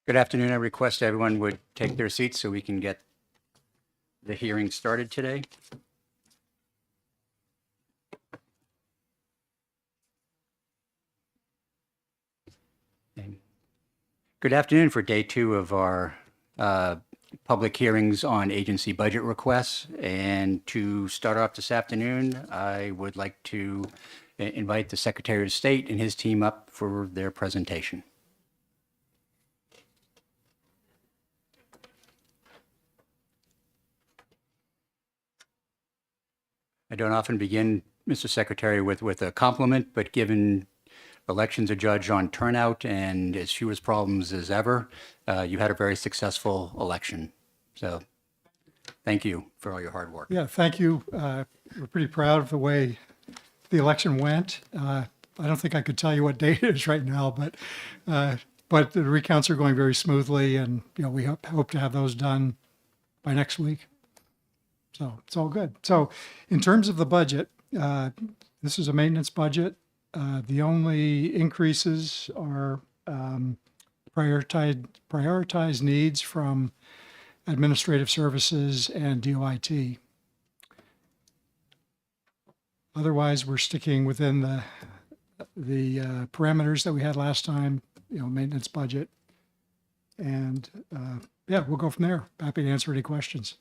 Good afternoon. I request everyone would take their seats so we can get the hearing started today. Good afternoon for day 2 of our public hearings on agency budget requests. And to start off this afternoon, I would like to invite the Secretary of State and his team up for their presentation. I don't often begin, Mr. Secretary, with a compliment, but given elections are judged on turnout and as few as problems as ever, you had a very successful election. So thank you for all your hard work. Yeah, thank you. We're pretty proud of the way the election went. I don't think I could tell you what date it is right now, but the recounts are going very smoothly, and we hope to have those done by next week. So it's all good. So in terms of the budget, this is a maintenance budget. The only increases are prioritized needs from administrative services and DOIT. Otherwise, we're sticking within the parameters that we had last time, maintenance budget. And yeah, we'll go from there. Happy to answer any questions.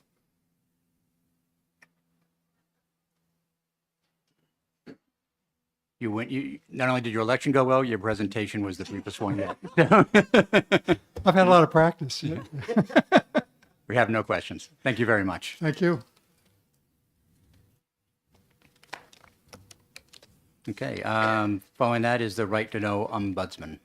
You not only did your election go well, your presentation was the briefest one yet. I've had a lot of practice. Yeah. We have no questions. Thank you very much. Thank you. Okay, following that is the right to know ombudsman.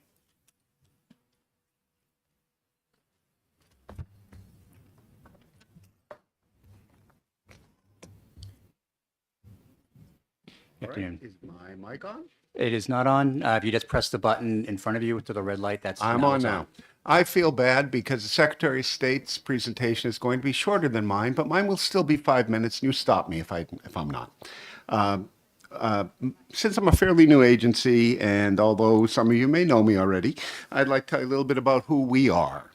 All right. Is my mic on? It is not on. If you just press the button in front of you to the red light, that's I'm on now. I feel bad because the Secretary of State's presentation is going to be shorter than mine, but mine will still be 5 minutes. And you stop me if I'm not. Since I'm a fairly new agency, and although some of you may know me already, I'd like to tell you a little bit about who we are.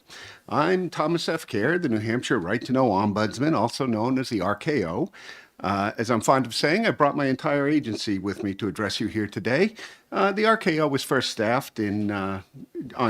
I'm Thomas F. Kerr, the New Hampshire Right to Know Ombudsman, also known as the RKO. As I'm fond of saying, I brought my entire agency with me to address you here today. The RKO was first staffed on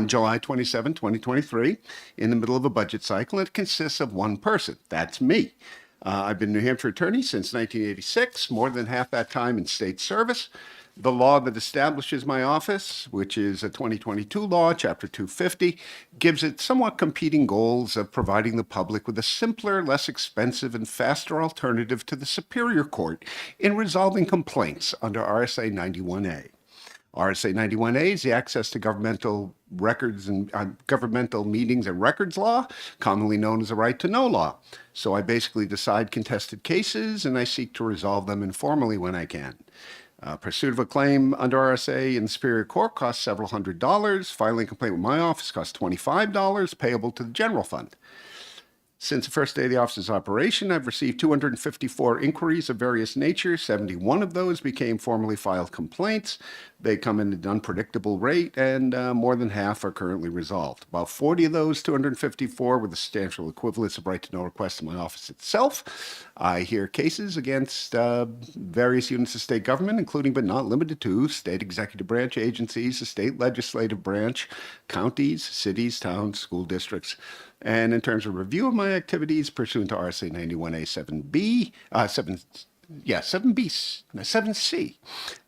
July 27, 2023, in the middle of a budget cycle. It consists of one person. That's me. I've been a New Hampshire attorney since 1986, more than half that time in state service. The law that establishes my office, which is a 2022 law, Chapter 250, gives it somewhat competing goals of providing the public with a simpler, less expensive, and faster alternative to the Superior Court in resolving complaints under RSA 91A. RSA 91A is the access to governmental records and governmental meetings and records law, commonly known as the right to know law. So I basically decide contested cases and I seek to resolve them informally when I can. Pursuit of a claim under RSA in the Superior Court costs several $100s. Filing a complaint with my office costs $25, payable to the general fund. Since the first day of the office's operation, I've received 254 inquiries of various natures. 71 of those became formally filed complaints. They come in at an unpredictable rate, and more than half are currently resolved. About 40 of those 254 were the substantial equivalents of right to know requests in my office itself. I hear cases against various units of state government, including but not limited to state executive branch agencies, the state legislative branch, counties, cities, towns, school districts. And in terms of review of my activities pursuant to RSA 91A 7C,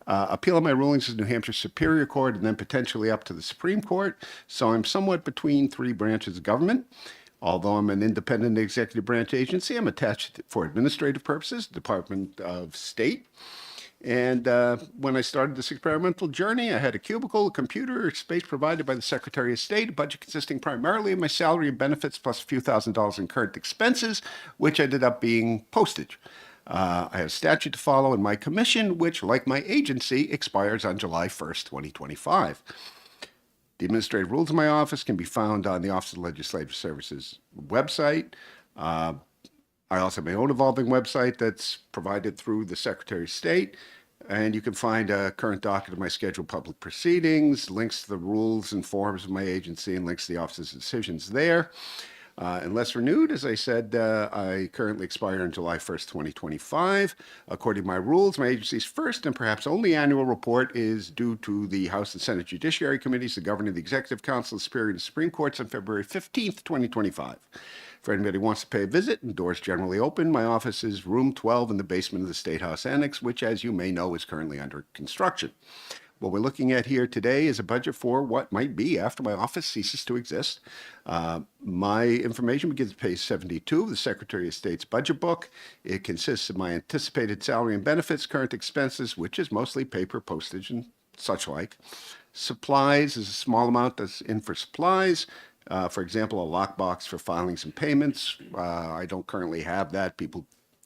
appeal of my rulings to the New Hampshire Superior Court and then potentially up to the Supreme Court. So I'm somewhat between three branches of government. Although I'm an independent executive branch agency, I'm attached for administrative purposes, Department of State. And when I started this experimental journey, I had a cubicle, a computer, space provided by the Secretary of State, a budget consisting primarily of my salary and benefits plus a few $1,000s in current expenses, which ended up being postage. I have a statute to follow in my commission, which, like my agency, expires on July 1st, 2025. The administrative rules of my office can be found on the Office of Legislative Services website. I also have my own evolving website that's provided through the Secretary of State. And you can find a current docket of my scheduled public proceedings, links to the rules and forms of my agency, and links to the office's decisions there. Unless renewed, as I said, I currently expire on July 1st, 2025. According to my rules, my agency's first and perhaps only annual report is due to the House and Senate Judiciary Committees, the Governor, the Executive Council, the Superior and Supreme Courts on February 15th, 2025. For anybody who wants to pay a visit, the door's generally open. My office is room 12 in the basement of the State House Annex, which, as you may know, is currently under construction. What we're looking at here today is a budget for what might be after my office ceases to exist. My information begins at page 72 of the Secretary of State's budget book. It consists of my anticipated salary and benefits, current expenses, which is mostly paper, postage, and such like. Supplies is a small amount that's in for supplies. For example, a lockbox for filings and payments. I don't currently have that. The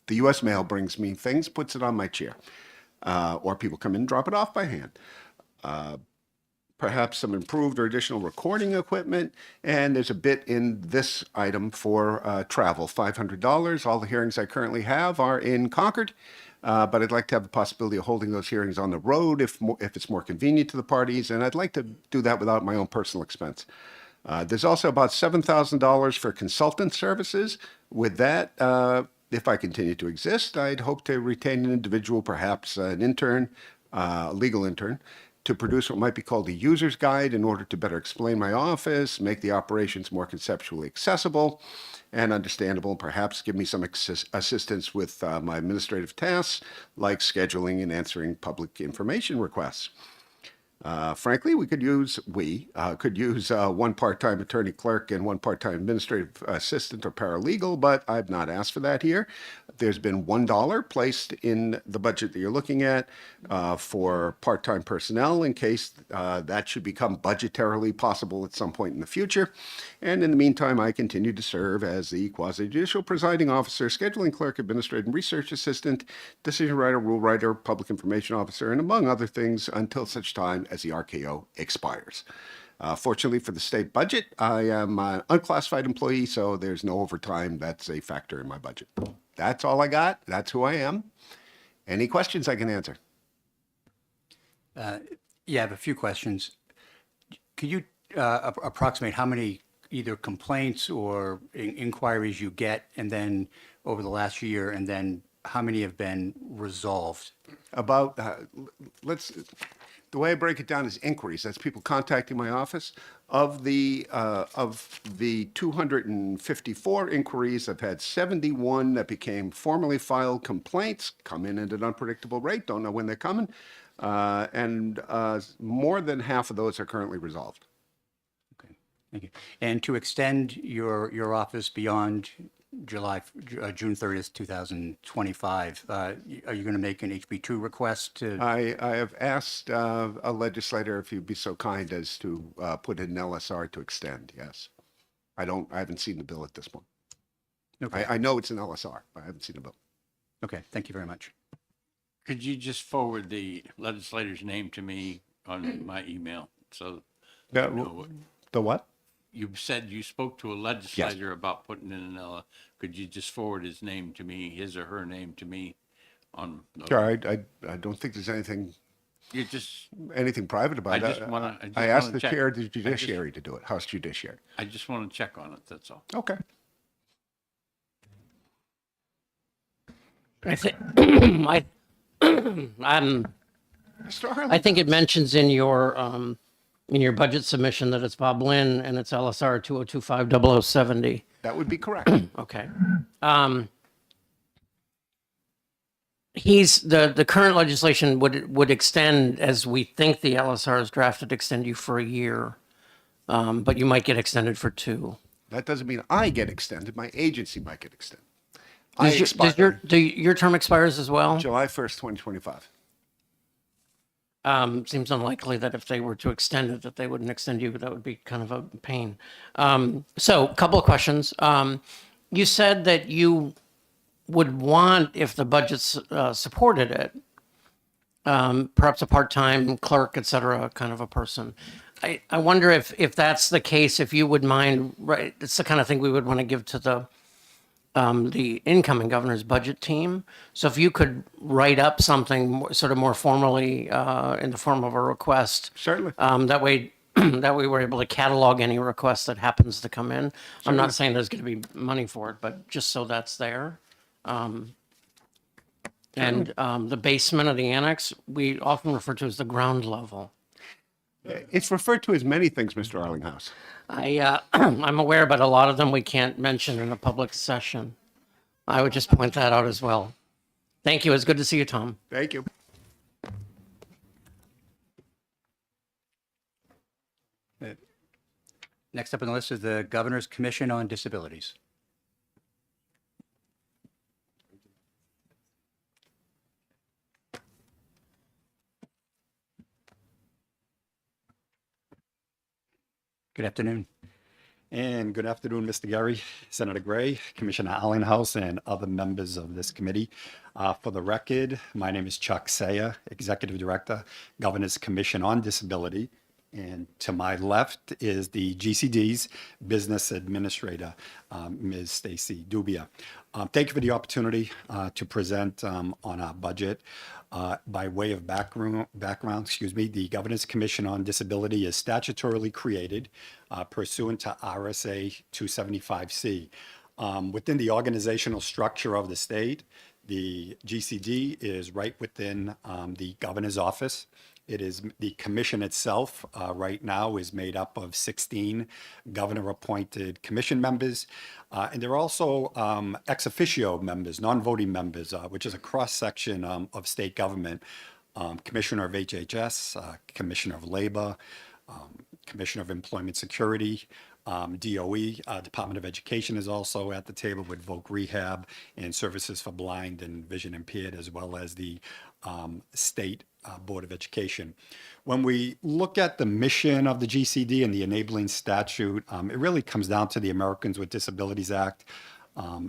U.S. mail brings me things, puts it on my chair. Or people come in and drop it off by hand. Perhaps some improved or additional recording equipment, and there's a bit in this item for travel, $500. All the hearings I currently have are in Concord, but I'd like to have the possibility of holding those hearings on the road if it's more convenient to the parties, and I'd like to do that without my own personal expense. There's also about $7,000 for consultant services. With that, if I continue to exist, I'd hope to retain an individual, perhaps an intern, a legal intern, to produce what might be called a user's guide in order to better explain my office, make the operations more conceptually accessible and understandable, and perhaps give me some assistance with my administrative tasks, like scheduling and answering public information requests. Frankly, we could use one part-time attorney clerk and one part-time administrative assistant or paralegal, but I've not asked for that here. There's been $1 placed in the budget that you're looking at for part-time personnel in case that should become budgetarily possible at some point in the future. And in the meantime, I continue to serve as the quasi-judicial presiding officer, scheduling clerk, administrative and research assistant, decision writer, rule writer, public information officer, and among other things until such time as the RKO expires. Fortunately for the state budget, I am an unclassified employee, so there's no overtime that's a factor in my budget. That's all I got. That's who I am. Any questions I can answer? Yeah, I have a few questions. Could you approximate how many either complaints or inquiries you get, and then over the last year, and then how many have been resolved? About, the way I break it down is inquiries. That's people contacting my office. Of the 254 inquiries, I've had 71 that became formally filed complaints, come in at an unpredictable rate, don't know when they're coming, and more than half of those are currently resolved. Okay, thank you. And to extend your office beyond June 30th, 2025, are you going to make an HB2 request to? I have asked a legislator if you'd be so kind as to put in an LSR to extend. Yes, I haven't seen the bill at this point. Okay. I know it's an LSR, but I haven't seen the bill. Okay, thank you very much. Could you just forward the legislator's name to me on my email? So Yeah, I know what, the what? you said you spoke to a legislator about putting in an L. Could you just forward his name to me, his or her name to me on? Sure, I don't think there's anything private about it. I asked the chair of the judiciary to do it, House Judiciary. I just want to check on it, that's all. Okay. I think Mr. Harlan. I think it mentions in your budget submission that it's Bob Lynn and it's LSR 2025-0070. That would be correct. Okay. The current legislation would extend, as we think the LSR is drafted, extend you for a year, but you might get extended for 2. That doesn't mean I get extended. My agency might get extended. Your term expires as well? July 1st, 2025. Seems unlikely that if they were to extend it, that they wouldn't extend you. That would be kind of a pain. So a couple of questions. You said that you would want, if the budget supported it, perhaps a part-time clerk, et cetera, kind of a person. I wonder if that's the case, if you would mind, right? It's the kind of thing we would want to give to the the incoming governor's budget team. So if you could write up something sort of more formally in the form of a request. Certainly. That way, that way we're able to catalog any request that happens to come in. I'm not saying there's going to be money for it, but just so that's there. And the basement of the annex, we often refer to as the ground level. It's referred to as many things, Mr. Arlinghouse. I'm aware, but a lot of them we can't mention in a public session. I would just point that out as well. Thank you. It's good to see you, Tom. Thank you. Next up on the list is the Governor's Commission on Disabilities. Good afternoon. And good afternoon, Mr. Gary, Senator Gray, Commissioner Allenhouse, and other members of this committee. For the record, my name is Chuck Saya, Executive Director, Governor's Commission on Disability. And to my left is the GCD's Business Administrator, Ms. Stacy Dubia. Thank you for the opportunity to present on our budget. By way of background, the Governor's Commission on Disability is statutorily created pursuant to RSA 275C. Within the organizational structure of the state, the GCD is right within the governor's office. It is the commission itself right now is made up of 16 governor-appointed commission members. And there are also ex officio members, non-voting members, which is a cross-section of state government. Commissioner of HHS, Commissioner of Labor, Commissioner of Employment Security, DOE, Department of Education is also at the table with Voc Rehab and Services for Blind and Vision Impaired, as well as the State Board of Education. When we look at the mission of the GCD and the enabling statute, it really comes down to the Americans with Disabilities Act.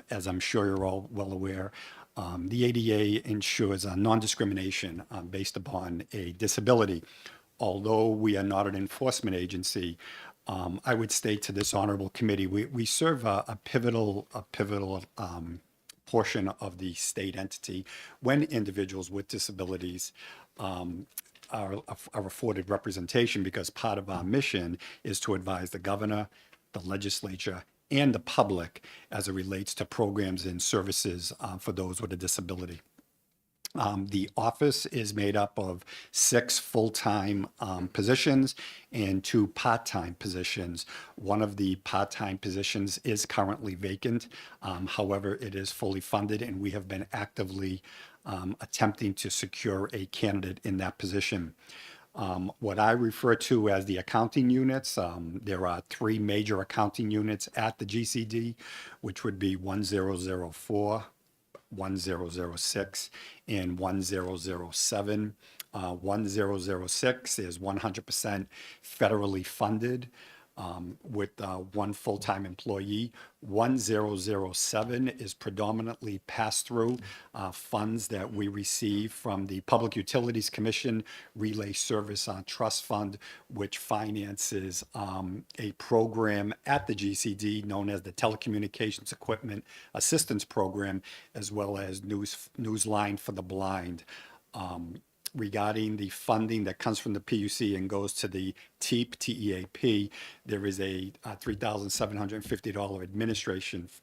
As I'm sure you're all well aware, the ADA ensures non-discrimination based upon a disability. Although we are not an enforcement agency, I would state to this honorable committee, we serve a pivotal portion of the state entity when individuals with disabilities are afforded representation, because part of our mission is to advise the governor, the legislature, and the public as it relates to programs and services for those with a disability. The office is made up of 6 full-time positions and 2 part-time positions. One of the part-time positions is currently vacant. However, it is fully funded, and we have been actively attempting to secure a candidate in that position. What I refer to as the accounting units, there are 3 major accounting units at the GCD, which would be 1004, 1006, and 1007. 1006 is 100% federally funded with 1 full-time employee. 1007 is predominantly pass-through funds that we receive from the Public Utilities Commission Relay Service Trust Fund, which finances a program at the GCD known as the Telecommunications Equipment Assistance Program, as well as Newsline for the Blind. Regarding the funding that comes from the PUC and goes to the TEAP, there is a $3,750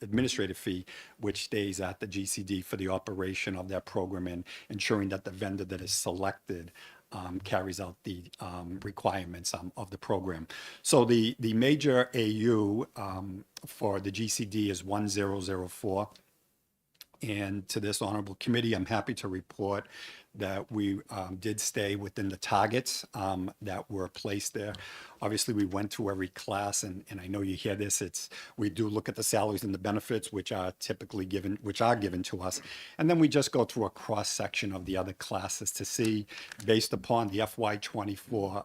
administrative fee, which stays at the GCD for the operation of that program and ensuring that the vendor that is selected carries out the requirements of the program. So the major AU for the GCD is 1004. And to this honorable committee, I'm happy to report that we did stay within the targets that were placed there. Obviously, we went through every class, and I know you hear this, we do look at the salaries and the benefits, which are typically given, to us. And then we just go through a cross-section of the other classes to see, based upon the FY24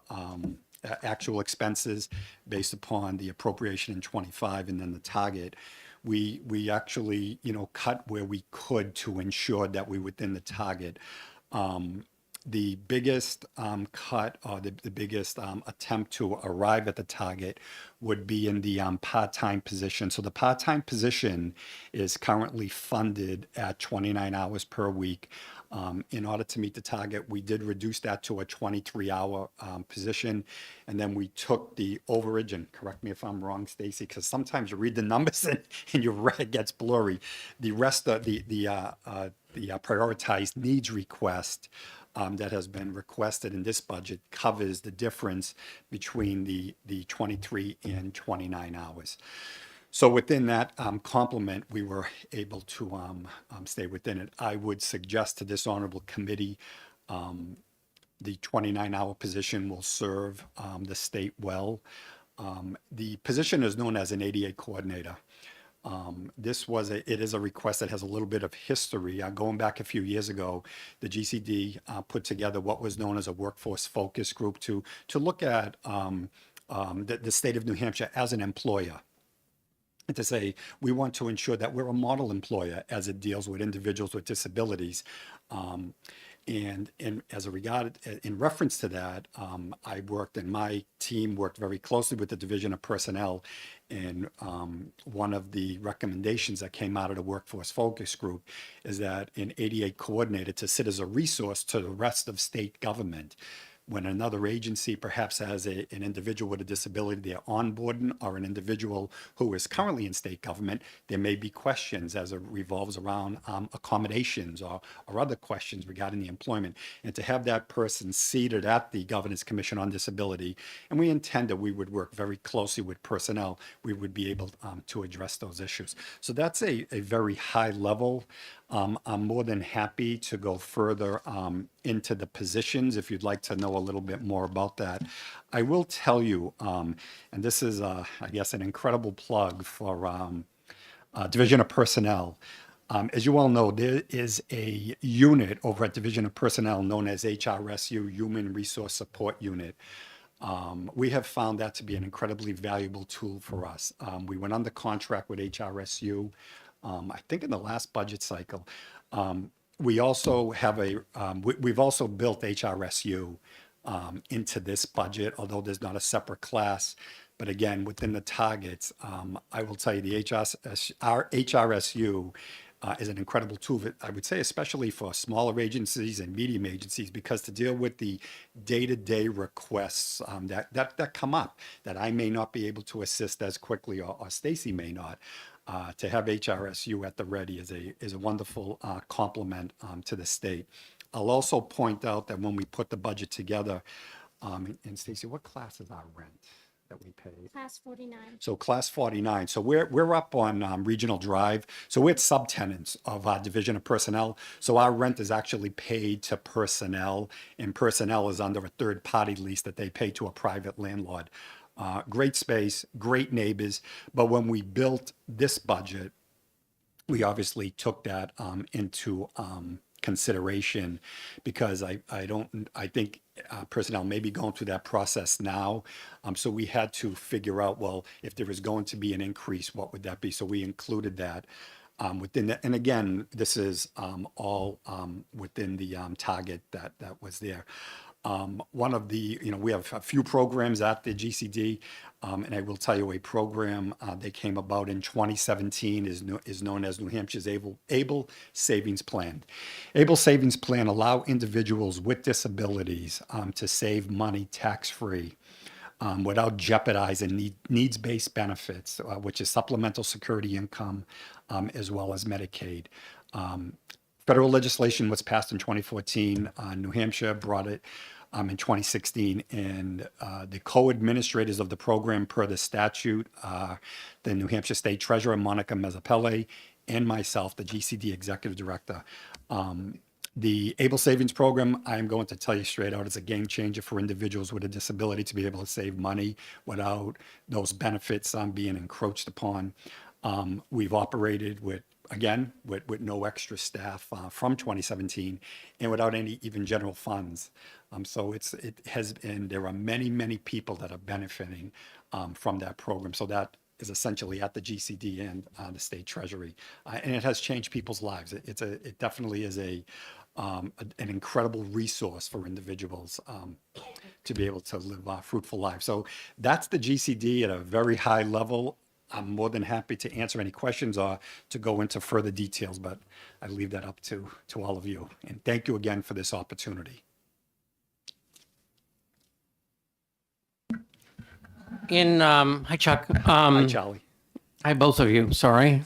actual expenses, based upon the appropriation in 25, and then the target. We actually, cut where we could to ensure that we were within the target. The biggest cut or the biggest attempt to arrive at the target would be in the part-time position. So the part-time position is currently funded at 29 hours per week. In order to meet the target, we did reduce that to a 23-hour position, and then we took the overage, and correct me if I'm wrong, Stacy, because sometimes you read the numbers and it gets blurry. The rest of the prioritized needs request that has been requested in this budget covers the difference between the 23 and 29 hours. So within that complement, we were able to stay within it. I would suggest to this honorable committee, the 29-hour position will serve the state well. The position is known as an ADA coordinator. It is a request that has a little bit of history. Going back a few years ago, the GCD put together what was known as a workforce focus group to look at the state of New Hampshire as an employer. And to say, we want to ensure that we're a model employer as it deals with individuals with disabilities. And as a regard, in reference to that, I worked and my team worked very closely with the Division of Personnel. And one of the recommendations that came out of the Workforce Focus Group is that an ADA coordinator to sit as a resource to the rest of state government. When another agency perhaps has an individual with a disability they're onboarding, or an individual who is currently in state government, there may be questions as it revolves around accommodations or other questions regarding the employment. And to have that person seated at the Governance Commission on Disability, and we intend that we would work very closely with personnel, we would be able to address those issues. So that's a very high level. I'm more than happy to go further into the positions if you'd like to know a little bit more about that. I will tell you, and this is, I guess, an incredible plug for Division of Personnel. As you all know, there is a unit over at Division of Personnel known as HRSU, Human Resource Support Unit. We have found that to be an incredibly valuable tool for us. We went under contract with HRSU. I think in the last budget cycle. We also have we've also built HRSU into this budget, although there's not a separate class. But again, within the targets, I will tell you our HRSU is an incredible tool, I would say, especially for smaller agencies and medium agencies, because to deal with the day-to-day requests that come up that I may not be able to assist as quickly, or Stacy may not. To have HRSU at the ready is a wonderful complement to the state. I'll also point out that when we put the budget together, and Stacy, what class is our rent that we pay? Class 49. So class 49. So we're up on Regional Drive. So we're subtenants of our Division of Personnel. So our rent is actually paid to personnel, and personnel is under a third-party lease that they pay to a private landlord. Great space, great neighbors. But when we built this budget, we obviously took that into consideration, because I think personnel may be going through that process now. So we had to figure out, well, if there was going to be an increase, what would that be? So we included that within that. And again, this is all within the target that was there. One of the, we have a few programs at the GCD, and I will tell you a program that came about in 2017 is known as New Hampshire's Able Savings Plan. Able Savings Plan allow individuals with disabilities to save money tax-free without jeopardizing needs-based benefits, which is supplemental security income, as well as Medicaid. Federal legislation was passed in 2014. New Hampshire brought it in 2016, and the co-administrators of the program per the statute, the New Hampshire State Treasurer, Monica Mezzapelle, and myself, the GCD Executive Director. The Able Savings Program, I am going to tell you straight out, is a game changer for individuals with a disability to be able to save money without those benefits being encroached upon. We've operated with no extra staff from 2017, and without any even general funds. So there are many people that are benefiting from that program. So that is essentially at the GCD and the state treasury, and it has changed people's lives. It definitely is a an incredible resource for individuals to be able to live fruitful lives. So that's the GCD at a very high level. I'm more than happy to answer any questions or to go into further details, but I leave that up to all of you. And thank you again for this opportunity. Hi, Chuck. Hi, Charlie. Hi, both of you. Sorry.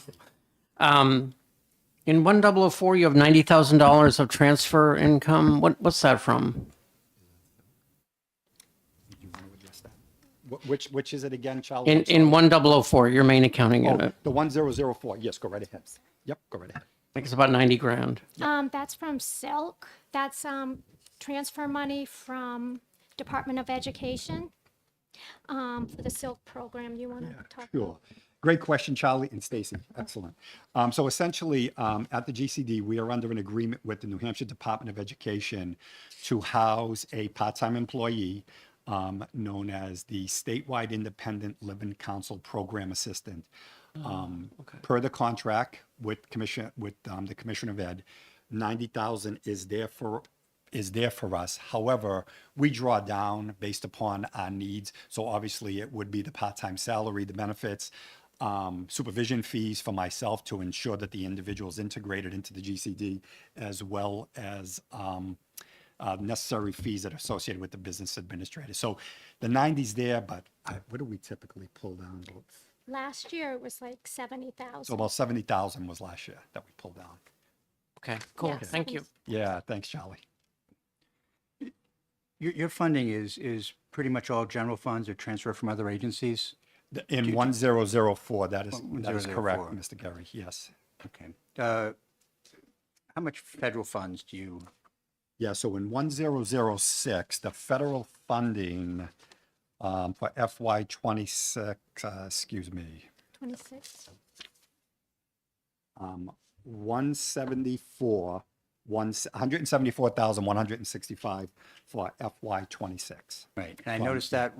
In 1004, you have $90,000 of transfer income. What's that from? Which is it again, Charlie? In 1004, your main accounting Oh, unit. the 1004. Yes, go right ahead. Yep, go right ahead. I think it's about 90 grand. That's from Silk. That's transfer money from Department of Education for the Silk program. You want to talk Sure. about? Great question, Charlie and Stacy. Excellent. So essentially, at the GCD, we are under an agreement with the New Hampshire Department of Education to house a part-time employee known as the Statewide Independent Living Council Program Assistant. Per the contract with the Commissioner of Ed, 90,000 is there for us. However, we draw down based upon our needs. So obviously, it would be the part-time salary, the benefits, supervision fees for myself to ensure that the individual is integrated into the GCD, as well as necessary fees that are associated with the business administrator. So the 90's there, but what do we typically pull down? Last year it was like 70,000. So about 70,000 was last year that we pulled down. Okay, cool. Yeah, Thank you. Yeah, thanks, Charlie. Your funding is pretty much all general funds or transfer from other agencies? In 1004, that is 1004. correct, Mr. Gary. Yes. Okay. How much federal funds do you? Yeah, so in 1006, the federal funding for FY26, excuse me, 26. 174,165 for FY26. Right. And I noticed that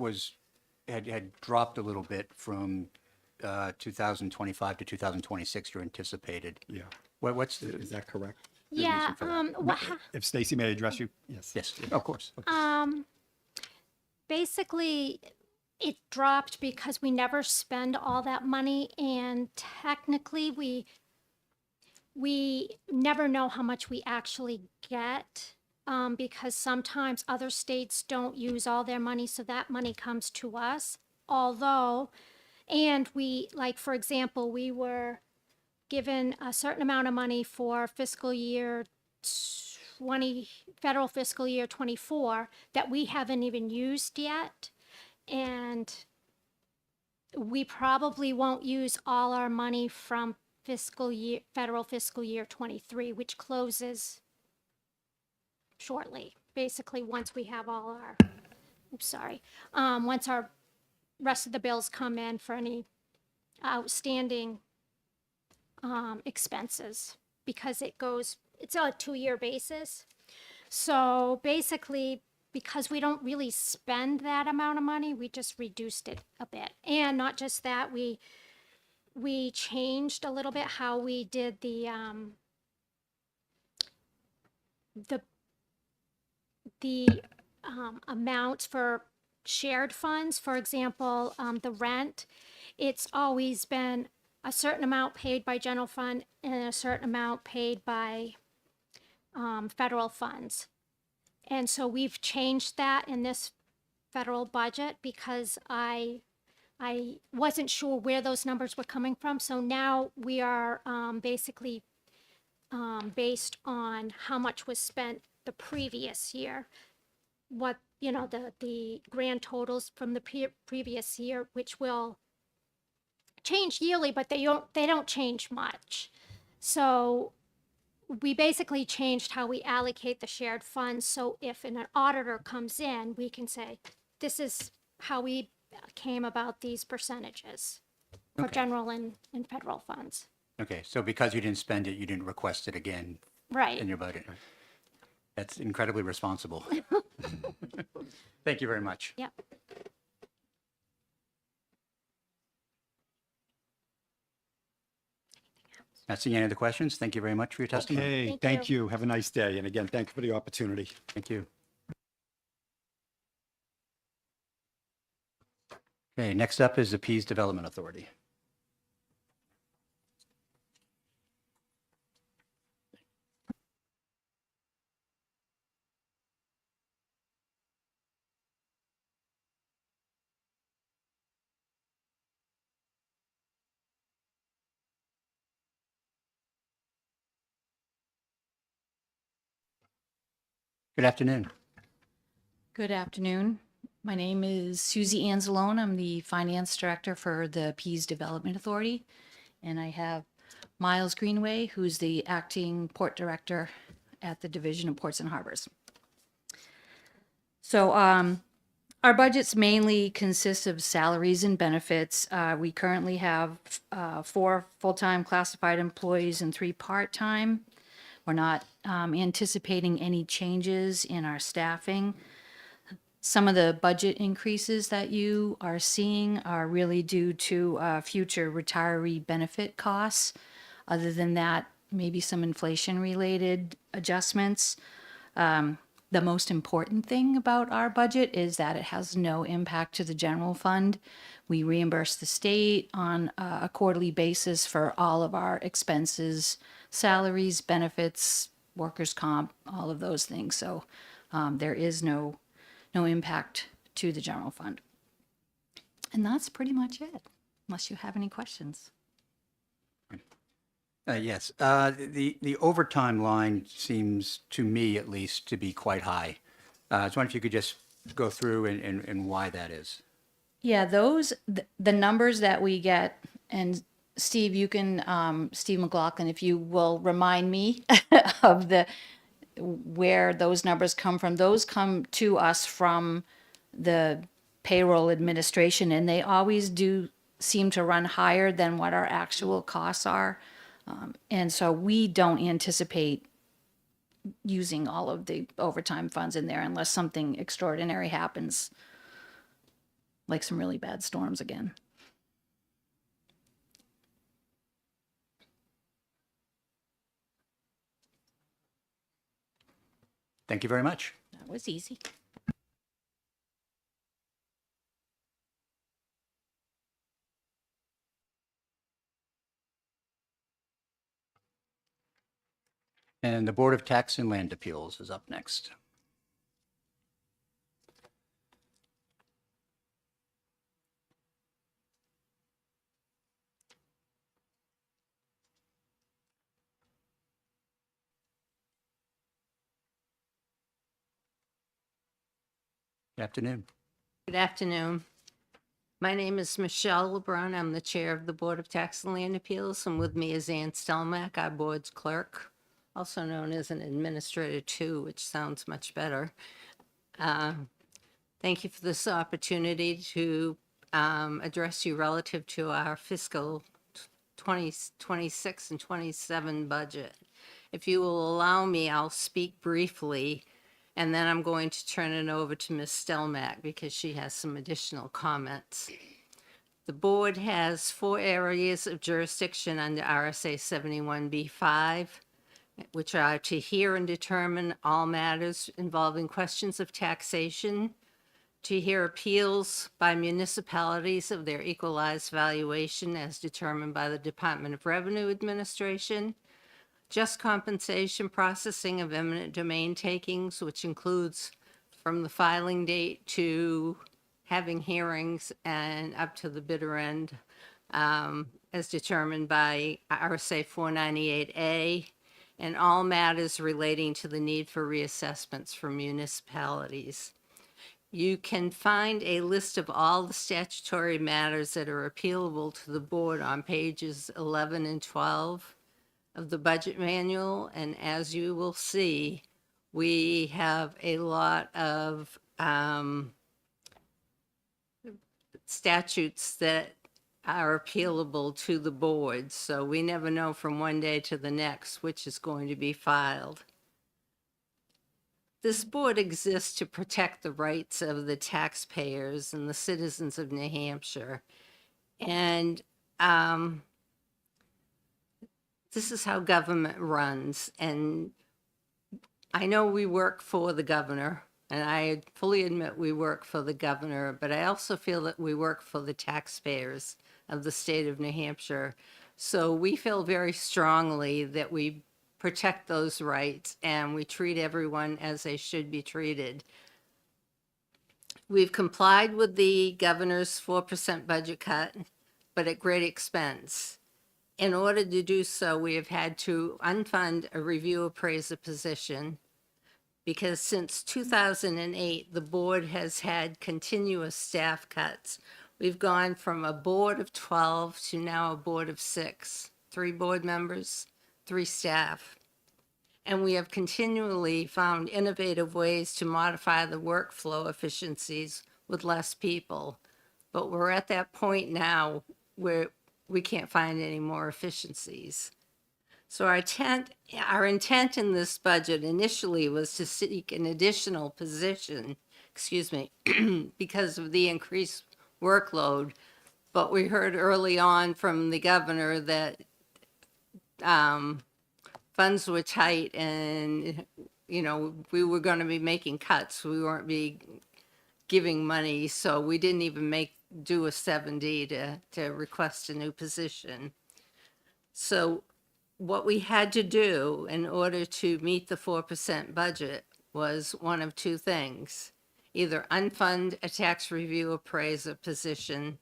had dropped a little bit from 2025 to 2026, you're anticipated. Yeah. What's Is that correct? Yeah. If Stacy may address you, yes. Yes, of course. Basically, it dropped because we never spend all that money, and technically we never know how much we actually get, because sometimes other states don't use all their money, so that money comes to us. Although, and we, like, for example, we were given a certain amount of money for fiscal year 20, federal fiscal year 24, that we haven't even used yet. And we probably won't use all our money from federal fiscal year 23, which closes shortly. Basically, once we have all our, once our rest of the bills come in for any outstanding expenses, because it's on a 2-year basis. So basically, because we don't really spend that amount of money, we just reduced it a bit. And not just that, we changed a little bit how we did the amounts for shared funds. For example, the rent, it's always been a certain amount paid by general fund and a certain amount paid by federal funds. And so we've changed that in this federal budget because I wasn't sure where those numbers were coming from. So now we are basically based on how much was spent the previous year. What, the grand totals from the previous year, which will change yearly, but they don't change much. So we basically changed how we allocate the shared funds. So if an auditor comes in, we can say, this is how we came about these percentages for general and federal funds. Okay, so because you didn't spend it, you didn't request it again Right. in your budget. That's incredibly responsible. Thank you very much. Yep. Not seeing any other questions. Thank you very much for your testimony. Okay, Thank thank you. you. Have a nice day. And again, thank you for the opportunity. Thank you. Okay, next up is the Pease Development Authority. Good afternoon. Good afternoon. My name is Susie Anzalone. I'm the Finance Director for the Pease Development Authority. And I have Miles Greenway, who's the Acting Port Director at the Division of Ports and Harbors. So our budgets mainly consist of salaries and benefits. We currently have 4 full-time classified employees and 3 part-time. We're not anticipating any changes in our staffing. Some of the budget increases that you are seeing are really due to future retiree benefit costs. Other than that, maybe some inflation-related adjustments. The most important thing about our budget is that it has no impact to the general fund. We reimburse the state on a quarterly basis for all of our expenses, salaries, benefits, workers' comp, all of those things. So there is no impact to the general fund. And that's pretty much it, unless you have any questions. Yes, the overtime line seems, to me at least, to be quite high. I was wondering if you could just go through and why that is. Yeah, the numbers that we get, and Steve, you can, Steve McLaughlin, if you will remind me of where those numbers come from. Those come to us from the payroll administration, and they always do seem to run higher than what our actual costs are. And so we don't anticipate using all of the overtime funds in there unless something extraordinary happens, like some really bad storms again. Thank you very much. That was easy. And the Board of Tax and Land Appeals is up next. Good afternoon. Good afternoon. My name is Michelle LeBrun. I'm the Chair of the Board of Tax and Land Appeals, and with me is Ann Stelmack, our board's clerk, also known as an administrator too, which sounds much better. Thank you for this opportunity to address you relative to our fiscal 2026 and 27 budget. If you will allow me, I'll speak briefly, and then I'm going to turn it over to Ms. Stelmack because she has some additional comments. The board has 4 areas of jurisdiction under RSA 71B5, which are to hear and determine all matters involving questions of taxation, to hear appeals by municipalities of their equalized valuation as determined by the Department of Revenue Administration, just compensation processing of eminent domain takings, which includes from the filing date to having hearings and up to the bitter end, as determined by RSA 498A, and all matters relating to the need for reassessments for municipalities. You can find a list of all the statutory matters that are appealable to the board on pages 11 and 12 of the budget manual, and as you will see, we have a lot of statutes that are appealable to the board, so we never know from one day to the next which is going to be filed. This board exists to protect the rights of the taxpayers and the citizens of New Hampshire, and the this is how government runs. And I know we work for the governor, and I fully admit we work for the governor, but I also feel that we work for the taxpayers of the state of New Hampshire. So we feel very strongly that we protect those rights and we treat everyone as they should be treated. We've complied with the governor's 4% budget cut, but at great expense. In order to do so, we have had to unfund a review appraiser position because since 2008, the board has had continuous staff cuts. We've gone from a board of 12 to now a board of 6, 3 board members, 3 staff. And we have continually found innovative ways to modify the workflow efficiencies with less people. But we're at that point now where we can't find any more efficiencies. So our intent in this budget initially was to seek an additional position, because of the increased workload. But we heard early on from the governor that funds were tight and, we were going to be making cuts. We weren't be giving money. So we didn't even do a 7D to request a new position. So what we had to do in order to meet the 4% budget was one of 2 things. Either unfund a tax review appraiser position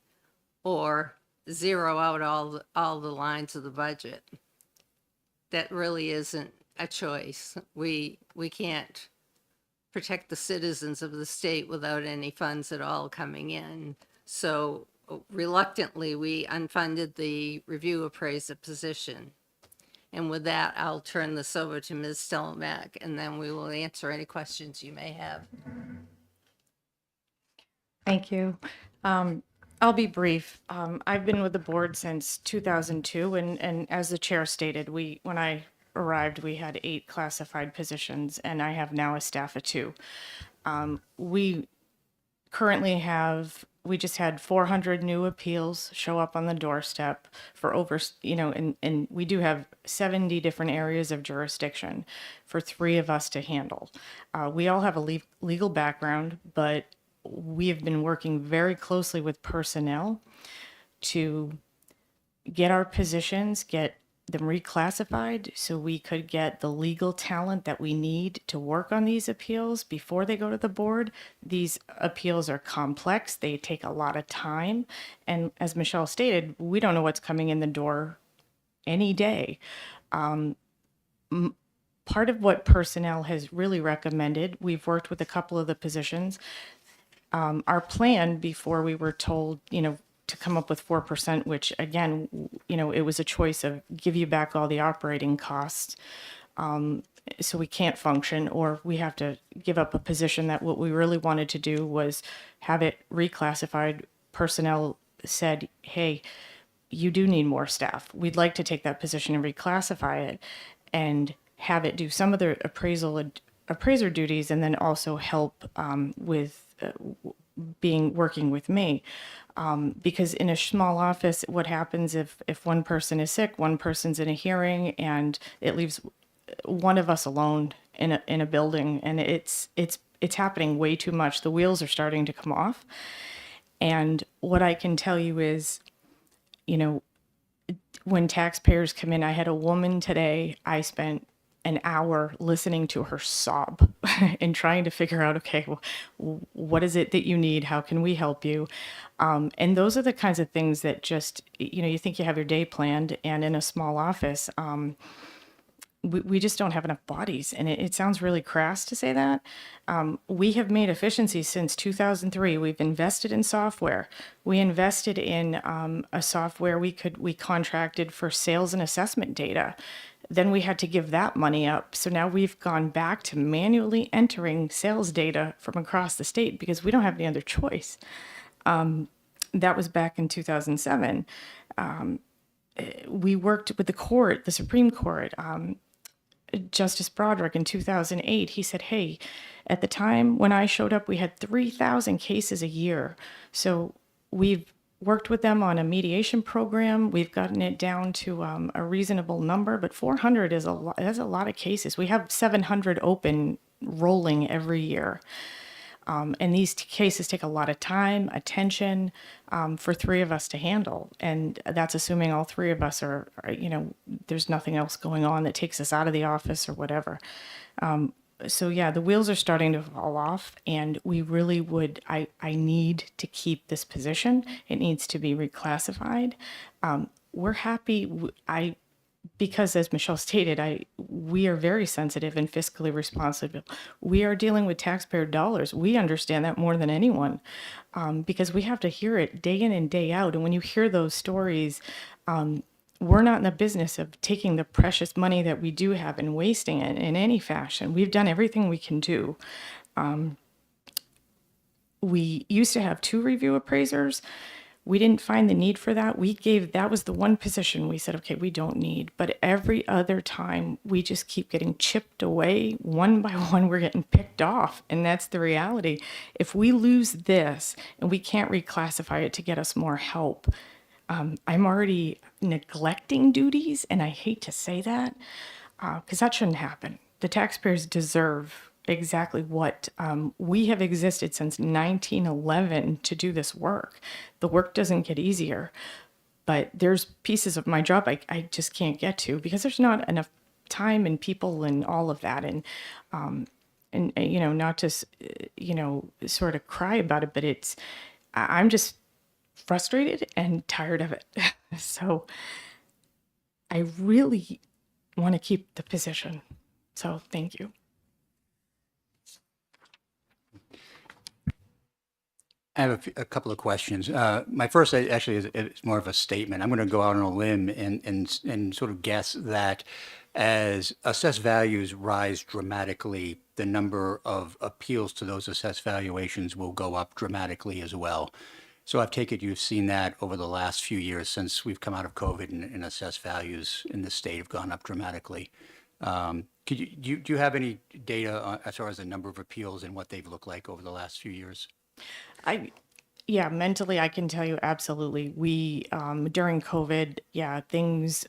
or zero out all the lines of the budget. That really isn't a choice. We can't protect the citizens of the state without any funds at all coming in. So reluctantly, we unfunded the review appraiser position. And with that, I'll turn this over to Ms. Stelmack, and then we will answer any questions you may have. Thank you. I'll be brief. I've been with the board since 2002, and as the chair stated, when I arrived, we had 8 classified positions, and I have now a staff of 2. We currently we just had 400 new appeals show up on the doorstep for over, and we do have 70 different areas of jurisdiction for 3 of us to handle. We all have a legal background, but we have been working very closely with personnel to get our positions, get them reclassified so we could get the legal talent that we need to work on these appeals before they go to the board. These appeals are complex. They take a lot of time. And as Michelle stated, we don't know what's coming in the door any day. Part of what personnel has really recommended, we've worked with a couple of the positions. Our plan before we were told, to come up with 4%, which again, it was a choice of give you back all the operating costs. So we can't function, or we have to give up a position. That what we really wanted to do was have it reclassified. Personnel said, hey, you do need more staff. We'd like to take that position and reclassify it and have it do some of the appraiser duties, and then also help with working with me. Because in a small office, what happens if one person is sick, one person's in a hearing, and it leaves one of us alone in a building, and it's happening way too much. The wheels are starting to come off. And what I can tell you is, when taxpayers come in, I had a woman today, I spent an hour listening to her sob and trying to figure out, okay, what is it that you need? How can we help you? And those are the kinds of things that just, you think you have your day planned, and in a small office, we just don't have enough bodies. And it sounds really crass to say that. We have made efficiencies since 2003. We've invested in software. We invested in a software we contracted for sales and assessment data. Then we had to give that money up. So now we've gone back to manually entering sales data from across the state because we don't have any other choice. That was back in 2007. We worked with the court, the Supreme Court. Justice Broderick in 2008, he said, hey, at the time when I showed up, we had 3,000 cases a year. So we've worked with them on a mediation program. We've gotten it down to a reasonable number, but 400 is a lot. That's a lot of cases. We have 700 open rolling every year. And these cases take a lot of time, attention, for three of us to handle. And that's assuming all three of us are, there's nothing else going on that takes us out of the office or whatever. So yeah, the wheels are starting to fall off, and we really would, I need to keep this position. It needs to be reclassified. We're happy. Because as Michelle stated, we are very sensitive and fiscally responsible. We are dealing with taxpayer dollars. We understand that more than anyone, because we have to hear it day in and day out. And when you hear those stories, we're not in the business of taking the precious money that we do have and wasting it in any fashion. We've done everything we can do. We used to have 2 review appraisers. We didn't find the need for that. That was the one position we said, okay, we don't need. But every other time, we just keep getting chipped away. One by one, we're getting picked off. And that's the reality. If we lose this and we can't reclassify it to get us more help, I'm already neglecting duties. And I hate to say that, because that shouldn't happen. The taxpayers deserve exactly what we have existed since 1911 to do this work. The work doesn't get easier, but there's pieces of my job I just can't get to because there's not enough time and people and all of that. And not to, sort of cry about it, but I'm just frustrated and tired of it. So I really want to keep the position. So thank you. I have a couple of questions. My first actually is more of a statement. I'm going to go out on a limb and sort of guess that as assessed values rise dramatically, the number of appeals to those assessed valuations will go up dramatically as well. So I take it you've seen that over the last few years since we've come out of COVID and assessed values in the state have gone up dramatically. Do you have any data as far as the number of appeals and what they've looked like over the last few years? Mentally, I can tell you absolutely. We, during COVID, things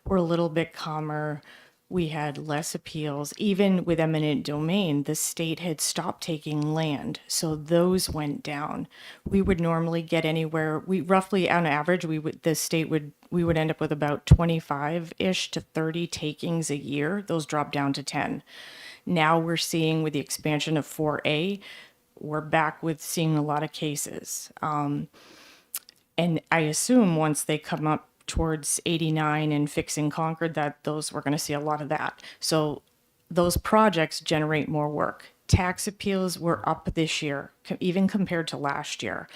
were a little bit calmer. We had less appeals. Even with eminent domain, the state had stopped taking land. So those went down. We would normally get anywhere, we roughly on average, we would end up with about 25-ish to 30 takings a year. Those dropped down to 10. Now we're seeing with the expansion of 4A, we're back with seeing a lot of cases. And I assume once they come up towards 89 and fixing Concord, that we're going to see a lot of that. So those projects generate more work. Tax appeals were up this year, even compared to last year,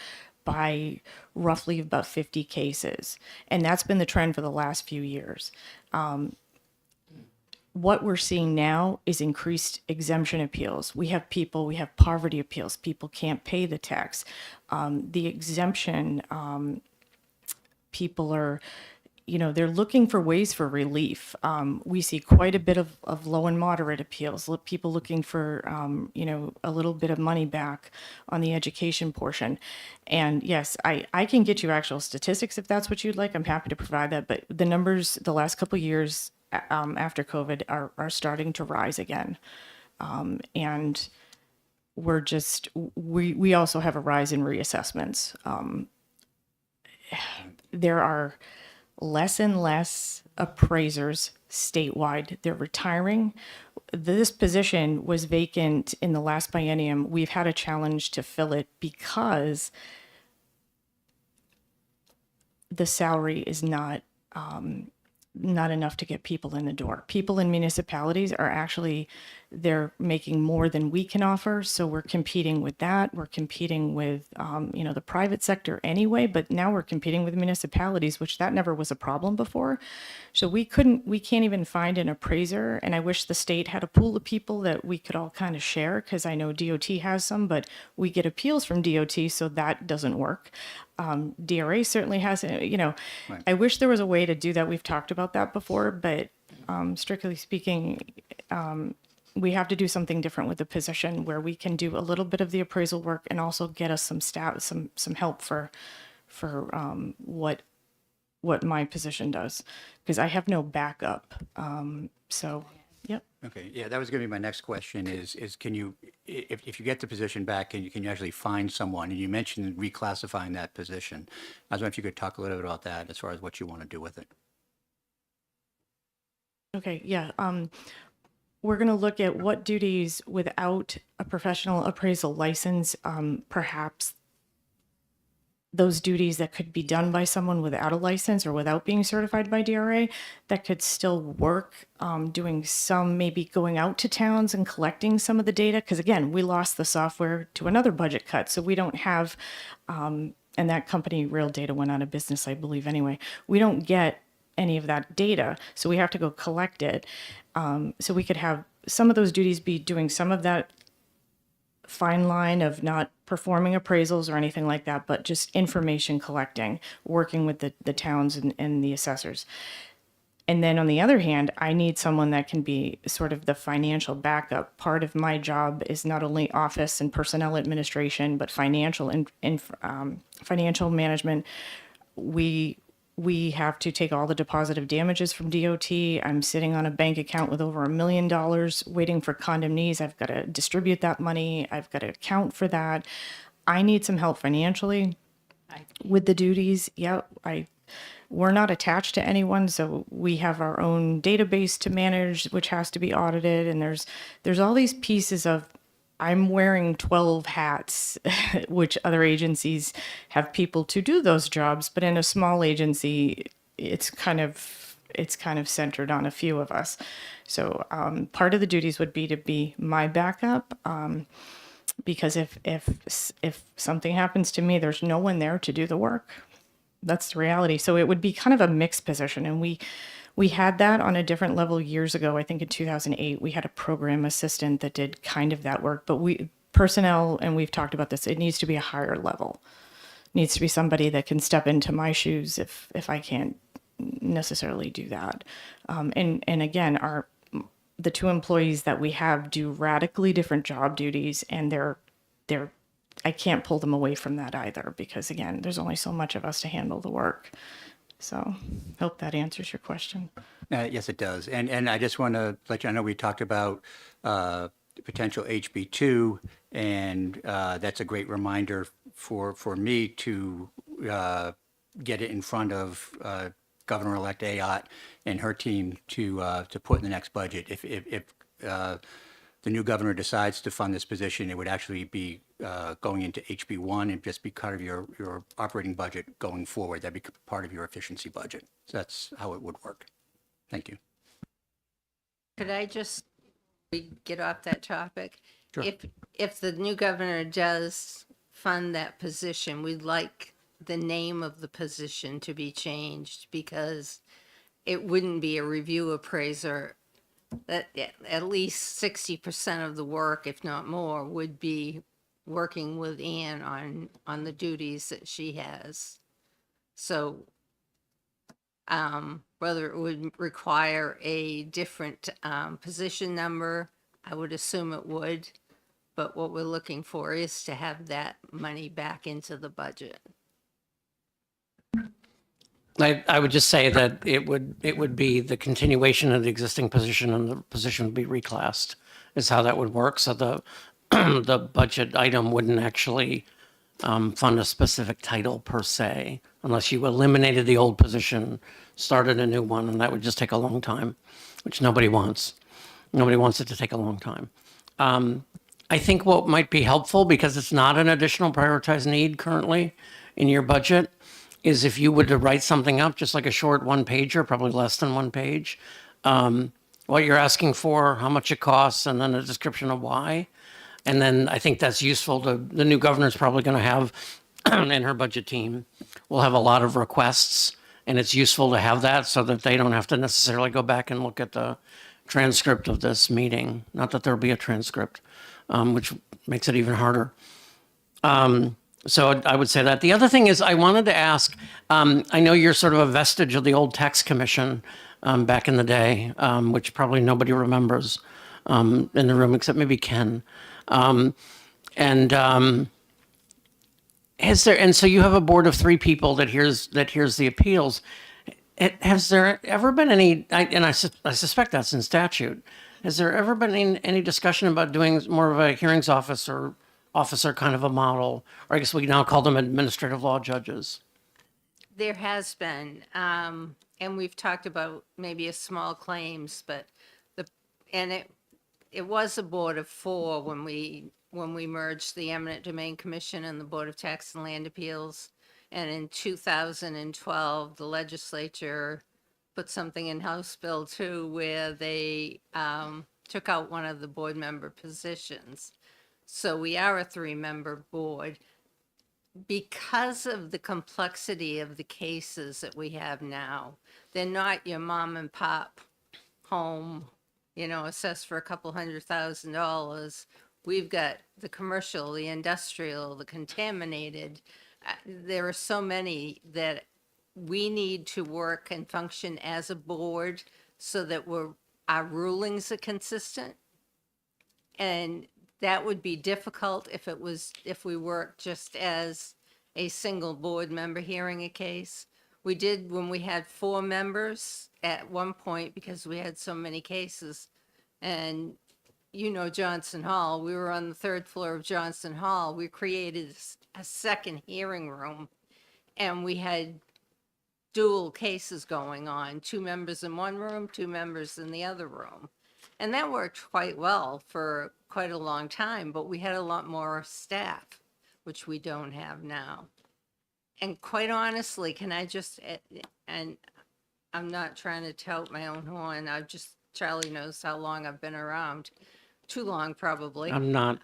by roughly about 50 cases. And that's been the trend for the last few years. What we're seeing now is increased exemption appeals. We have poverty appeals. People can't pay the tax. The exemption, people are, they're looking for ways for relief. We see quite a bit of low and moderate appeals, people looking for, a little bit of money back on the education portion. And yes, I can get you actual statistics if that's what you'd like. I'm happy to provide that. But the numbers the last couple of years after COVID are starting to rise again. And we also have a rise in reassessments. There are less and less appraisers statewide. They're retiring. This position was vacant in the last biennium. We've had a challenge to fill it because the salary is not enough to get people in the door. People in municipalities are actually, they're making more than we can offer. So we're competing with that. We're competing with, the private sector anyway, but now we're competing with municipalities, which that never was a problem before. So we can't even find an appraiser. And I wish the state had a pool of people that we could all kind of share, because I know DOT has some, but we get appeals from DOT, so that doesn't work. DRA certainly has, Right. I wish there was a way to do that. We've talked about that before, but strictly speaking, we have to do something different with the position where we can do a little bit of the appraisal work and also get us some staff, some help for what my position does, because I have no backup. So, yep. Okay, yeah, that was going to be my next question is can you, if you get the position back, can you actually find someone? And you mentioned reclassifying that position. I was wondering if you could talk a little bit about that as far as what you want to do with it. Okay, yeah. We're going to look at what duties without a professional appraisal license, perhaps those duties that could be done by someone without a license or without being certified by DRA that could still work, doing some, maybe going out to towns and collecting some of the data. Because again, we lost the software to another budget cut. So we don't have, and that company, Real Data, went out of business, I believe, anyway. We don't get any of that data. So we have to go collect it. So we could have some of those duties be doing some of that fine line of not performing appraisals or anything like that, but just information collecting, working with the towns and the assessors. And then on the other hand, I need someone that can be sort of the financial backup. Part of my job is not only office and personnel administration, but financial and financial management. We have to take all the deposit of damages from DOT. I'm sitting on a bank account with over $1 million waiting for condemnees. I've got to distribute that money. I've got to account for that. I need some help financially with the duties. Yeah, we're not attached to anyone, so we have our own database to manage, which has to be audited. And there's all these pieces of, I'm wearing 12 hats, which other agencies have people to do those jobs. But in a small agency, it's kind of centered on a few of us. So part of the duties would be to be my backup, because if something happens to me, there's no one there to do the work. That's the reality. So it would be kind of a mixed position. And we had that on a different level years ago. I think in 2008, we had a program assistant that did kind of that work. But personnel, and we've talked about this, it needs to be a higher level. It needs to be somebody that can step into my shoes if I can't necessarily do that. And again, the two employees that we have do radically different job duties, and they're I can't pull them away from that either, because again, there's only so much of us to handle the work. So hope that answers your question. Yes, it does. And I just want to let you know, we talked about potential HB2, and that's a great reminder for me to get it in front of Governor-elect Ayotte and her team to put in the next budget. If the new governor decides to fund this position, it would actually be going into HB1 and just be part of your operating budget going forward. That'd be part of your efficiency budget. So that's how it would work. Thank you. Could I just get off that topic? Sure. If the new governor does fund that position, we'd like the name of the position to be changed, because it wouldn't be a review appraiser. That at least 60% of the work, if not more, would be working with Ann on the duties that she has. So whether it would require a different position number, I would assume it would. But what we're looking for is to have that money back into the budget. I would just say that it would be the continuation of the existing position, and the position would be reclassed, is how that would work. So the the budget item wouldn't actually fund a specific title per se, unless you eliminated the old position, started a new one, and that would just take a long time, which nobody wants. Nobody wants it to take a long time. I think what might be helpful, because it's not an additional prioritized need currently in your budget, is if you were to write something up, just like a short one pager, probably less than one page, what you're asking for, how much it costs, and then a description of why. And then I think that's useful to, the new governor's probably going to have, and her budget team will have a lot of requests, and it's useful to have that so that they don't have to necessarily go back and look at the transcript of this meeting. Not that there'll be a transcript, which makes it even harder. So I would say that. The other thing is, I wanted to ask, I know you're sort of a vestige of the old tax commission back in the day, which probably nobody remembers in the room except maybe Ken. Has there, and so you have a board of 3 people that hears the appeals. Has there ever been any, I suspect that's in statute. Has there ever been any discussion about doing more of a hearings officer kind of a model? Or I guess we now call them administrative law judges. There has been, and we've talked about maybe a small claims, but it was a board of 4 when we merged the Eminent Domain Commission and the Board of Tax and Land Appeals. And in 2012, the legislature put something in House Bill 2 where they took out one of the board member positions. So we are a 3-member board. Because of the complexity of the cases that we have now, they're not your mom and pop home, assessed for a couple $100,000. We've got the commercial, the industrial, the contaminated. There are so many that we need to work and function as a board so that our rulings are consistent. And that would be difficult if we worked just as a single board member hearing a case. We did when we had 4 members at one point because we had so many cases. And Johnson Hall, we were on the 3rd floor of Johnson Hall. We created a second hearing room and we had dual cases going on, 2 members in one room, 2 members in the other room. And that worked quite well for quite a long time, but we had a lot more staff, which we don't have now. And quite honestly, and I'm not trying to tout my own horn, Charlie knows how long I've been around, too long probably. I'm not.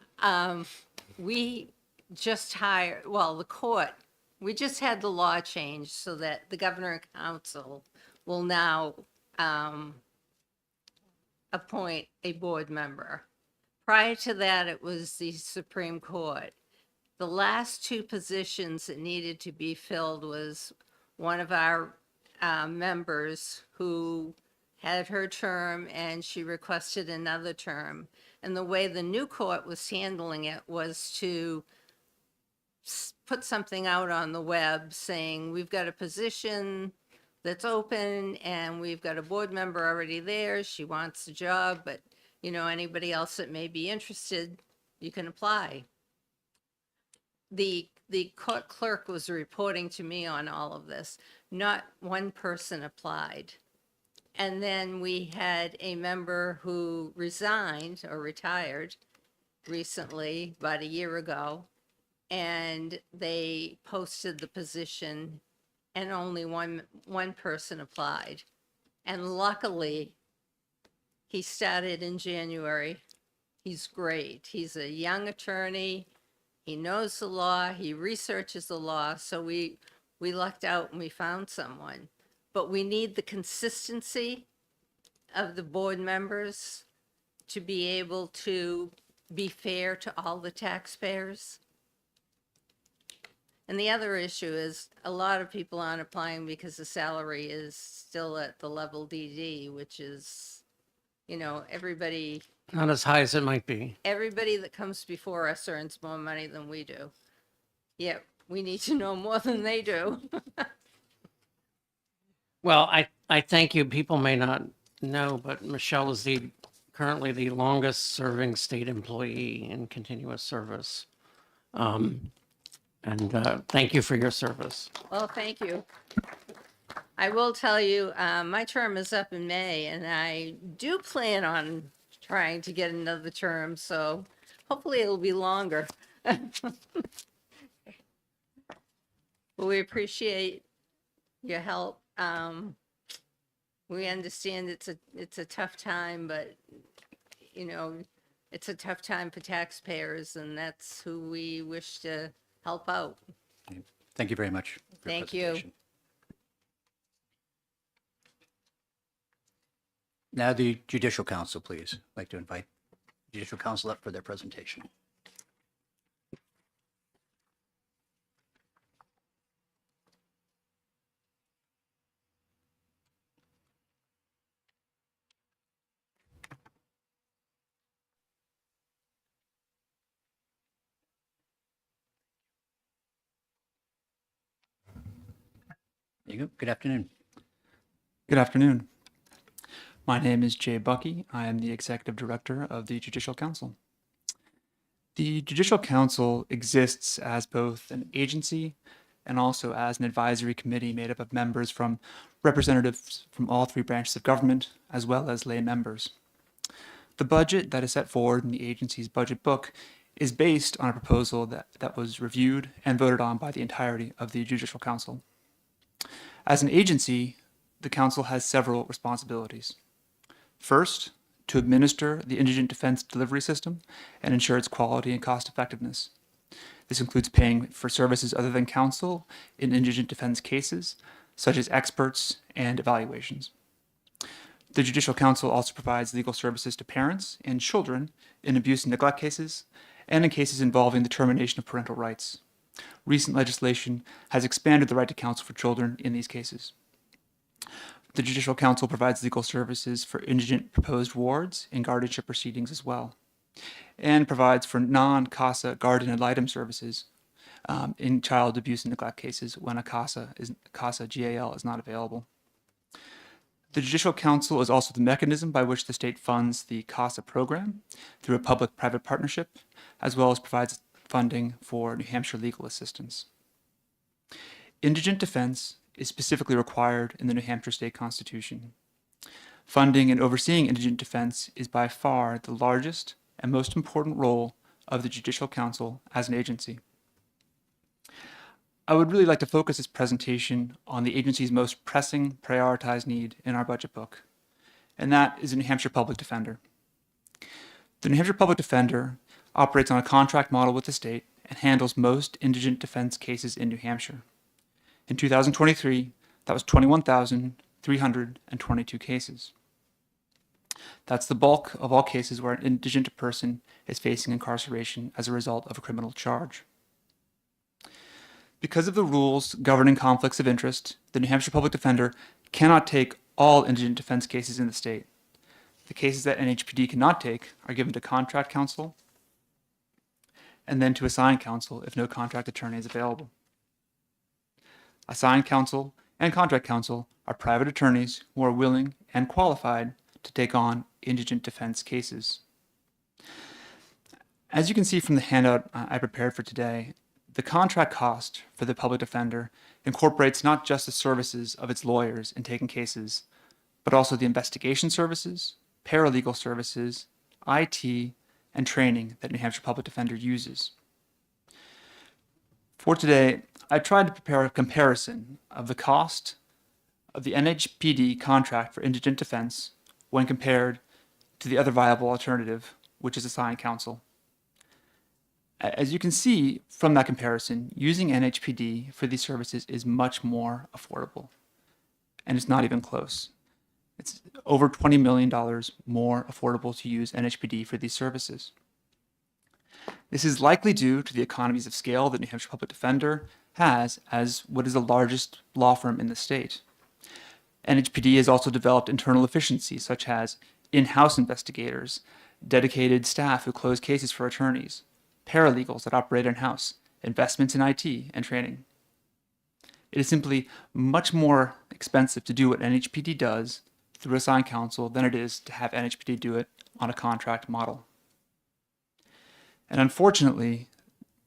We just hired, the court, we just had the law changed so that the governor and council will now appoint a board member. Prior to that, it was the Supreme Court. The last 2 positions that needed to be filled was one of our members who had her term and she requested another term. And the way the new court was handling it was to put something out on the web saying, we've got a position that's open and we've got a board member already there. She wants the job, but anybody else that may be interested, you can apply. The court clerk was reporting to me on all of this. Not one person applied. And then we had a member who resigned or retired recently, about a year ago, and they posted the position and only one person applied. And luckily, he started in January. He's great. He's a young attorney. He knows the law. He researches the law. So we lucked out and we found someone. But we need the consistency of the board members to be able to be fair to all the taxpayers. And the other issue is a lot of people aren't applying because the salary is still at the level DD, which is, everybody Not as high as it might be. that comes before us earns more money than we do. Yet we need to know more than they do. Well, I thank you. People may not know, but Michelle is currently the longest serving state employee in continuous service. And thank you for your service. Well, thank you. I will tell you, my term is up in May and I do plan on trying to get another term, so hopefully it'll be longer. Well, we appreciate your help. We understand it's a tough time, but it's a tough time for taxpayers, and that's who we wish to help out. Thank you very much. For your Thank you. presentation. Now the Judicial Council, please. I'd like to invite Judicial Council up for their presentation. There you go. Good afternoon. Good afternoon. My name is Jay Bucky. I am the Executive Director of the Judicial Council. The Judicial Council exists as both an agency and also as an advisory committee made up of members from representatives from all three branches of government, as well as lay members. The budget that is set forward in the agency's budget book is based on a proposal that was reviewed and voted on by the entirety of the Judicial Council. As an agency, the Council has several responsibilities. First, to administer the indigent defense delivery system and ensure its quality and cost effectiveness. This includes paying for services other than counsel in indigent defense cases, such as experts and evaluations. The Judicial Council also provides legal services to parents and children in abuse and neglect cases and in cases involving the termination of parental rights. Recent legislation has expanded the right to counsel for children in these cases. The Judicial Council provides legal services for indigent proposed wards in guardianship proceedings as well, and provides for non-CASA guardian ad litem services in child abuse and neglect cases when a CASA GAL is not available. The Judicial Council is also the mechanism by which the state funds the CASA program through a public-private partnership, as well as provides funding for New Hampshire legal assistance. Indigent defense is specifically required in the New Hampshire State Constitution. Funding and overseeing indigent defense is by far the largest and most important role of the Judicial Council as an agency. I would really like to focus this presentation on the agency's most pressing prioritized need in our budget book, and that is a New Hampshire Public Defender. The New Hampshire Public Defender operates on a contract model with the state and handles most indigent defense cases in New Hampshire. In 2023, that was 21,322 cases. That's the bulk of all cases where an indigent person is facing incarceration as a result of a criminal charge. Because of the rules governing conflicts of interest, the New Hampshire Public Defender cannot take all indigent defense cases in the state. The cases that NHPD cannot take are given to contract counsel and then to assigned counsel if no contract attorney is available. Assigned counsel and contract counsel are private attorneys who are willing and qualified to take on indigent defense cases. As you can see from the handout I prepared for today, the contract cost for the public defender incorporates not just the services of its lawyers in taking cases, but also the investigation services, paralegal services, IT, and training that New Hampshire Public Defender uses. For today, I tried to prepare a comparison of the cost of the NHPD contract for indigent defense when compared to the other viable alternative, which is assigned counsel. As you can see from that comparison, using NHPD for these services is much more affordable, and it's not even close. It's over $20 million more affordable to use NHPD for these services. This is likely due to the economies of scale that New Hampshire Public Defender has as what is the largest law firm in the state. NHPD has also developed internal efficiencies such as in-house investigators, dedicated staff who close cases for attorneys, paralegals that operate in-house, investments in IT, and training. It is simply much more expensive to do what NHPD does through assigned counsel than it is to have NHPD do it on a contract model. And unfortunately,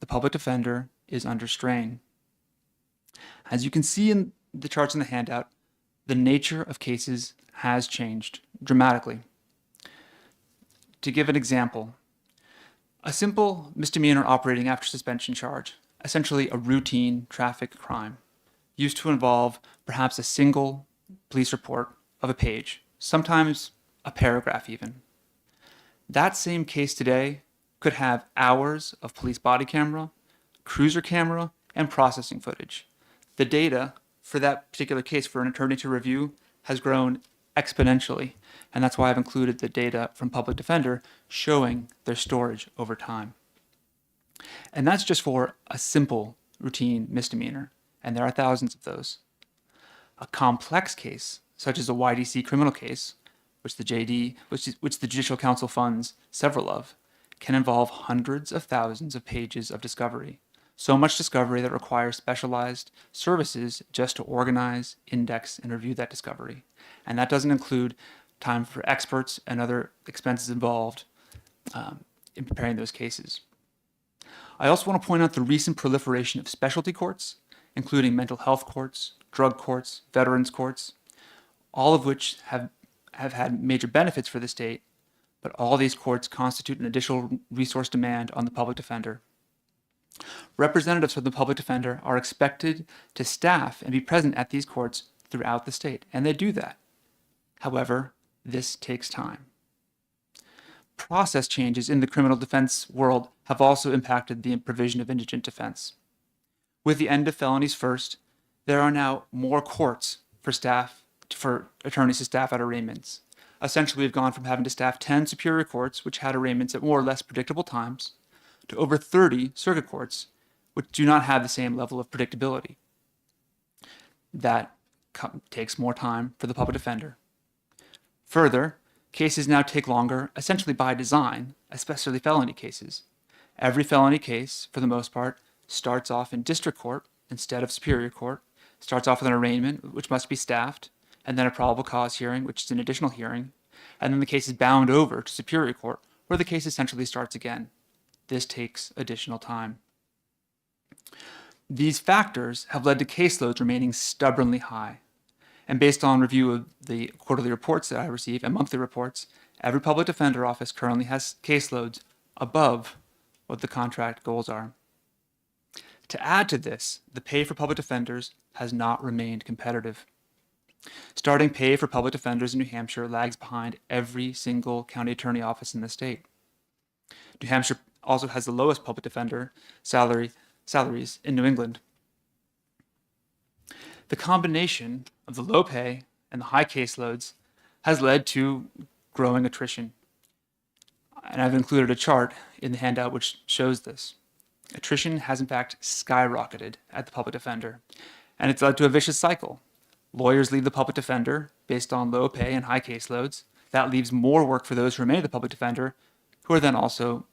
the public defender is under strain. As you can see in the charts in the handout, the nature of cases has changed dramatically. To give an example, a simple misdemeanor operating after suspension charge, essentially a routine traffic crime, used to involve perhaps a single police report of a page, sometimes a paragraph even. That same case today could have hours of police body camera, cruiser camera, and processing footage. The data for that particular case for an attorney to review has grown exponentially, and that's why I've included the data from Public Defender showing their storage over time. And that's just for a simple routine misdemeanor, and there are thousands of those. A complex case, such as a YDC criminal case, which the Judicial Council funds several of, can involve hundreds of thousands of pages of discovery, So much discovery that requires specialized services just to organize, index, and review that discovery. And that doesn't include time for experts and other expenses involved in preparing those cases. I also want to point out the recent proliferation of specialty courts, including mental health courts, drug courts, veterans courts, all of which have had major benefits for the state, but all these courts constitute an additional resource demand on the public defender. Representatives from the public defender are expected to staff and be present at these courts throughout the state, and they do that. However, this takes time. Process changes in the criminal defense world have also impacted the provision of indigent defense. With the end of felonies first, there are now more courts for attorneys to staff at arraignments. Essentially, we've gone from having to staff 10 superior courts, which had arraignments at more or less predictable times, to over 30 circuit courts, which do not have the same level of predictability. That takes more time for the public defender. Further, cases now take longer, essentially by design, especially felony cases. Every felony case, for the most part, starts off in district court instead of superior court, starts off with an arraignment, which must be staffed, and then a probable cause hearing, which is an additional hearing, and then the case is bound over to superior court, where the case essentially starts again. This takes additional time. These factors have led to caseloads remaining stubbornly high. And based on review of the quarterly reports that I receive and monthly reports, every public defender office currently has caseloads above what the contract goals are. To add to this, the pay for public defenders has not remained competitive. Starting pay for public defenders in New Hampshire lags behind every single county attorney office in the state. New Hampshire also has the lowest public defender salaries in New England. The combination of the low pay and the high caseloads has led to growing attrition. And I've included a chart in the handout which shows this. Attrition has in fact skyrocketed at the public defender, and it's led to a vicious cycle. Lawyers leave the public defender based on low pay and high caseloads. That leaves more work for those who remain at the public defender, who are then also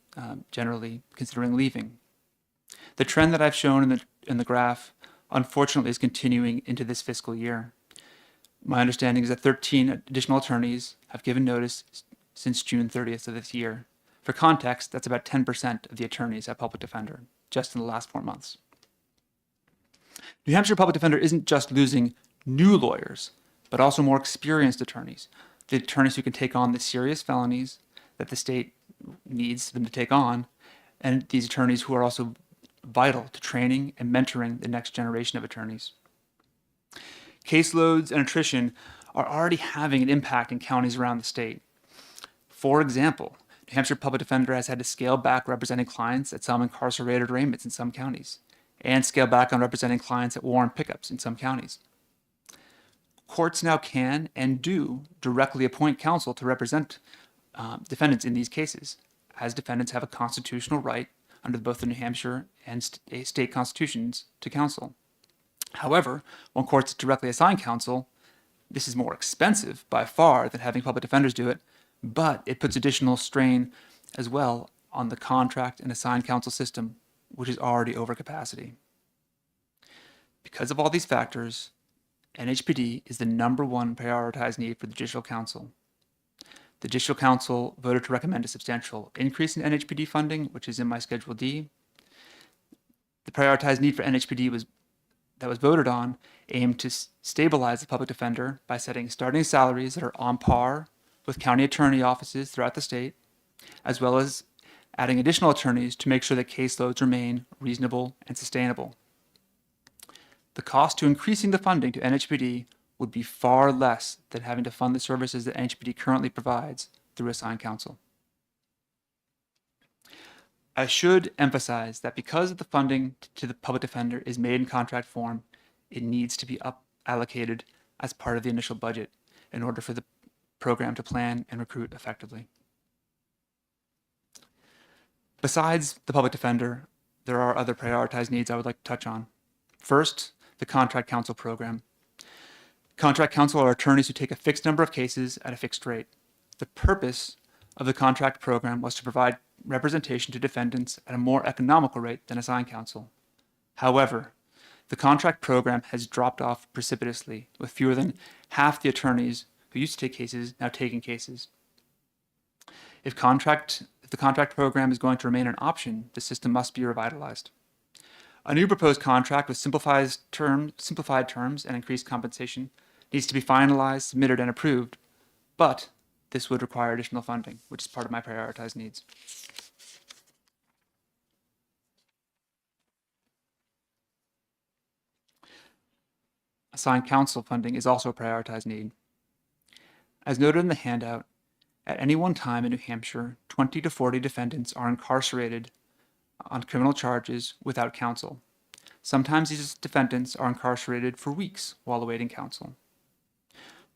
generally considering leaving. The trend that I've shown in the graph, unfortunately, is continuing into this fiscal year. My understanding is that 13 additional attorneys have given notice since June 30th of this year. For context, that's about 10% of the attorneys at public defender, just in the last 4 months. New Hampshire public defender isn't just losing new lawyers, but also more experienced attorneys, the attorneys who can take on the serious felonies that the state needs them to take on, and these attorneys who are also vital to training and mentoring the next generation of attorneys. Caseloads and attrition are already having an impact in counties around the state. For example, New Hampshire public defender has had to scale back representing clients at some incarcerated arraignments in some counties, and scale back on representing clients at warrant pickups in some counties. Courts now can and do directly appoint counsel to represent defendants in these cases, as defendants have a constitutional right under both the New Hampshire and state constitutions to counsel. However, when courts directly assign counsel, this is more expensive by far than having public defenders do it, but it puts additional strain as well on the contract and assigned counsel system, which is already over capacity. Because of all these factors, NHPD is the #1 prioritized need for the Judicial Council. The Judicial Council voted to recommend a substantial increase in NHPD funding, which is in my Schedule D. The prioritized need for NHPD that was voted on aimed to stabilize the public defender by setting starting salaries that are on par with county attorney offices throughout the state, as well as adding additional attorneys to make sure that caseloads remain reasonable and sustainable. The cost to increasing the funding to NHPD would be far less than having to fund the services that NHPD currently provides through assigned counsel. I should emphasize that because the funding to the public defender is made in contract form, it needs to be allocated as part of the initial budget in order for the program to plan and recruit effectively. Besides the public defender, there are other prioritized needs I would like to touch on. First, the contract counsel program. Contract counsel are attorneys who take a fixed number of cases at a fixed rate. The purpose of the contract program was to provide representation to defendants at a more economical rate than assigned counsel. However, the contract program has dropped off precipitously, with fewer than half the attorneys who used to take cases now taking cases. If the contract program is going to remain an option, the system must be revitalized. A new proposed contract with simplified terms and increased compensation needs to be finalized, submitted, and approved, but this would require additional funding, which is part of my prioritized needs. Assigned counsel funding is also a prioritized need. As noted in the handout, at any one time in New Hampshire, 20 to 40 defendants are incarcerated on criminal charges without counsel. Sometimes these defendants are incarcerated for weeks while awaiting counsel.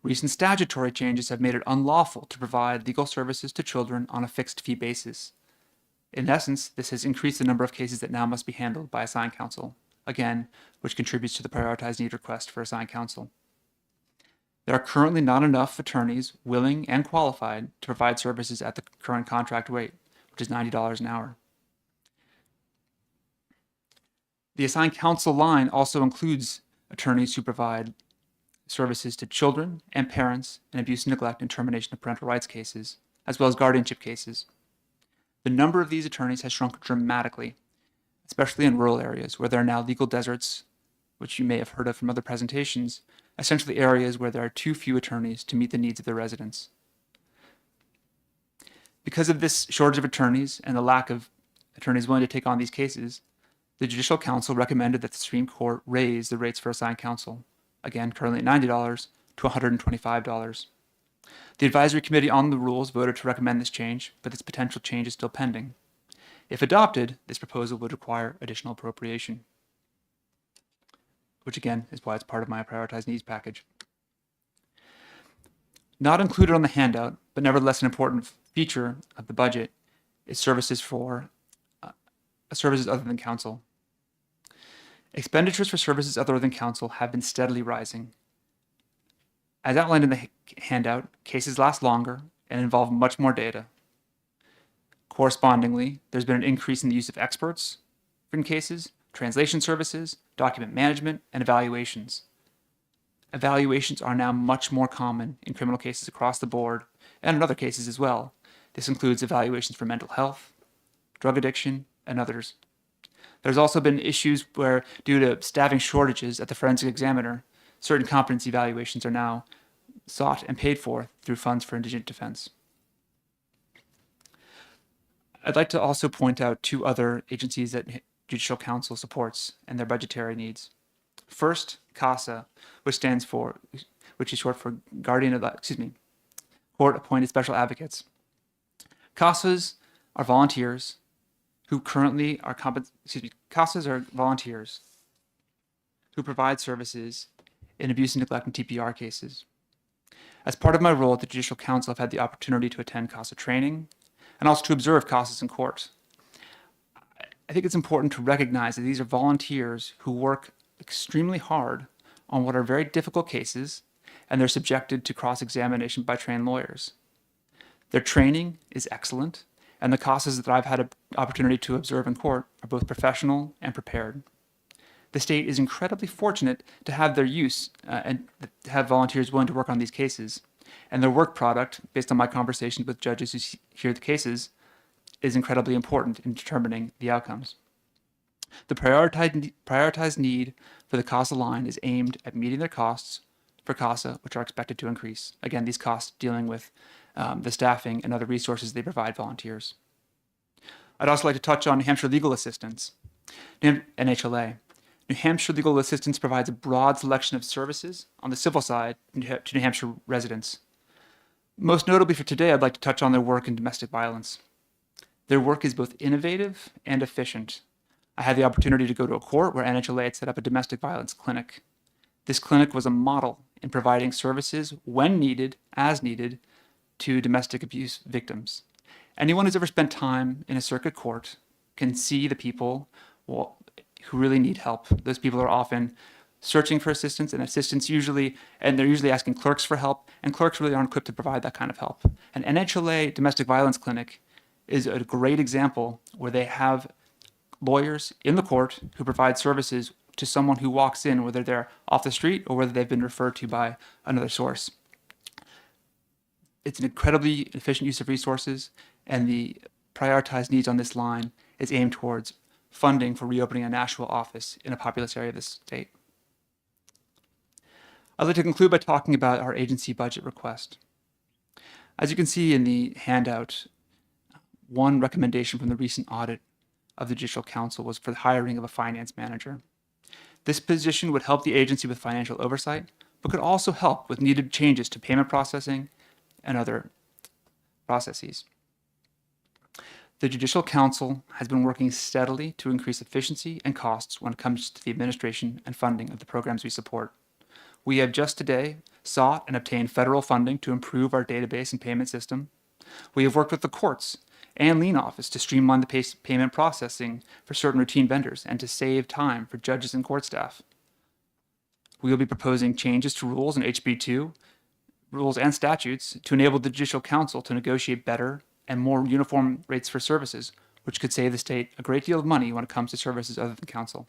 Recent statutory changes have made it unlawful to provide legal services to children on a fixed fee basis. In essence, this has increased the number of cases that now must be handled by assigned counsel, again, which contributes to the prioritized need request for assigned counsel. There are currently not enough attorneys willing and qualified to provide services at the current contract rate, which is $90 an hour. The assigned counsel line also includes attorneys who provide services to children and parents in abuse, neglect, and termination of parental rights cases, as well as guardianship cases. The number of these attorneys has shrunk dramatically, especially in rural areas where there are now legal deserts, which you may have heard of from other presentations, essentially areas where there are too few attorneys to meet the needs of their residents. Because of this shortage of attorneys and the lack of attorneys willing to take on these cases, the Judicial Council recommended that the Supreme Court raise the rates for assigned counsel, again currently at $90 to $125. The Advisory Committee on the Rules voted to recommend this change, but this potential change is still pending. If adopted, this proposal would require additional appropriation, which again is why it's part of my prioritized needs package. Not included on the handout, but nevertheless an important feature of the budget, is services other than counsel. Expenditures for services other than counsel have been steadily rising. As outlined in the handout, cases last longer and involve much more data. Correspondingly, there's been an increase in the use of experts in cases, translation services, document management, and evaluations. Evaluations are now much more common in criminal cases across the board, and in other cases as well. This includes evaluations for mental health, drug addiction, and others. There's also been issues where, due to staffing shortages at the forensic examiner, certain competency evaluations are now sought and paid for through funds for indigent defense. I'd like to also point out two other agencies that Judicial Council supports and their budgetary needs. First, CASA, which is short for Court Appointed Special Advocates. CASAs are volunteers who currently are CASAs are volunteers who provide services in abuse and neglect and TPR cases. As part of my role at the Judicial Council, I've had the opportunity to attend CASA training and also to observe CASAs in court. I think it's important to recognize that these are volunteers who work extremely hard on what are very difficult cases, and they're subjected to cross-examination by trained lawyers. Their training is excellent, and the CASAs that I've had an opportunity to observe in court are both professional and prepared. The state is incredibly fortunate to have their use and to have volunteers willing to work on these cases. And their work product, based on my conversations with judges who hear the cases, is incredibly important in determining the outcomes. The prioritized need for the CASA line is aimed at meeting their costs for CASA, which are expected to increase. Again, these costs dealing with the staffing and other resources they provide volunteers. I'd also like to touch on New Hampshire Legal Assistance, NHLA. New Hampshire Legal Assistance provides a broad selection of services on the civil side to New Hampshire residents. Most notably for today, I'd like to touch on their work in domestic violence. Their work is both innovative and efficient. I had the opportunity to go to a court where NHLA had set up a domestic violence clinic. This clinic was a model in providing services when needed, as needed, to domestic abuse victims. Anyone who's ever spent time in a circuit court can see the people who really need help. Those people are often searching for assistance, and they're usually asking clerks for help, and clerks really aren't equipped to provide that kind of help. An NHLA domestic violence clinic is a great example where they have lawyers in the court who provide services to someone who walks in, whether they're off the street or whether they've been referred to by another source. It's an incredibly efficient use of resources, and the prioritized needs on this line is aimed towards funding for reopening a national office in a populous area of the state. I'd like to conclude by talking about our agency budget request. As you can see in the handout, one recommendation from the recent audit of the Judicial Council was for the hiring of a finance manager. This position would help the agency with financial oversight, but could also help with needed changes to payment processing and other processes. The Judicial Council has been working steadily to increase efficiency and costs when it comes to the administration and funding of the programs we support. We have just today sought and obtained federal funding to improve our database and payment system. We have worked with the courts and lien office to streamline the payment processing for certain routine vendors and to save time for judges and court staff. We will be proposing changes to rules in HB2, rules and statutes to enable the Judicial Council to negotiate better and more uniform rates for services, which could save the state a great deal of money when it comes to services other than counsel.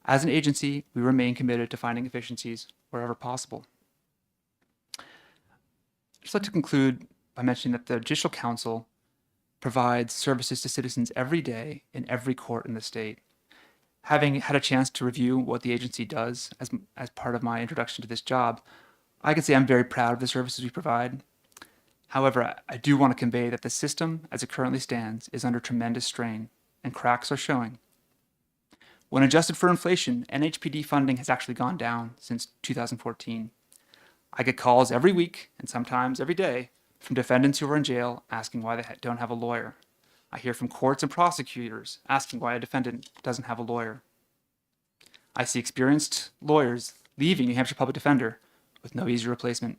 As an agency, we remain committed to finding efficiencies wherever possible. I'd just like to conclude by mentioning that the Judicial Council provides services to citizens every day in every court in the state. Having had a chance to review what the agency does as part of my introduction to this job, I can say I'm very proud of the services we provide. However, I do want to convey that the system, as it currently stands, is under tremendous strain, and cracks are showing. When adjusted for inflation, NHPD funding has actually gone down since 2014. I get calls every week, and sometimes every day, from defendants who are in jail asking why they don't have a lawyer. I hear from courts and prosecutors asking why a defendant doesn't have a lawyer. I see experienced lawyers leaving New Hampshire Public Defender with no easy replacement.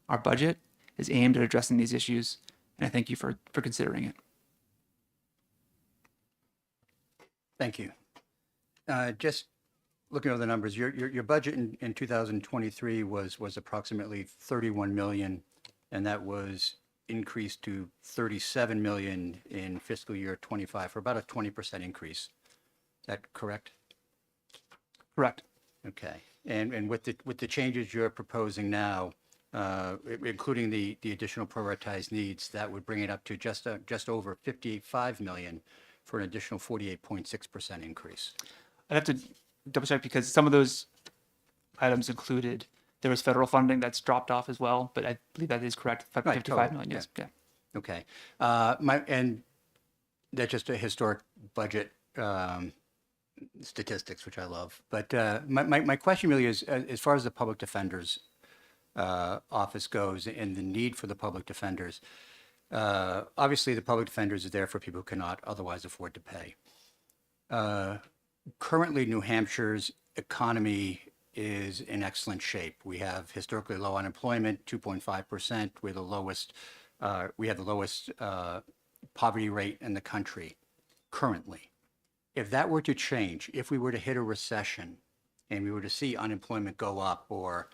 Our budget is aimed at addressing these issues, and I thank you for considering it. Thank you. Just looking over the numbers, your budget in 2023 was approximately 31 million, and that was increased to 37 million in fiscal year 25 for about a 20% increase. Is that correct? Correct. Okay. And with the changes you're proposing now, including the additional prioritized needs, that would bring it up to just over 55 million for an additional 48.6% increase. I'd have to double check because some of those items included, there was federal funding that's dropped off as well, but I believe that is correct. 55 million, yes. Yeah. Okay. And that's just a historic budget statistics, which I love. But my question really is, as far as the public defender's office goes and the need for the public defenders, obviously the public defenders are there for people who cannot otherwise afford to pay. Currently, New Hampshire's economy is in excellent shape. We have historically low unemployment, 2.5%. We have the lowest poverty rate in the country currently. If that were to change, if we were to hit a recession and we were to see unemployment go up, or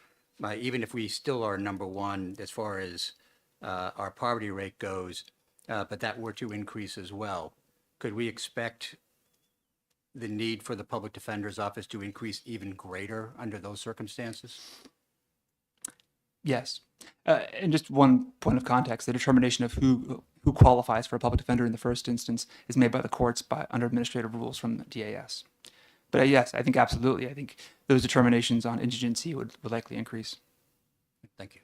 even if we still are number one as far as our poverty rate goes, but that were to increase as well, could we expect the need for the public defender's office to increase even greater under those circumstances? Yes. And just one point of context, the determination of who qualifies for a public defender in the first instance is made by the courts under administrative rules from the DAS. But yes, I think absolutely. I think those determinations on indigency would likely increase. Thank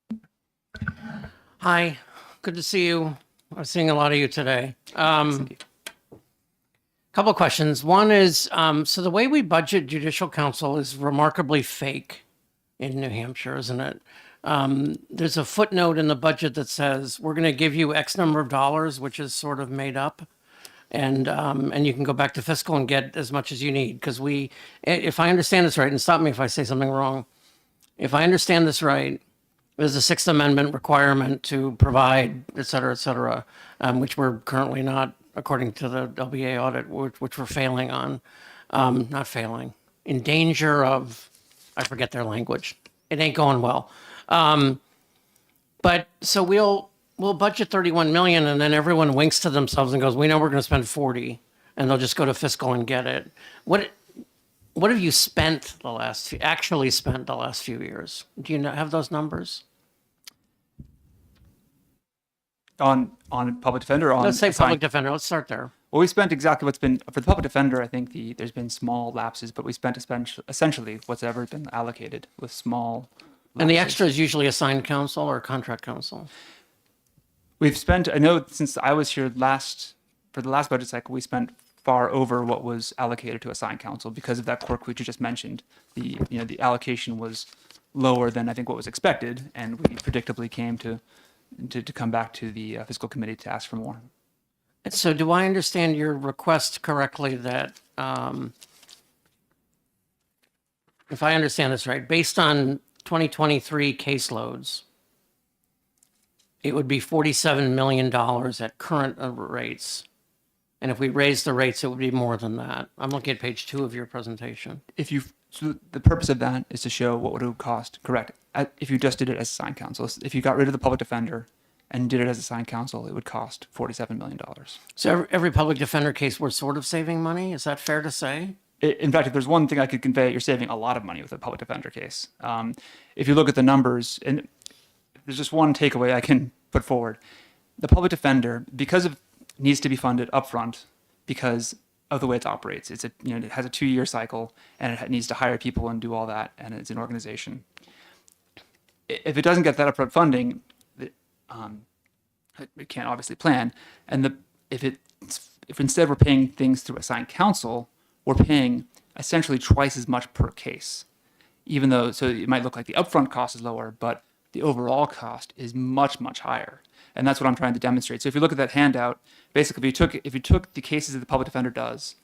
you. Hi, good to see you. I'm seeing a lot of you today. Couple of questions. One is, so the way we budget Judicial Council is remarkably fake in New Hampshire, isn't it? There's a footnote in the budget that says, we're going to give you X number of dollars, which is sort of made up. And you can go back to fiscal and get as much as you need. Because if I understand this right, and stop me if I say something wrong, if I understand this right, there's a Sixth Amendment requirement to provide, et cetera, which we're currently not, according to the LBA audit, which we're failing on. Not failing, in danger of, I forget their language. It ain't going well. But so we'll we'll budget 31 million and then everyone winks to themselves and goes, we know we're going to spend 40 and they'll just go to fiscal and get it. What have you spent actually spent the last few years? Do you have those numbers? On public defender, or on Let's say assigned- public defender. Let's start there. Well, we spent exactly what's been for the public defender. I think there's been small lapses, but we spent essentially what's ever been allocated with small. And the lapses. extra is usually assigned counsel or contract counsel. We've spent. I know since I was here for the last budget cycle, we spent far over what was allocated to assigned counsel because of that quirk which you just mentioned. The allocation was lower than I think what was expected, and we predictably came to come back to the fiscal committee to ask for more. So do I understand your request correctly that, if I understand this right, based on 2023 caseloads, it would be $47 million at current rates. And if we raise the rates, it would be more than that. I'm looking at page 2 of your presentation. So the purpose of that is to show what would it cost. Correct. If you just did it as assigned counsel, if you got rid of the public defender and did it as assigned counsel, it would cost $47 million. So every public defender case, we're sort of saving money? Is that fair to say? In fact, if there's one thing I could convey, you're saving a lot of money with a public defender case. If you look at the numbers, and there's just one takeaway I can put forward. The public defender, because it needs to be funded upfront because of the way it operates. It has a 2-year cycle, and it needs to hire people and do all that, and it's an organization. If it doesn't get that upfront funding, it can't obviously plan. And if instead we're paying things through assigned counsel, we're paying essentially twice as much per case. Even though, so it might look like the upfront cost is lower, but the overall cost is much, much higher. And that's what I'm trying to demonstrate. So if you look at that handout, basically if you took the cases that the public defender does,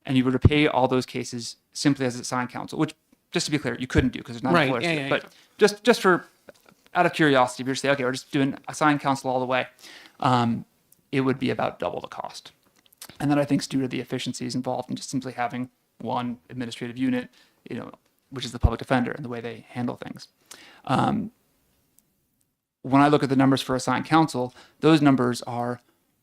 and you were to pay all those cases simply as assigned counsel, which, just to be clear, you couldn't do because there's not Right, employers to do it. yeah. But just for, out of curiosity, if you were to say, okay, we're just doing assigned counsel all the way, it would be about double the cost. And that I think is due to the efficiencies involved in just simply having one administrative unit, which is the public defender and the way they handle things. When I look at the numbers for assigned counsel, those numbers are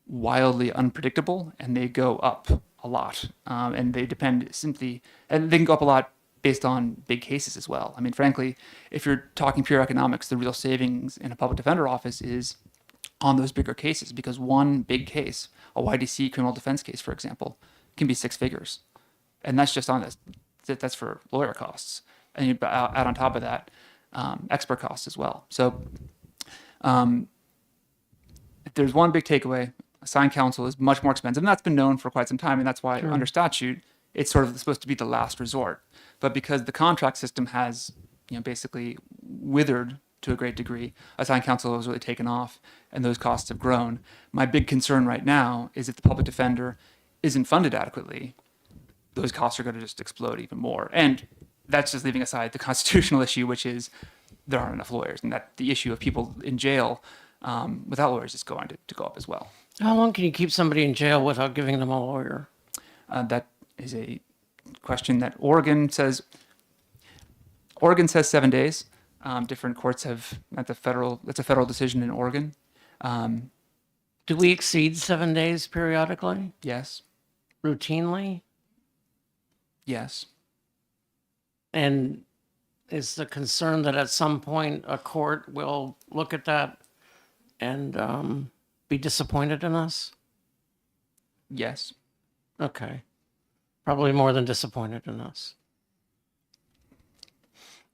wildly unpredictable and they go up a lot. And they depend simply, and they can go up a lot based on big cases as well. I mean, frankly, if you're talking pure economics, the real savings in a public defender office is on those bigger cases, because one big case, a YDC criminal defense case, for example, can be 6 figures. And that's just on this, that's for lawyer costs. And you add on top of that, expert costs as well. So if there's one big takeaway, assigned counsel is much more expensive, and that's been known for quite some time, and that's why under statute, it's sort of supposed to be the last resort. But because the contract system has, basically withered to a great degree, assigned counsel has really taken off, and those costs have grown. My big concern right now is if the public defender isn't funded adequately, those costs are going to just explode even more. And that's just leaving aside the constitutional issue, which is there aren't enough lawyers, and that the issue of people in jail without lawyers is going to go up as well. How long can you keep somebody in jail without giving them a lawyer? That is a question that Oregon says 7 days. Different courts have that's a federal decision in Oregon. Do we exceed 7 days periodically, Yes. routinely? Yes. And is the concern that at some point a court will look at that and be disappointed in us? Yes. Okay. Probably more than disappointed in us.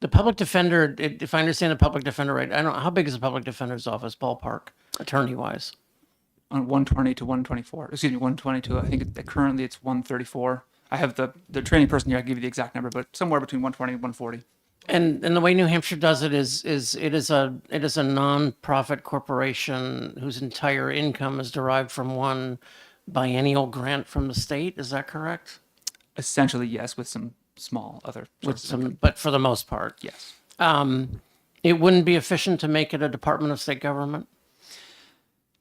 The public defender, if I understand the public defender right, I don't know, how big is the public defender's office ballpark, attorney-wise? On 120 to 124. Excuse me, 120 to, I think currently it's 134. I have the training person here. I can give you the exact number, but somewhere between 120 and 140. And the way New Hampshire does it is it is a non-profit corporation whose entire income is derived from one biennial grant from the state. Is that correct? Essentially, yes, with some small other With sources of income. but for the most part, Yes. it wouldn't be efficient to make it a Department of State Government.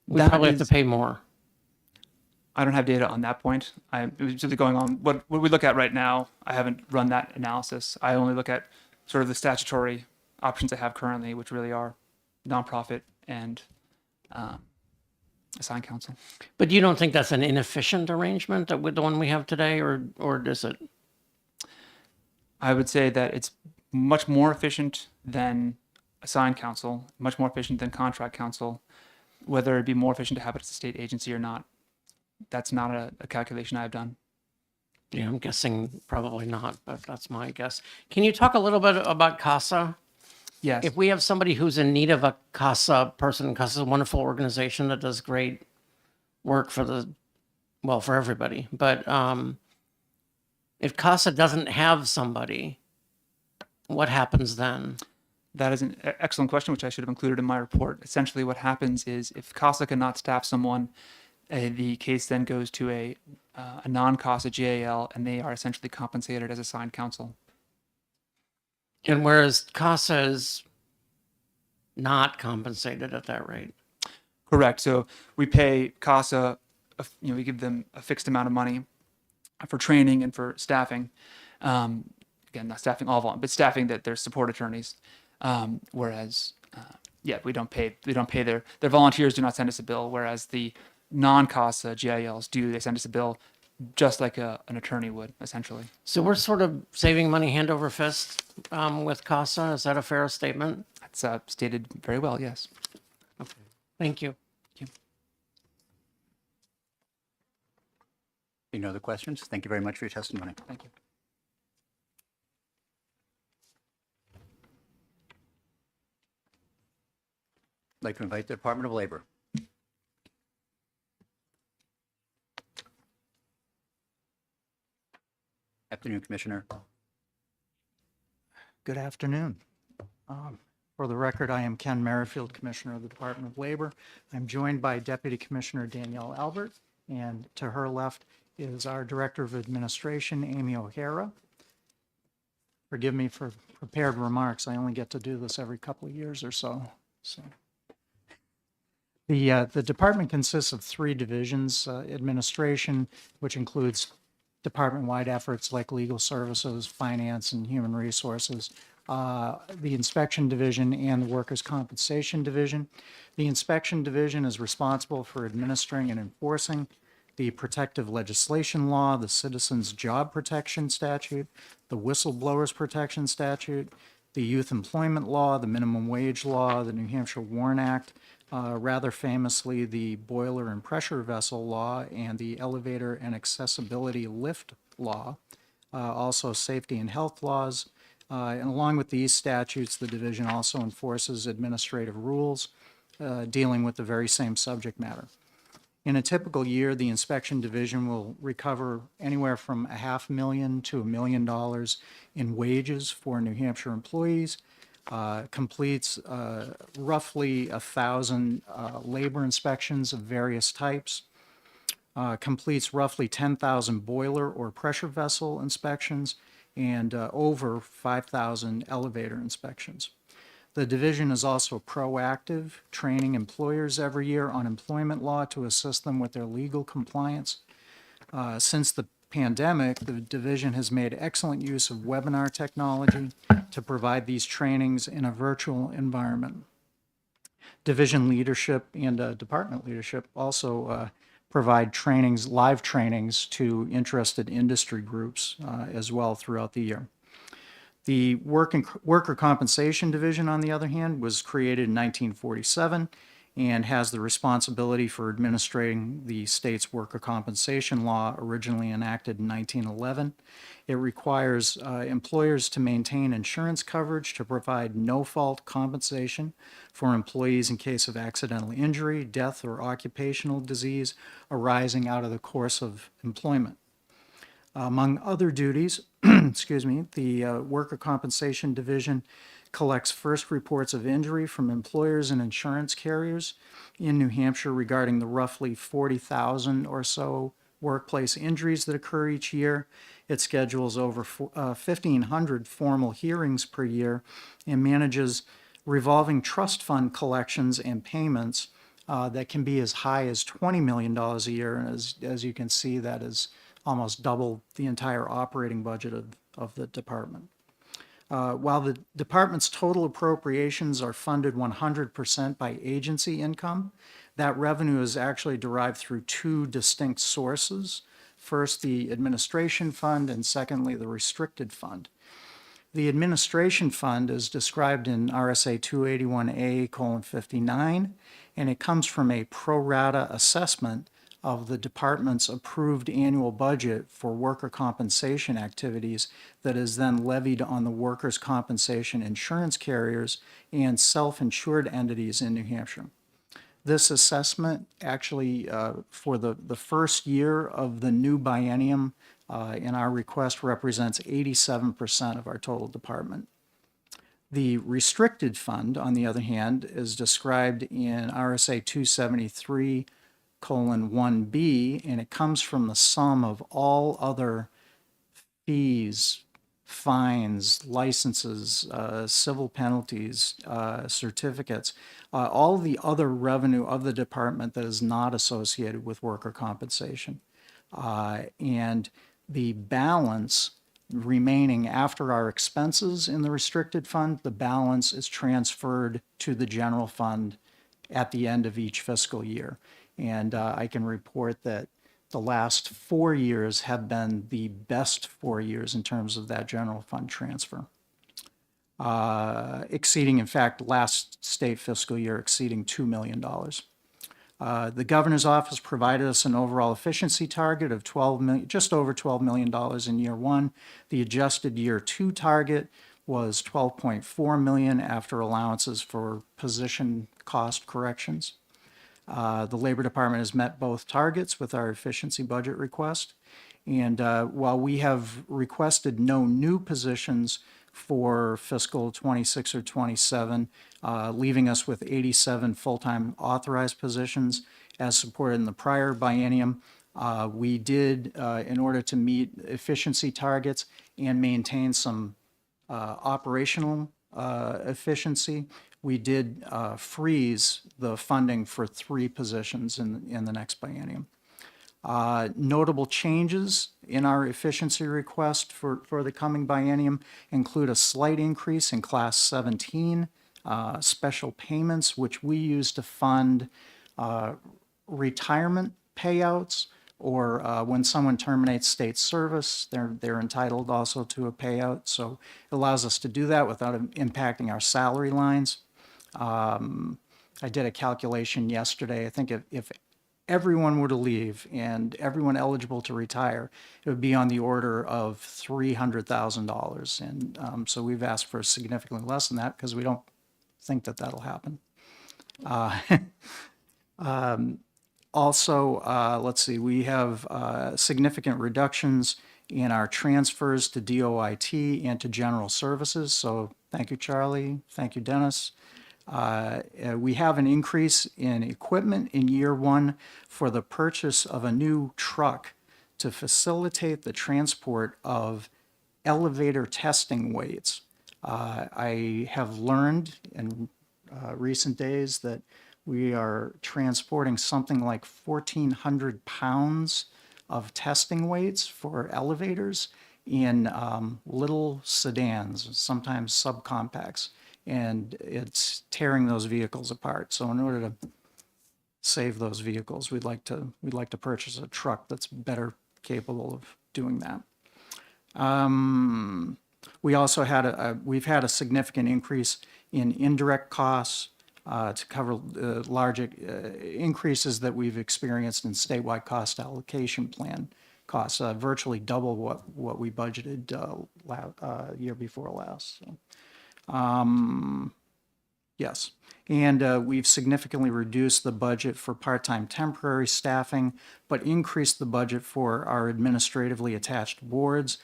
We That probably have to is- pay more. I don't have data on that point. It was simply going on what we look at right now. I haven't run that analysis. I only look at sort of the statutory options I have currently, which really are nonprofit and assigned counsel. But you don't think that's an inefficient arrangement that with the one we have today, or does it? I would say that it's much more efficient than assigned counsel, much more efficient than contract counsel. Whether it'd be more efficient to have it as a state agency or not, that's not a calculation I've done. Yeah, I'm guessing probably not, but that's my guess. Can you talk a little bit about CASA? Yes. If we have somebody who's in need of a CASA person, CASA is a wonderful organization that does great work for for everybody. But if CASA doesn't have somebody, what happens then? That is an excellent question, which I should have included in my report. Essentially, what happens is if CASA cannot staff someone, the case then goes to a non-CASA GAL, and they are essentially compensated as assigned counsel. And whereas CASA is not compensated at that rate. Correct. So we pay CASA, we give them a fixed amount of money for training and for staffing. Again, not staffing all of them, but staffing that their support attorneys. Whereas, we don't pay their volunteers do not send us a bill. Whereas the non-CASA GILs do, they send us a bill just like an attorney would, essentially. So we're sort of saving money hand over fist with CASA. Is that a fair statement? That's stated very well, yes. Okay. Thank you. Any other questions? Thank you very much for your testimony. Thank you. I'd like to invite the Department of Labor. Afternoon, Commissioner. Good afternoon. For the record, I am Ken Merrifield, Commissioner of the Department of Labor. I'm joined by Deputy Commissioner Danielle Albert, and to her left is our Director of Administration, Amy O'Hara. Forgive me for prepared remarks. I only get to do this every couple of years or so. The department consists of 3 divisions: administration, which includes department-wide efforts like legal services, finance, and human resources, the inspection division, and the workers' compensation division. The inspection division is responsible for administering and enforcing the protective legislation law, the Citizens Job Protection Statute, the Whistleblowers Protection Statute, the Youth Employment Law, the Minimum Wage Law, the New Hampshire WARN Act, rather famously the Boiler and Pressure Vessel Law, and the Elevator and Accessibility Lift Law, also safety and health laws. And along with these statutes, the division also enforces administrative rules dealing with the very same subject matter. In a typical year, the inspection division will recover anywhere from $500,000 to $1 million in wages for New Hampshire employees, completes roughly 1,000 labor inspections of various types, completes roughly 10,000 boiler or pressure vessel inspections, and over 5,000 elevator inspections. The division is also proactive, training employers every year on employment law to assist them with their legal compliance. Since the pandemic, the division has made excellent use of webinar technology to provide these trainings in a virtual environment. Division leadership and department leadership also provide trainings, live trainings to interested industry groups as well throughout the year. The Worker Compensation Division, on the other hand, was created in 1947 and has the responsibility for administering the state's worker compensation law, originally enacted in 1911. It requires employers to maintain insurance coverage to provide no-fault compensation for employees in case of accidental injury, death, or occupational disease arising out of the course of employment. Among other duties, the Worker Compensation Division collects first reports of injury from employers and insurance carriers in New Hampshire regarding the roughly 40,000 or so workplace injuries that occur each year. It schedules over 1,500 formal hearings per year and manages revolving trust fund collections and payments that can be as high as $20 million a year. And as you can see, that is almost double the entire operating budget of the department. While the department's total appropriations are funded 100% by agency income, that revenue is actually derived through two distinct sources. First, the administration fund, and secondly, the restricted fund. The administration fund is described in RSA 281A:59, and it comes from a pro rata assessment of the department's approved annual budget for worker compensation activities that is then levied on the workers' compensation insurance carriers and self-insured entities in New Hampshire. This assessment actually, for the first year of the new biennium in our request, represents 87% of our total department. The restricted fund, on the other hand, is described in RSA 273:1B, and it comes from the sum of all other fees, fines, licenses, civil penalties, certificates, all the other revenue of the department that is not associated with worker compensation. And the balance remaining after our expenses in the restricted fund, the balance is transferred to the general fund at the end of each fiscal year. And I can report that the last 4 years have been the best 4 years in terms of that general fund transfer. Exceeding, in fact, last state fiscal year exceeding $2 million. The governor's office provided us an overall efficiency target of just over $12 million in year one. The adjusted year two target was $12.4 million after allowances for position cost corrections. The Labor Department has met both targets with our efficiency budget request. And while we have requested no new positions for fiscal 26 or 27, leaving us with 87 full-time authorized positions as supported in the prior biennium, we did, in order to meet efficiency targets and maintain some operational efficiency, we did freeze the funding for 3 positions in the next biennium. Notable changes in our efficiency request for the coming biennium include a slight increase in Class 17 special payments, which we use to fund retirement payouts, or when someone terminates state service, they're entitled also to a payout. So it allows us to do that without impacting our salary lines. I did a calculation yesterday. I think if everyone were to leave and everyone eligible to retire, it would be on the order of $300,000. And so we've asked for significantly less than that because we don't think that that'll happen. Also, let's see, we have significant reductions in our transfers to DOIT and to general services. So thank you, Charlie. Thank you, Dennis. We have an increase in equipment in year one for the purchase of a new truck to facilitate the transport of elevator testing weights. I have learned in recent days that we are transporting something like 1,400 pounds of testing weights for elevators in little sedans, sometimes subcompacts, and it's tearing those vehicles apart. So in order to save those vehicles, we'd like to purchase a truck that's better capable of doing that. We also we've had a significant increase in indirect costs to cover large increases that we've experienced in statewide cost allocation plan costs, virtually double what we budgeted year before last. So, yes, and we've significantly reduced the budget for part-time temporary staffing, but increased the budget for our administratively attached boards.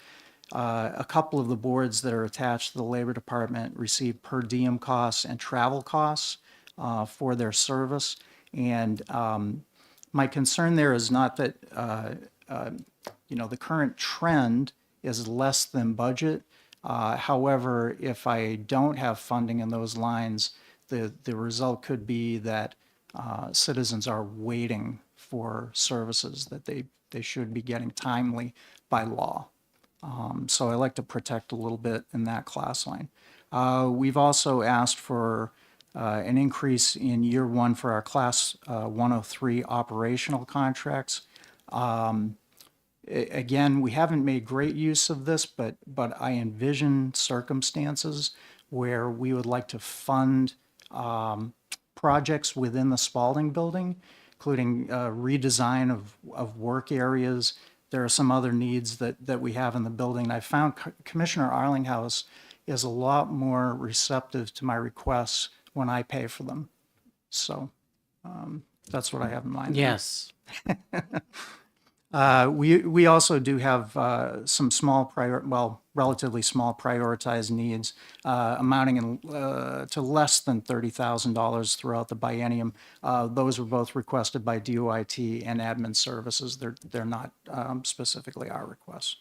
A couple of the boards that are attached to the Labor Department receive per diem costs and travel costs for their service. And my concern there is not that, the current trend is less than budget. However, if I don't have funding in those lines, the result could be that citizens are waiting for services that they should be getting timely by law. So I like to protect a little bit in that class line. We've also asked for an increase in year one for our class 103 operational contracts. Again, we haven't made great use of this, but I envision circumstances where we would like to fund projects within the Spalding building, including redesign of work areas. There are some other needs that we have in the building. I found Commissioner Arlinghouse is a lot more receptive to my requests when I pay for them. So that's what I have in mind. Yes. We also do have some relatively small prioritized needs amounting to less than $30,000 throughout the biennium. Those were both requested by DOIT and Admin Services. They're not specifically our requests.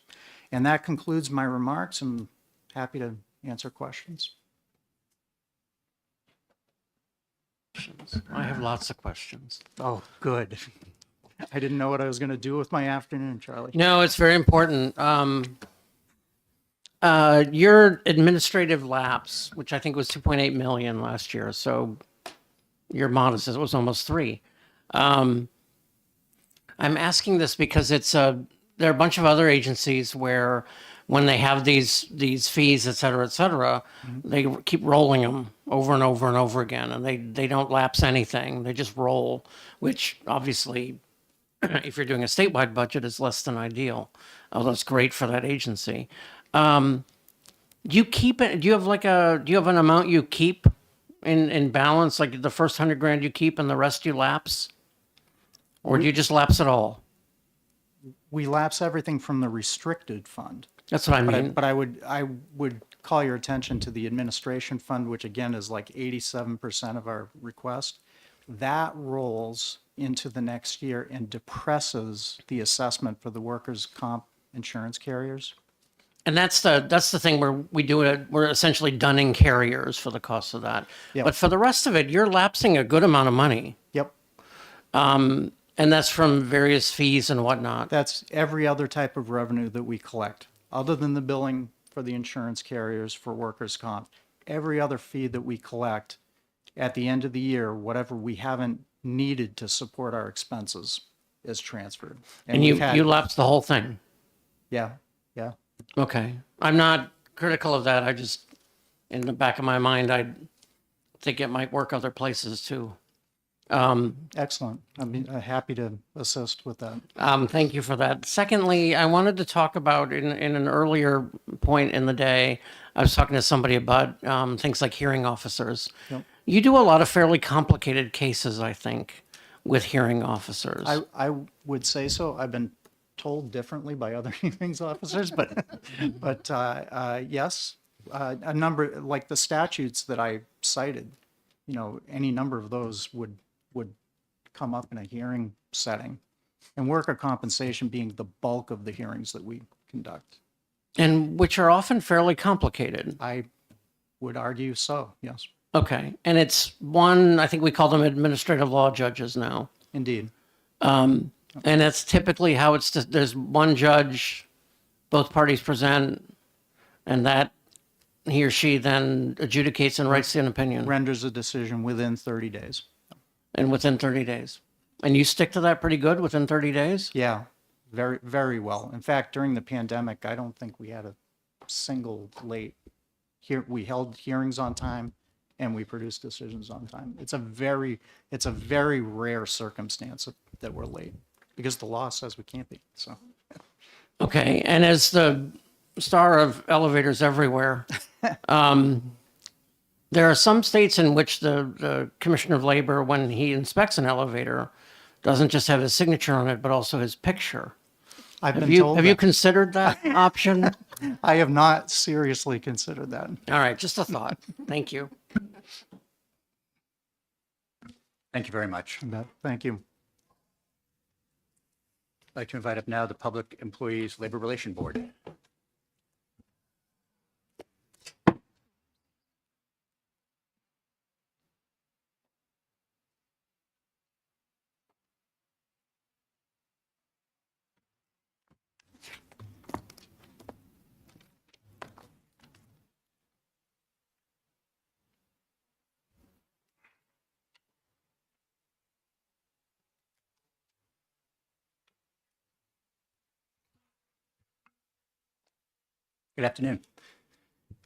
And that concludes my remarks. I'm happy to answer questions. I have lots of questions. Oh, good. I didn't know what I was going to do with my afternoon, Charlie. No, it's very important. Your administrative lapse, which I think was 2.8 million last year, so your modest, it was almost 3. I'm asking this because there are a bunch of other agencies where when they have these fees, et cetera, they keep rolling them over and over and over again, and they don't lapse anything. They just roll, which obviously, if you're doing a statewide budget, is less than ideal. Although it's great for that agency. Do you keep it? Do you have an amount you keep in balance, like the first $100,000 you keep and the rest you lapse, or do you just lapse it all? We lapse everything from the restricted fund. That's what I mean. But I would call your attention to the administration fund, which again is like 87% of our request. That rolls into the next year and depresses the assessment for the workers' comp insurance carriers. And that's the thing where we're essentially dunning carriers for the cost of that. Yep. But for the rest of it, you're lapsing a good amount of money. Yep. And that's from various fees and whatnot. That's every other type of revenue that we collect, other than the billing for the insurance carriers for workers' comp. Every other fee that we collect at the end of the year, whatever we haven't needed to support our expenses is transferred. And you lapse the whole thing. Yeah, yeah. Okay. I'm not critical of that. I just, in the back of my mind, I think it might work other places too. Excellent. I'm happy to assist with that. Thank you for that. Secondly, I wanted to talk about in an earlier point in the day, I was talking to somebody about things like hearing officers. Yep. You do a lot of fairly complicated cases, I think, with hearing officers. I would say so. I've been told differently by other hearings officers, but yes, a number like the statutes that I cited, any number of those would come up in a hearing setting, and worker compensation being the bulk of the hearings that we conduct. And which are often fairly complicated. I would argue so, yes. Okay. And it's I think we call them administrative law judges now. Indeed. And that's typically how there's one judge, both parties present, and that he or she then adjudicates and writes an opinion. Renders a decision within 30 days. And within 30 days. And you stick to that pretty good within 30 days? Yeah, very, very well. In fact, during the pandemic, I don't think we had a single late we held hearings on time and we produced decisions on time. It's a very rare circumstance that we're late because the law says we can't be, so. Okay, and as the star of elevators everywhere, there are some states in which the Commissioner of Labor, when he inspects an elevator, doesn't just have his signature on it, but also his picture. Have you considered that option? I have not seriously considered that. All right, just a thought. Thank you. Thank you very much. Thank you. I'd like to invite up now the Public Employees Labor Relation Board. Good afternoon.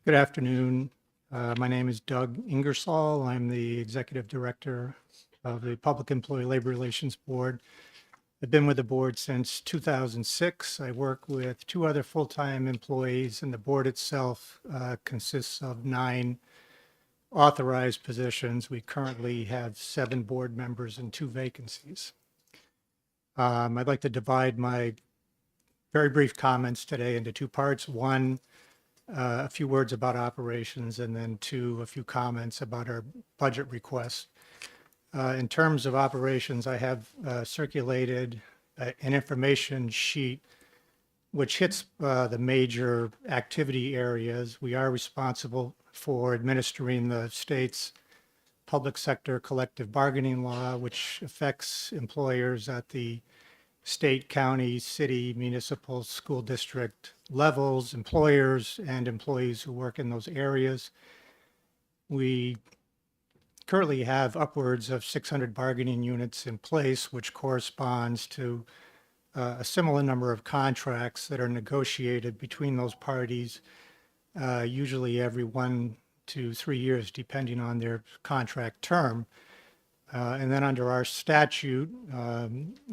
Good afternoon. My name is Doug Ingersoll. I'm the Executive Director of the Public Employee Labor Relations Board. I've been with the board since 2006. I work with two other full-time employees, and the board itself consists of 9 authorized positions. We currently have 7 board members and 2 vacancies. I'd like to divide my very brief comments today into 2 parts. One, a few words about operations, and then 2, a few comments about our budget requests. In terms of operations, I have circulated an information sheet which hits the major activity areas. We are responsible for administering the state's public sector collective bargaining law, which affects employers at the state, county, city, municipal, school district levels, employers and employees who work in those areas. We currently have upwards of 600 bargaining units in place, which corresponds to a similar number of contracts that are negotiated between those parties, usually every 1 to 3 years, depending on their contract term. And then under our statute,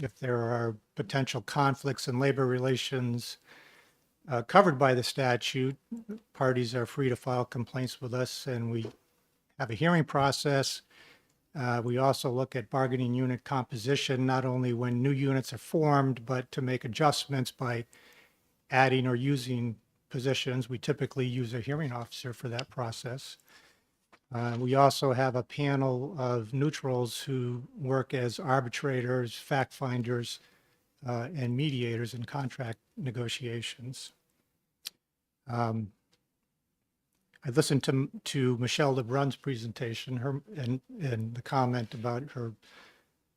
if there are potential conflicts in labor relations covered by the statute, parties are free to file complaints with us, and we have a hearing process. We also look at bargaining unit composition, not only when new units are formed, but to make adjustments by adding or using positions. We typically use a hearing officer for that process. We also have a panel of neutrals who work as arbitrators, fact finders, and mediators in contract negotiations. I listened to Michelle LeBrun's presentation, and the comment about her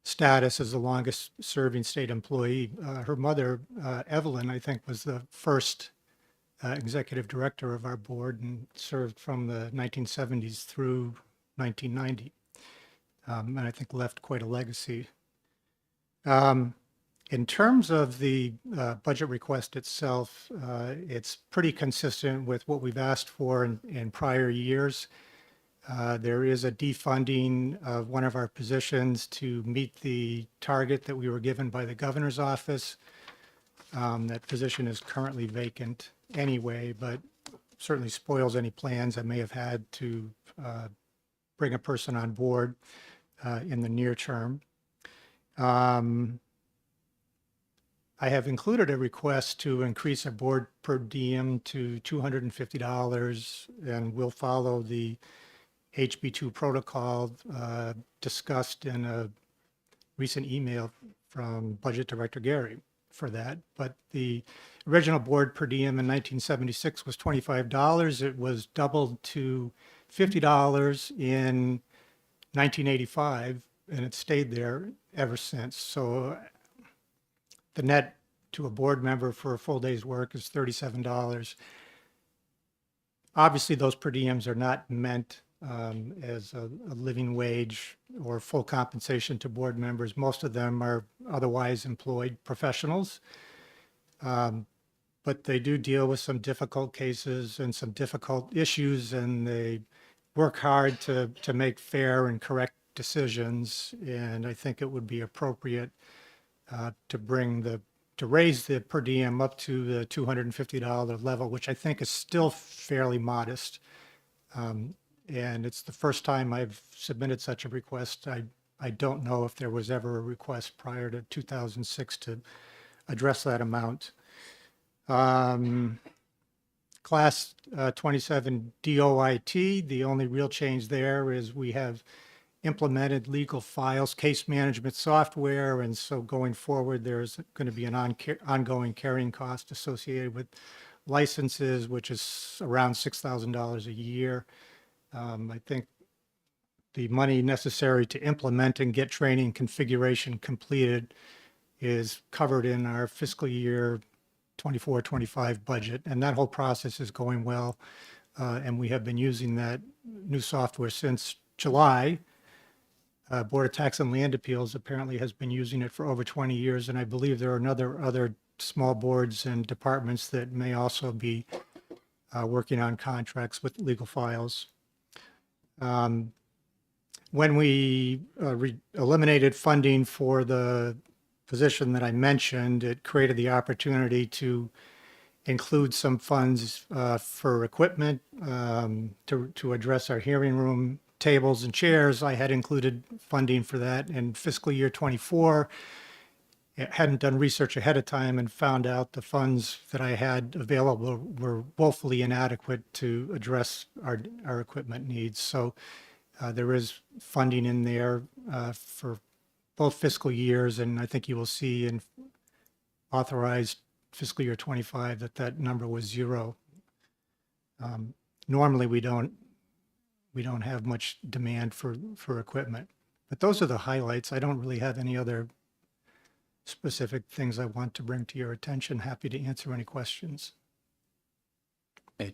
status as the longest serving state employee. Her mother, Evelyn, I think, was the first executive director of our board and served from the 1970s through 1990, and I think left quite a legacy. In terms of the budget request itself, it's pretty consistent with what we've asked for in prior years. There is a defunding of one of our positions to meet the target that we were given by the governor's office. That position is currently vacant anyway, but certainly spoils any plans I may have had to bring a person on board in the near term. I have included a request to increase our board per diem to $250, and we'll follow the HB2 protocol discussed in a recent email from Budget Director Gary for that. But the original board per diem in 1976 was $25. It was doubled to $50 in 1985, and it stayed there ever since. So the net to a board member for a full day's work is $37. Obviously, those per diems are not meant as a living wage or full compensation to board members. Most of them are otherwise employed professionals, but they do deal with some difficult cases and some difficult issues, and they work hard to make fair and correct decisions. And I think it would be appropriate to raise the per diem up to the $250 level, which I think is still fairly modest. And it's the first time I've submitted such a request. I don't know if there was ever a request prior to 2006 to address that amount. Class 27 DOIT, the only real change there is we have implemented legal files, case management software, and so going forward, there's going to be an ongoing carrying cost associated with licenses, which is around $6,000 a year. I think the money necessary to implement and get training configuration completed is covered in our fiscal year 24-25 budget, and that whole process is going well. And we have been using that new software since July. Board of Tax and Land Appeals apparently has been using it for over 20 years, and I believe there are other small boards and departments that may also be working on contracts with legal files. When we eliminated funding for the position that I mentioned, it created the opportunity to include some funds for equipment to address our hearing room tables and chairs. I had included funding for that in fiscal year 24. I hadn't done research ahead of time and found out the funds that I had available were woefully inadequate to address our equipment needs. So there is funding in there for both fiscal years, and I think you will see in authorized fiscal year 25 that number was 0. Normally we don't have much demand for equipment, but those are the highlights. I don't really have any other specific things I want to bring to your attention. Happy to answer any questions.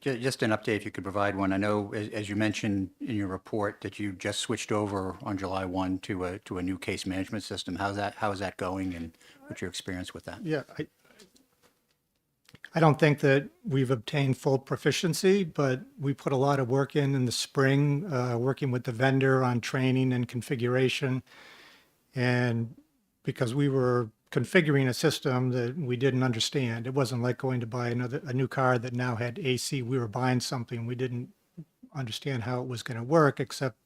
Just an update, if you could provide one. I know, as you mentioned in your report, that you just switched over on July 1 to a new case management system. How is that going, and what's your experience with that? Yeah, I don't think that we've obtained full proficiency, but we put a lot of work in the spring, working with the vendor on training and configuration. And because we were configuring a system that we didn't understand, it wasn't like going to buy a new car that now had AC. We were buying something we didn't understand how it was going to work, except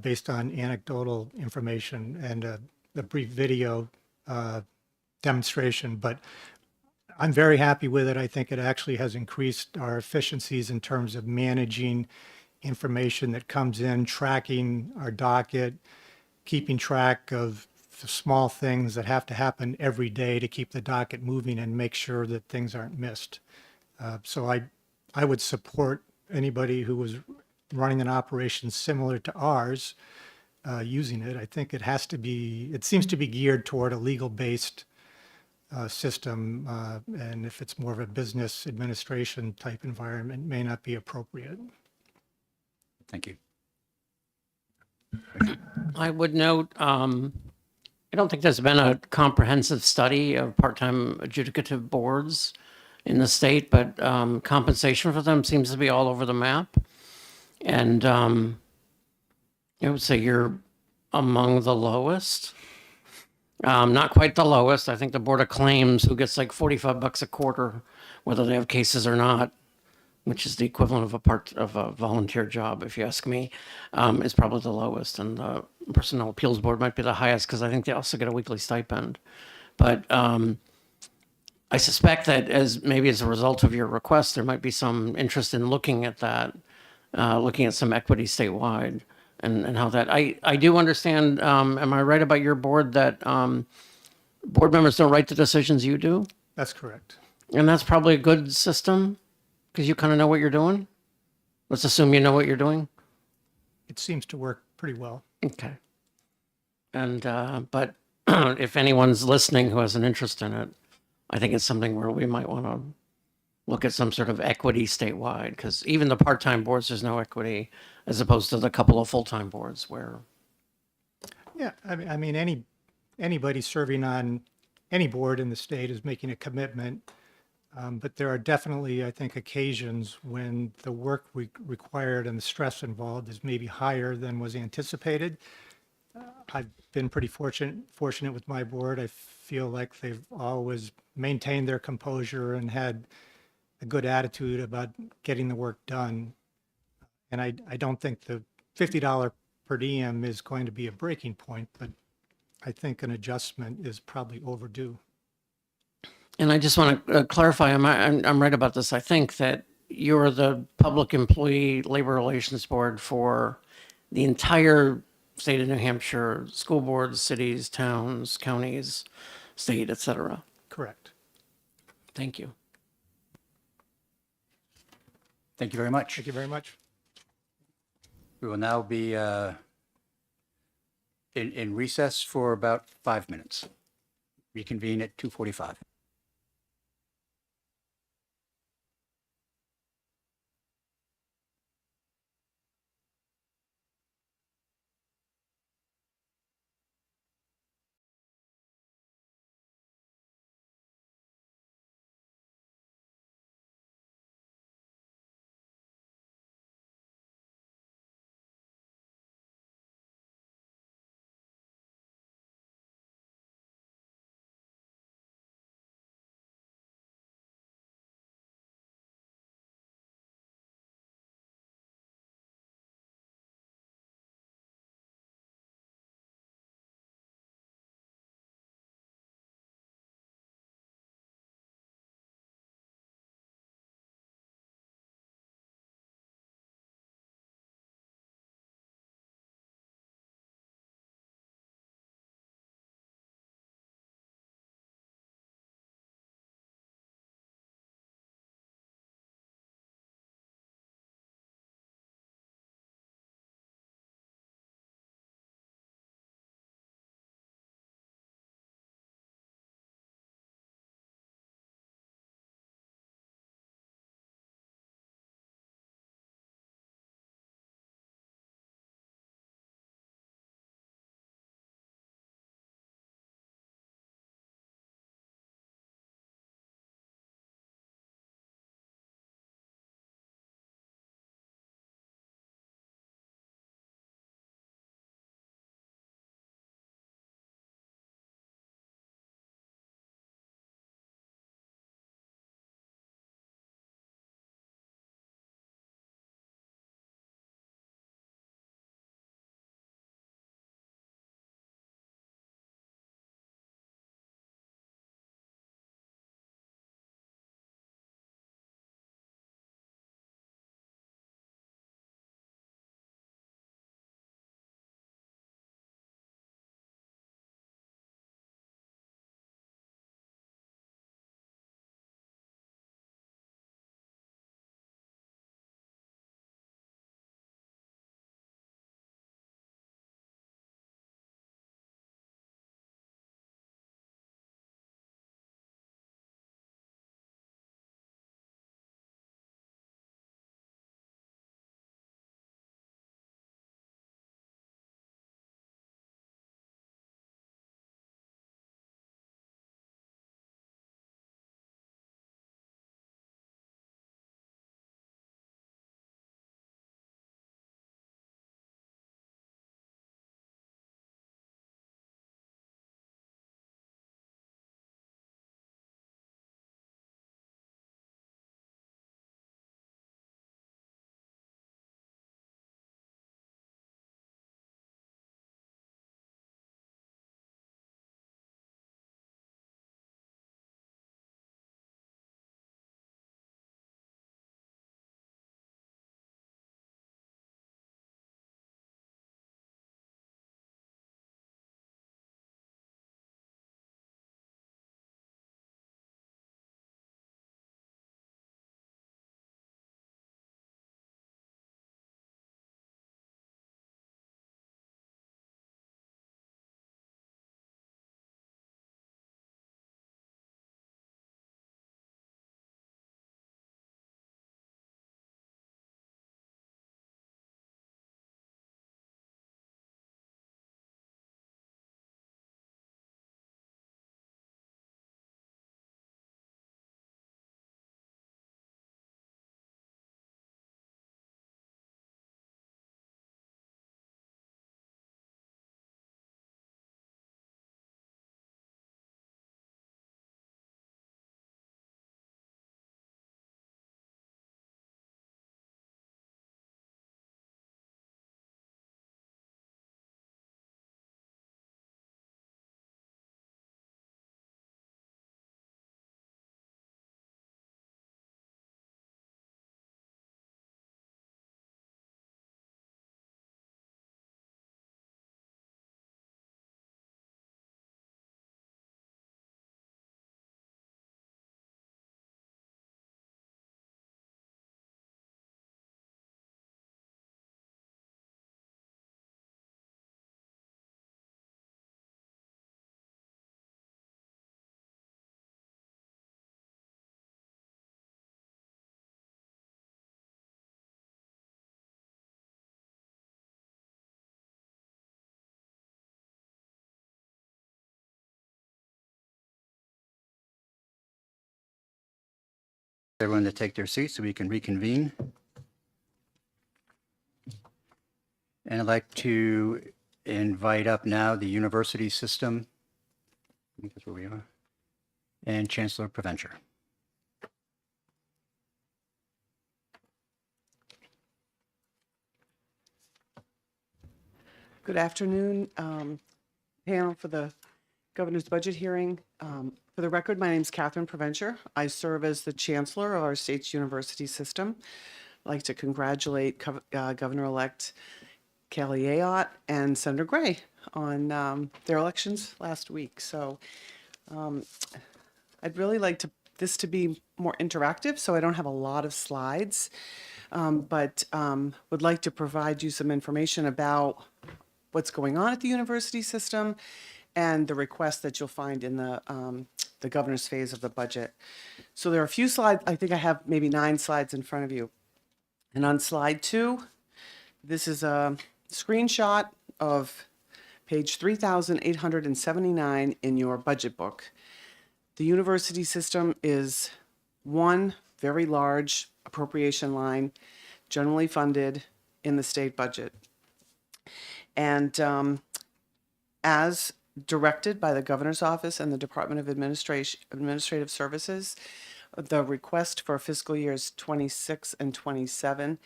based on anecdotal information and a brief video demonstration. But I'm very happy with it. I think it actually has increased our efficiencies in terms of managing information that comes in, tracking our docket, keeping track of the small things that have to happen every day to keep the docket moving and make sure that things aren't missed. So I would support anybody who was running an operation similar to ours using it. I think it seems to be geared toward a legal-based system, and if it's more of a business administration type environment, may not be appropriate. Thank you. I would note, I don't think there's been a comprehensive study of part-time adjudicative boards in the state, but compensation for them seems to be all over the map. And I would say you're among the lowest. Not quite the lowest. I think the Board of Claims, who gets like $45 a quarter, whether they have cases or not, which is the equivalent of a volunteer job, if you ask me, is probably the lowest. And the Personnel Appeals Board might be the highest because I think they also get a weekly stipend. But I suspect that maybe as a result of your request, there might be some interest in looking at that, looking at some equity statewide and how that, I do understand, am I right about your board that board members don't write the decisions you do? That's correct. And that's probably a good system because you kind of know what you're doing? Let's assume you know what you're doing. It seems to work pretty well. Okay. And, but if anyone's listening who has an interest in it, I think it's something where we might want to look at some sort of equity statewide, because even the part-time boards, there's no equity as opposed to the couple of full-time boards where. Yeah, I mean, anybody serving on any board in the state is making a commitment. But there are definitely, I think, occasions when the work required and the stress involved is maybe higher than was anticipated. I've been pretty fortunate with my board. I feel like they've always maintained their composure and had a good attitude about getting the work done. And I don't think the $50 per diem is going to be a breaking point, but I think an adjustment is probably overdue. And I just want to clarify, I'm right about this. I think that you're the Public Employee Labor Relations Board for the entire state of New Hampshire, school boards, cities, towns, counties, state, et cetera. Correct. Thank you. Thank you very much. Thank you very much. We will now be in recess for about 5 minutes. Reconvene at 2:45. Everyone to take their seats so we can reconvene. And I'd like to invite up now the university system. I think that's where we are. And Chancellor Provencher. Good afternoon, panel for the governor's budget hearing. For the record, my name is Catherine Provencher. I serve as the chancellor of our state's university system. I'd like to congratulate Governor-elect Kelly Ayotte and Senator Gray on their elections last week. So I'd really like this to be more interactive, so I don't have a lot of slides, but would like to provide you some information about what's going on at the university system and the requests that you'll find in the governor's phase of the budget. So there are a few slides. I think I have maybe 9 slides in front of you. And on slide 2, this is a screenshot of page 3,879 in your budget book. The university system is one very large appropriation line, generally funded in the state budget. And as directed by the governor's office and the Department of Administrative Services, the request for fiscal years 26 and 27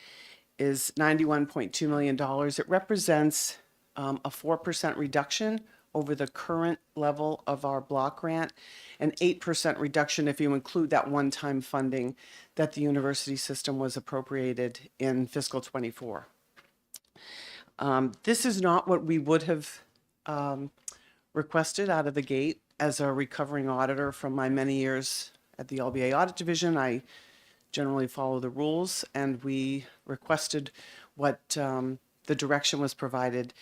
is $91.2 million. It represents a 4% reduction over the current level of our block grant, an 8% reduction if you include that one-time funding that the university system was appropriated in fiscal 24. This is not what we would have requested out of the gate. As a recovering auditor from my many years at the LBA Audit Division, I generally follow the rules, and we requested what the direction was provided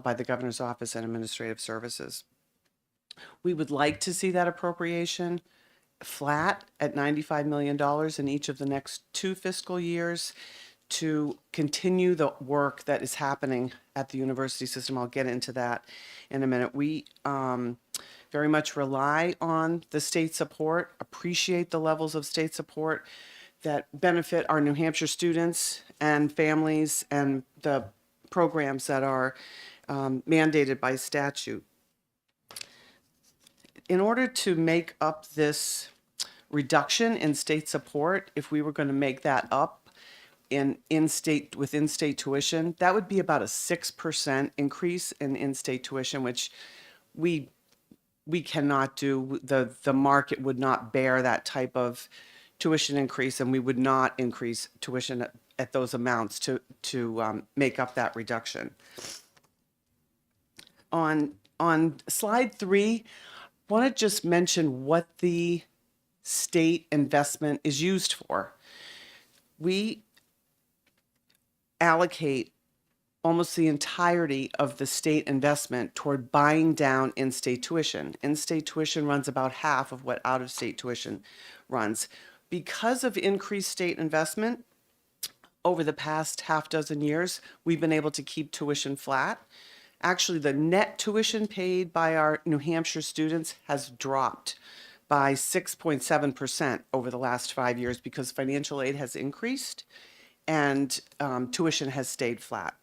by the governor's office and administrative services. We would like to see that appropriation flat at $95 million in each of the next 2 fiscal years to continue the work that is happening at the university system. I'll get into that in a minute. We very much rely on the state support, appreciate the levels of state support that benefit our New Hampshire students and families and the programs that are mandated by statute. In order to make up this reduction in state support, if we were going to make that up within state tuition, that would be about a 6% increase in in-state tuition, which we cannot do. The market would not bear that type of tuition increase, and we would not increase tuition at those amounts to make up that reduction. On slide 3, I want to just mention what the state investment is used for. We allocate almost the entirety of the state investment toward buying down in-state tuition. In-state tuition runs about half of what out-of-state tuition runs. Because of increased state investment over the past half dozen years, we've been able to keep tuition flat. Actually, the net tuition paid by our New Hampshire students has dropped by 6.7% over the last 5 years because financial aid has increased and tuition has stayed flat.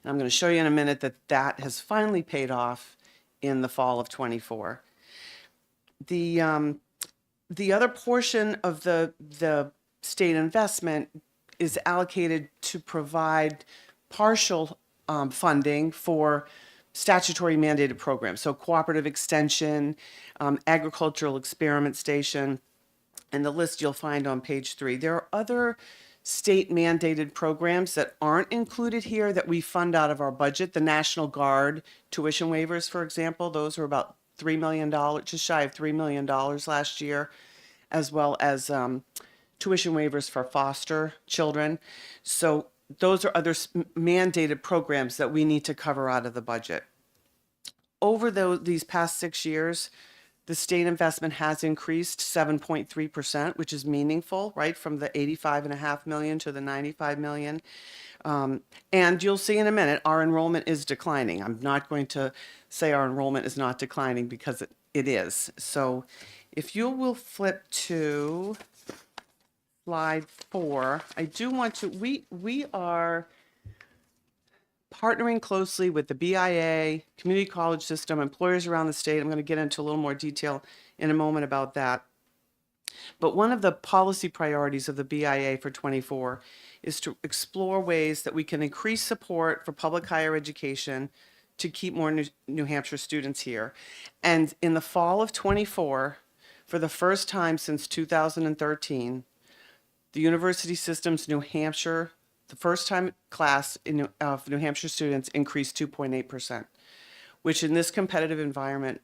And I'm going to show you in a minute that that has finally paid off in the fall of 24. The other portion of the state investment is allocated to provide partial funding for statutory mandated programs. So cooperative extension, agricultural experiment station, and the list you'll find on page 3. There are other state mandated programs that aren't included here that we fund out of our budget. The National Guard tuition waivers, for example, those were about $3 million, just shy of $3 million last year, as well as tuition waivers for foster children. So those are other mandated programs that we need to cover out of the budget. Over these past 6 years, the state investment has increased 7.3%, which is meaningful, right, from the $85.5 million to the $95 million. And you'll see in a minute, our enrollment is declining. I'm not going to say our enrollment is not declining because it is. So if you will flip to slide 4, I do want to, we are partnering closely with the BIA, community college system, employers around the state. I'm going to get into a little more detail in a moment about that. But one of the policy priorities of the BIA for 24 is to explore ways that we can increase support for public higher education to keep more New Hampshire students here. And in the fall of 24, for the first time since 2013, the university system's New Hampshire, the first time class of New Hampshire students increased 2.8%, which in this competitive environment,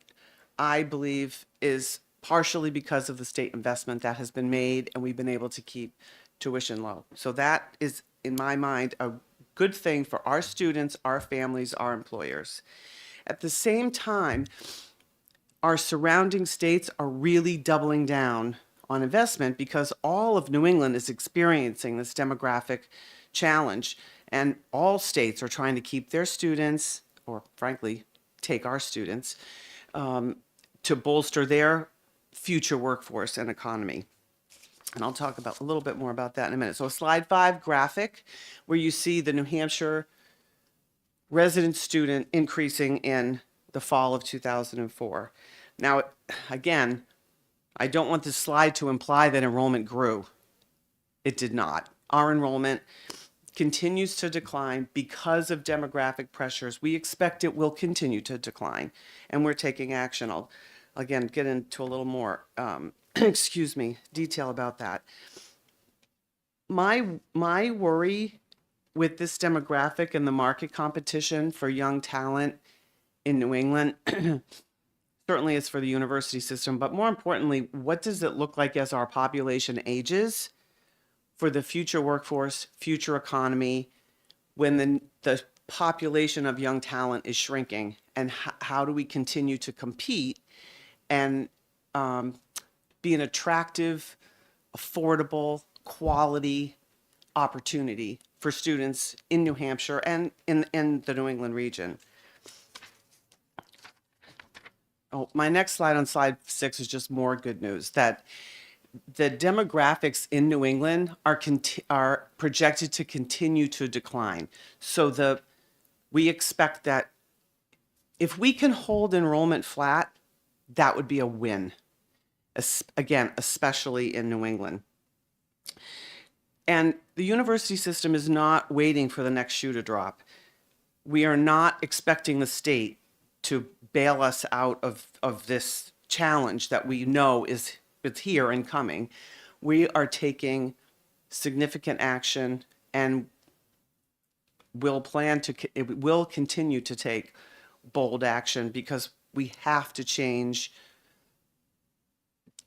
I believe is partially because of the state investment that has been made, and we've been able to keep tuition low. So that is, in my mind, a good thing for our students, our families, our employers. At the same time, our surrounding states are really doubling down on investment because all of New England is experiencing this demographic challenge, and all states are trying to keep their students, or frankly, take our students, to bolster their future workforce and economy. And I'll talk about a little bit more about that in a minute. So slide 5 graphic, where you see the New Hampshire resident student increasing in the fall of 2004. Now, again, I don't want this slide to imply that enrollment grew. It did not. Our enrollment continues to decline because of demographic pressures. We expect it will continue to decline, and we're taking action. I'll, again, get into a little more, excuse me, detail about that. My worry with this demographic and the market competition for young talent in New England certainly is for the university system, but more importantly, what does it look like as our population ages for the future workforce, future economy, when the population of young talent is shrinking, and how do we continue to compete and be an attractive, affordable, quality opportunity for students in New Hampshire and in the New England region. Oh, my next slide on slide 6 is just more good news that the demographics in New England are projected to continue to decline. So we expect that if we can hold enrollment flat, that would be a win. Again, especially in New England. And the university system is not waiting for the next shoe to drop. We are not expecting the state to bail us out of this challenge that we know it's here and coming. We are taking significant action, and will continue to take bold action, because we have to change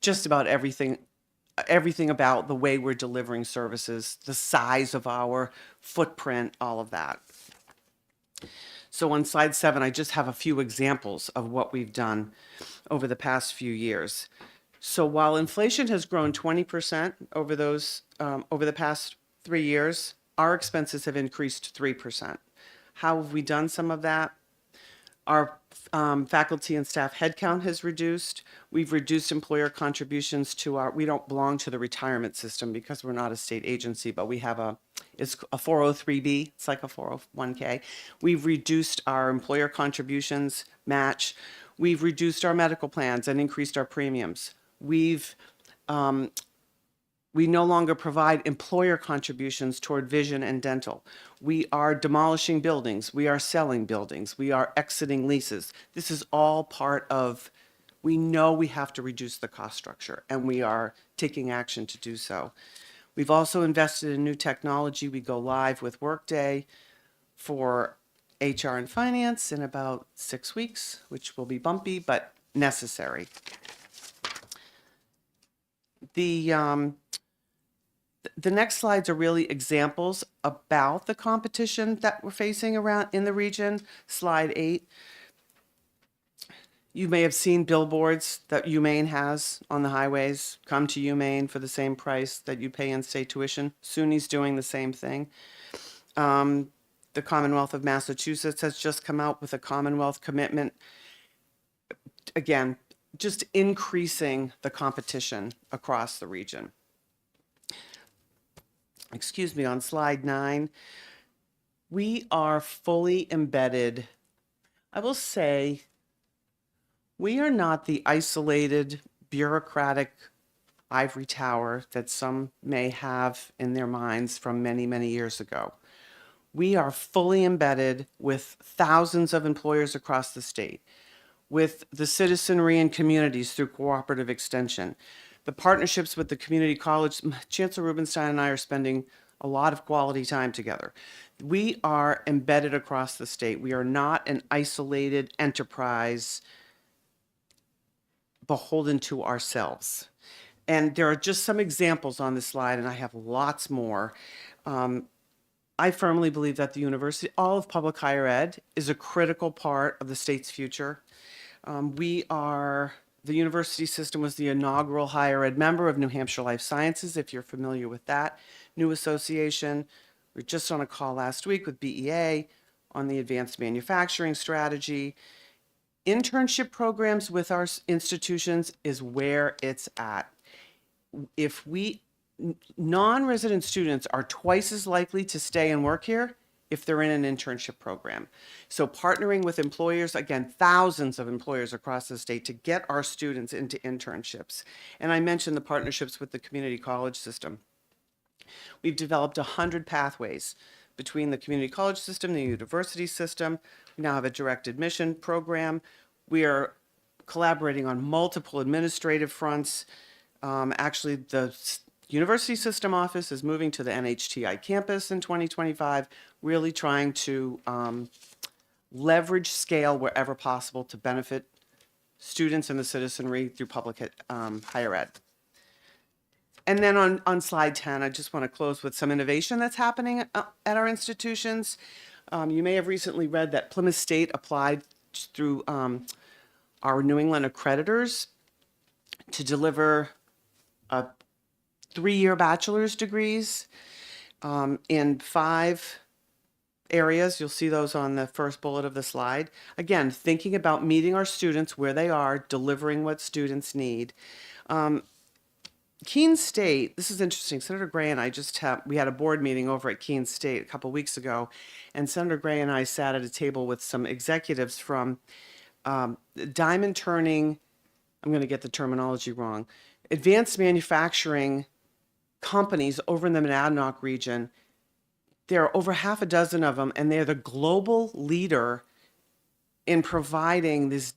just about everything about the way we're delivering services, the size of our footprint, all of that. So on slide 7, I just have a few examples of what we've done over the past few years. So while inflation has grown 20% over the past 3 years, our expenses have increased 3%. How have we done some of that? Our faculty and staff headcount has reduced. We've reduced employer contributions to we don't belong to the retirement system because we're not a state agency, but we have it's a 403B, it's like a 401K. We've reduced our employer contributions match. We've reduced our medical plans and increased our premiums. We no longer provide employer contributions toward vision and dental. We are demolishing buildings. We are selling buildings. We are exiting leases. This is all part of, we know we have to reduce the cost structure, and we are taking action to do so. We've also invested in new technology. We go live with Workday for HR and finance in about 6 weeks, which will be bumpy, but necessary. The next slides are really examples about the competition that we're facing around in the region. Slide 8. You may have seen billboards that UMaine has on the highways. Come to UMaine for the same price that you pay in-state tuition. SUNY's doing the same thing. The Commonwealth of Massachusetts has just come out with a Commonwealth commitment. Again, just increasing the competition across the region. excuse me, on slide 9, we are fully embedded. I will say we are not the isolated bureaucratic ivory tower that some may have in their minds from many, many years ago. We are fully embedded with thousands of employers across the state, with the citizenry and communities through cooperative extension, the partnerships with the community college. Chancellor Rubenstein and I are spending a lot of quality time together. We are embedded across the state. We are not an isolated enterprise beholden to ourselves. And there are just some examples on this slide, and I have lots more. I firmly believe that the university, all of public higher ed, is a critical part of the state's future. The university system was the inaugural higher ed member of New Hampshire Life Sciences, if you're familiar with that new association. We were just on a call last week with BEA on the advanced manufacturing strategy. Internship programs with our institutions is where it's at. If non-resident students are twice as likely to stay and work here if they're in an internship program. So partnering with employers, again, thousands of employers across the state to get our students into internships. And I mentioned the partnerships with the community college system. We've developed 100 pathways between the community college system, the university system. We now have a direct admission program. We are collaborating on multiple administrative fronts. Actually, the university system office is moving to the NHTI campus in 2025, really trying to leverage scale wherever possible to benefit students and the citizenry through public higher ed. And then on slide 10, I just want to close with some innovation that's happening at our institutions. You may have recently read that Plymouth State applied through our New England accreditors to deliver 3-year bachelor's degrees in 5 areas. You'll see those on the first bullet of the slide. Again, thinking about meeting our students where they are, delivering what students need. Keene State, this is interesting. Senator Gray and I we had a board meeting over at Keene State a couple weeks ago, and Senator Gray and I sat at a table with some executives from diamond turning, I'm going to get the terminology wrong, advanced manufacturing companies over in the Monadnock region. There are over half a dozen of them, and they're the global leader in providing this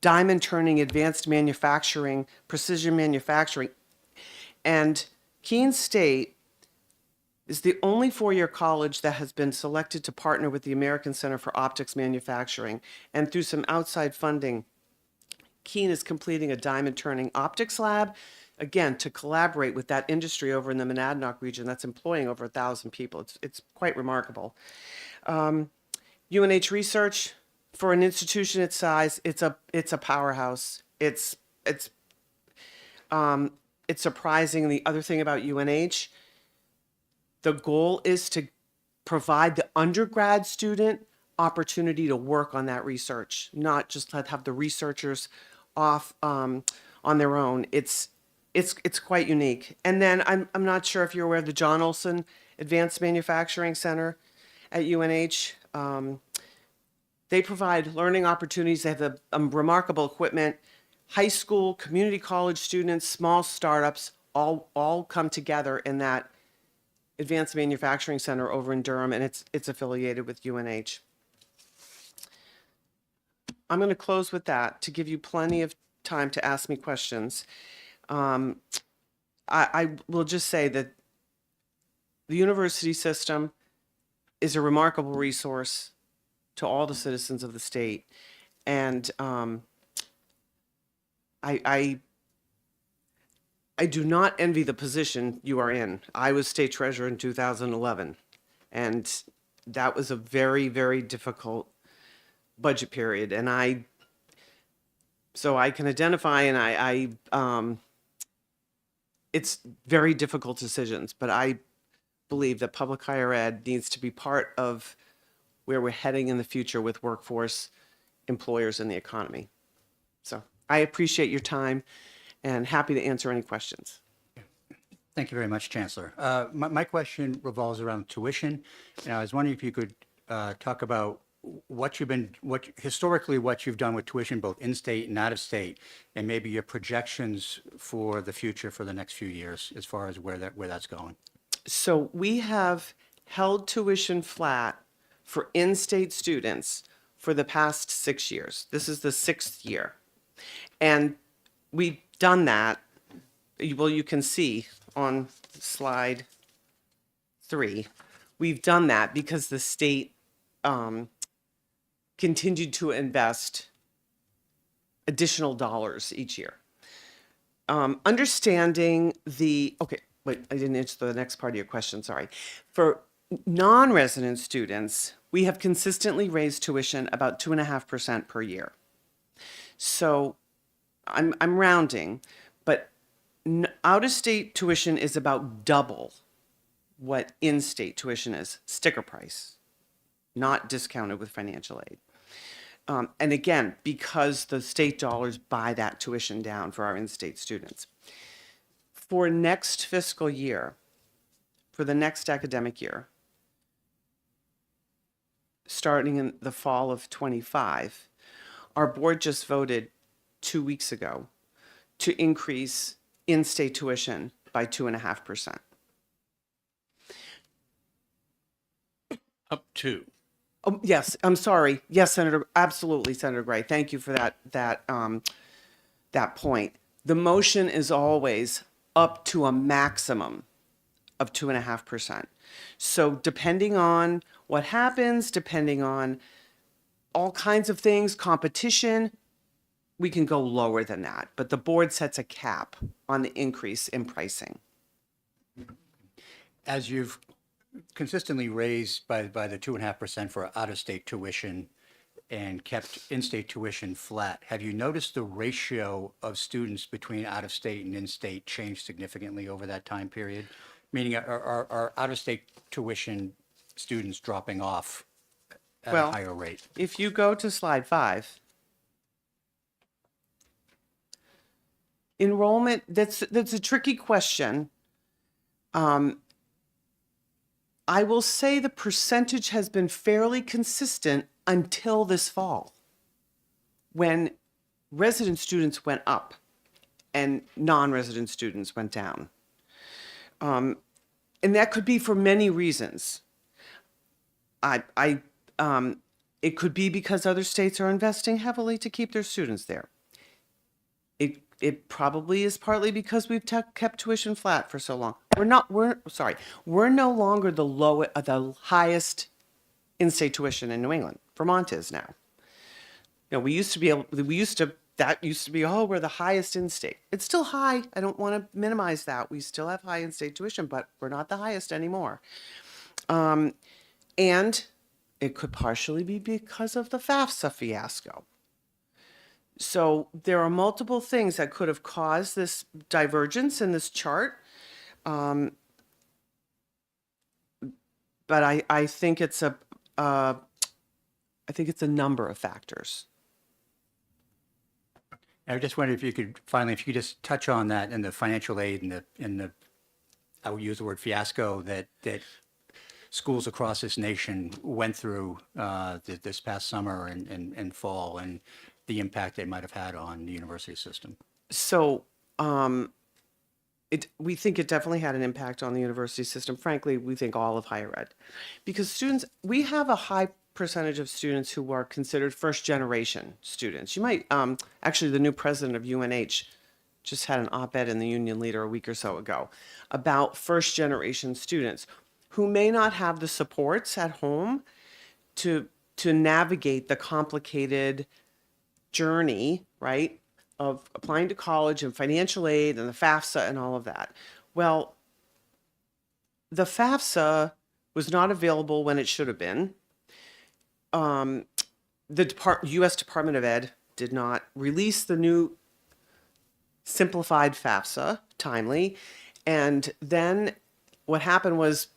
diamond turning, advanced manufacturing, precision manufacturing. And Keene State is the only 4-year college that has been selected to partner with the American Center for Optics Manufacturing. And through some outside funding, Keene is completing a diamond turning optics lab, again, to collaborate with that industry over in the Monadnock region that's employing over 1,000 people. It's quite remarkable. UNH Research, for an institution its size, it's a powerhouse. It's surprising. The other thing about UNH, the goal is to provide the undergrad student opportunity to work on that research, not just have the researchers off on their own. It's quite unique. And then I'm not sure if you're aware of the John Olson Advanced Manufacturing Center at UNH. They provide learning opportunities. They have remarkable equipment. High school, community college students, small startups all come together in that Advanced Manufacturing Center over in Durham, and it's affiliated with UNH. I'm going to close with that to give you plenty of time to ask me questions. I will just say that the university system is a remarkable resource to all the citizens of the state. And I do not envy the position you are in. I was state treasurer in 2011, and that was a very, very difficult budget period. And so I can identify, and it's very difficult decisions, but I believe that public higher ed needs to be part of where we're heading in the future with workforce, employers, and the economy. So I appreciate your time and happy to answer any questions. Thank you very much, Chancellor. My question revolves around tuition. And I was wondering if you could talk about historically what you've done with tuition, both in-state and out-of-state, and maybe your projections for the future for the next few years as far as where that's going. So we have held tuition flat for in-state students for the past 6 years. This is the 6th year. And we've done that. Well, you can see on slide 3, we've done that because the state continued to invest additional dollars each year. Understanding okay, wait, I didn't answer the next part of your question, sorry. For non-resident students, we have consistently raised tuition about 2.5% per year. So I'm rounding, but out-of-state tuition is about double what in-state tuition is, sticker price, not discounted with financial aid. And again, because the state dollars buy that tuition down for our in-state students. For next fiscal year, for the next academic year, starting in the fall of 25, our board just voted 2 weeks ago to increase in-state tuition by 2.5%. Up to. Oh, yes, I'm sorry. Yes, Senator, absolutely, Senator Gray. Thank you for that point. The motion is always up to a maximum of 2.5%. So depending on what happens, depending on all kinds of things, competition, we can go lower than that. But the board sets a cap on the increase in pricing. As you've consistently raised by the 2.5% for out-of-state tuition and kept in-state tuition flat, have you noticed the ratio of students between out-of-state and in-state change significantly over that time period? Meaning, are out-of-state tuition students dropping off at a higher rate? If you go to slide 5, enrollment, that's a tricky question. I will say the percentage has been fairly consistent until this fall, when resident students went up and non-resident students went down. And that could be for many reasons. It could be because other states are investing heavily to keep their students there. It probably is partly because we've kept tuition flat for so long. We're no longer the highest in-state tuition in New England. Vermont is now. You know, that used to be, oh, we're the highest in-state. It's still high. I don't want to minimize that. We still have high in-state tuition, but we're not the highest anymore. And it could partially be because of the FAFSA fiasco. So there are multiple things that could have caused this divergence in this chart. But I think it's a number of factors. I just wondered if you could just touch on that and the financial aid and the I would use the word fiasco that schools across this nation went through this past summer and fall, and the impact they might have had on the university system. So we think it definitely had an impact on the university system. Frankly, we think all of higher ed, because we have a high percentage of students who are considered first generation students. You might, actually the new president of UNH just had an op-ed in the Union Leader a week or so ago about first generation students who may not have the supports at home to navigate the complicated journey, right, of applying to college and financial aid and the FAFSA and all of that. Well, the FAFSA was not available when it should have been. The U.S. Department of Ed did not release the new simplified FAFSA timely. And then what happened was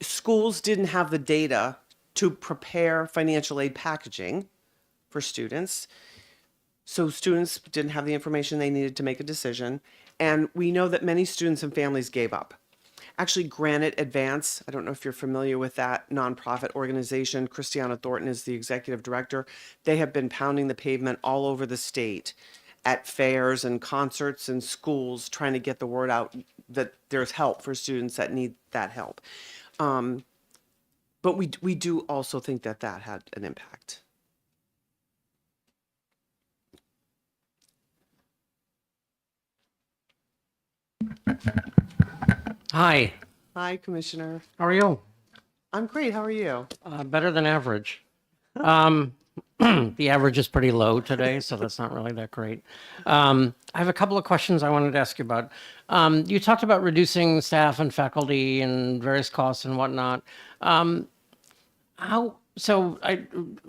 schools didn't have the data to prepare financial aid packaging for students. So students didn't have the information they needed to make a decision. And we know that many students and families gave up. Actually, Granite Advance, I don't know if you're familiar with that nonprofit organization. Christiana Thornton is the executive director. They have been pounding the pavement all over the state at fairs and concerts and schools trying to get the word out that there's help for students that need that help. But we do also think that that had an impact. Hi, Hi, Commissioner. how are you? I'm great. How are you? Better than average. The average is pretty low today, so that's not really that great. I have a couple of questions I wanted to ask you about. You talked about reducing staff and faculty and various costs and whatnot. So a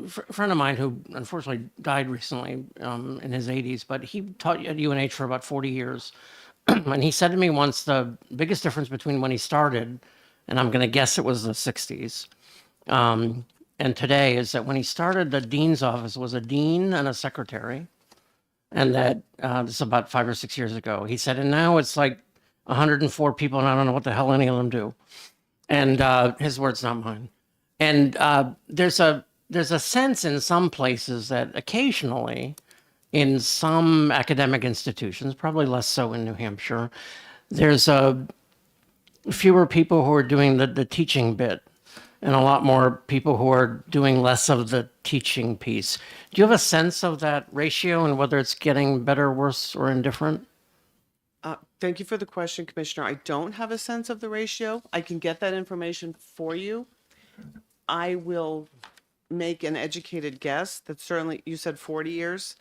friend of mine who unfortunately died recently in his 80s, but he taught at UNH for about 40 years. And he said to me once the biggest difference between when he started, and I'm going to guess it was the 60s, and today is that when he started, the dean's office was a dean and a secretary. And that this is about 5 or 6 years ago. He said, and now it's like 104 people, and I don't know what the hell any of them do. And his words, not mine. And there's a sense in some places that occasionally, in some academic institutions, probably less so in New Hampshire, there's fewer people who are doing the teaching bit, and a lot more people who are doing less of the teaching piece. Do you have a sense of that ratio and whether it's getting better, worse, or indifferent? Thank you for the question, Commissioner. I don't have a sense of the ratio. I can get that information for you. I will make an educated guess that certainly, you said 40 years,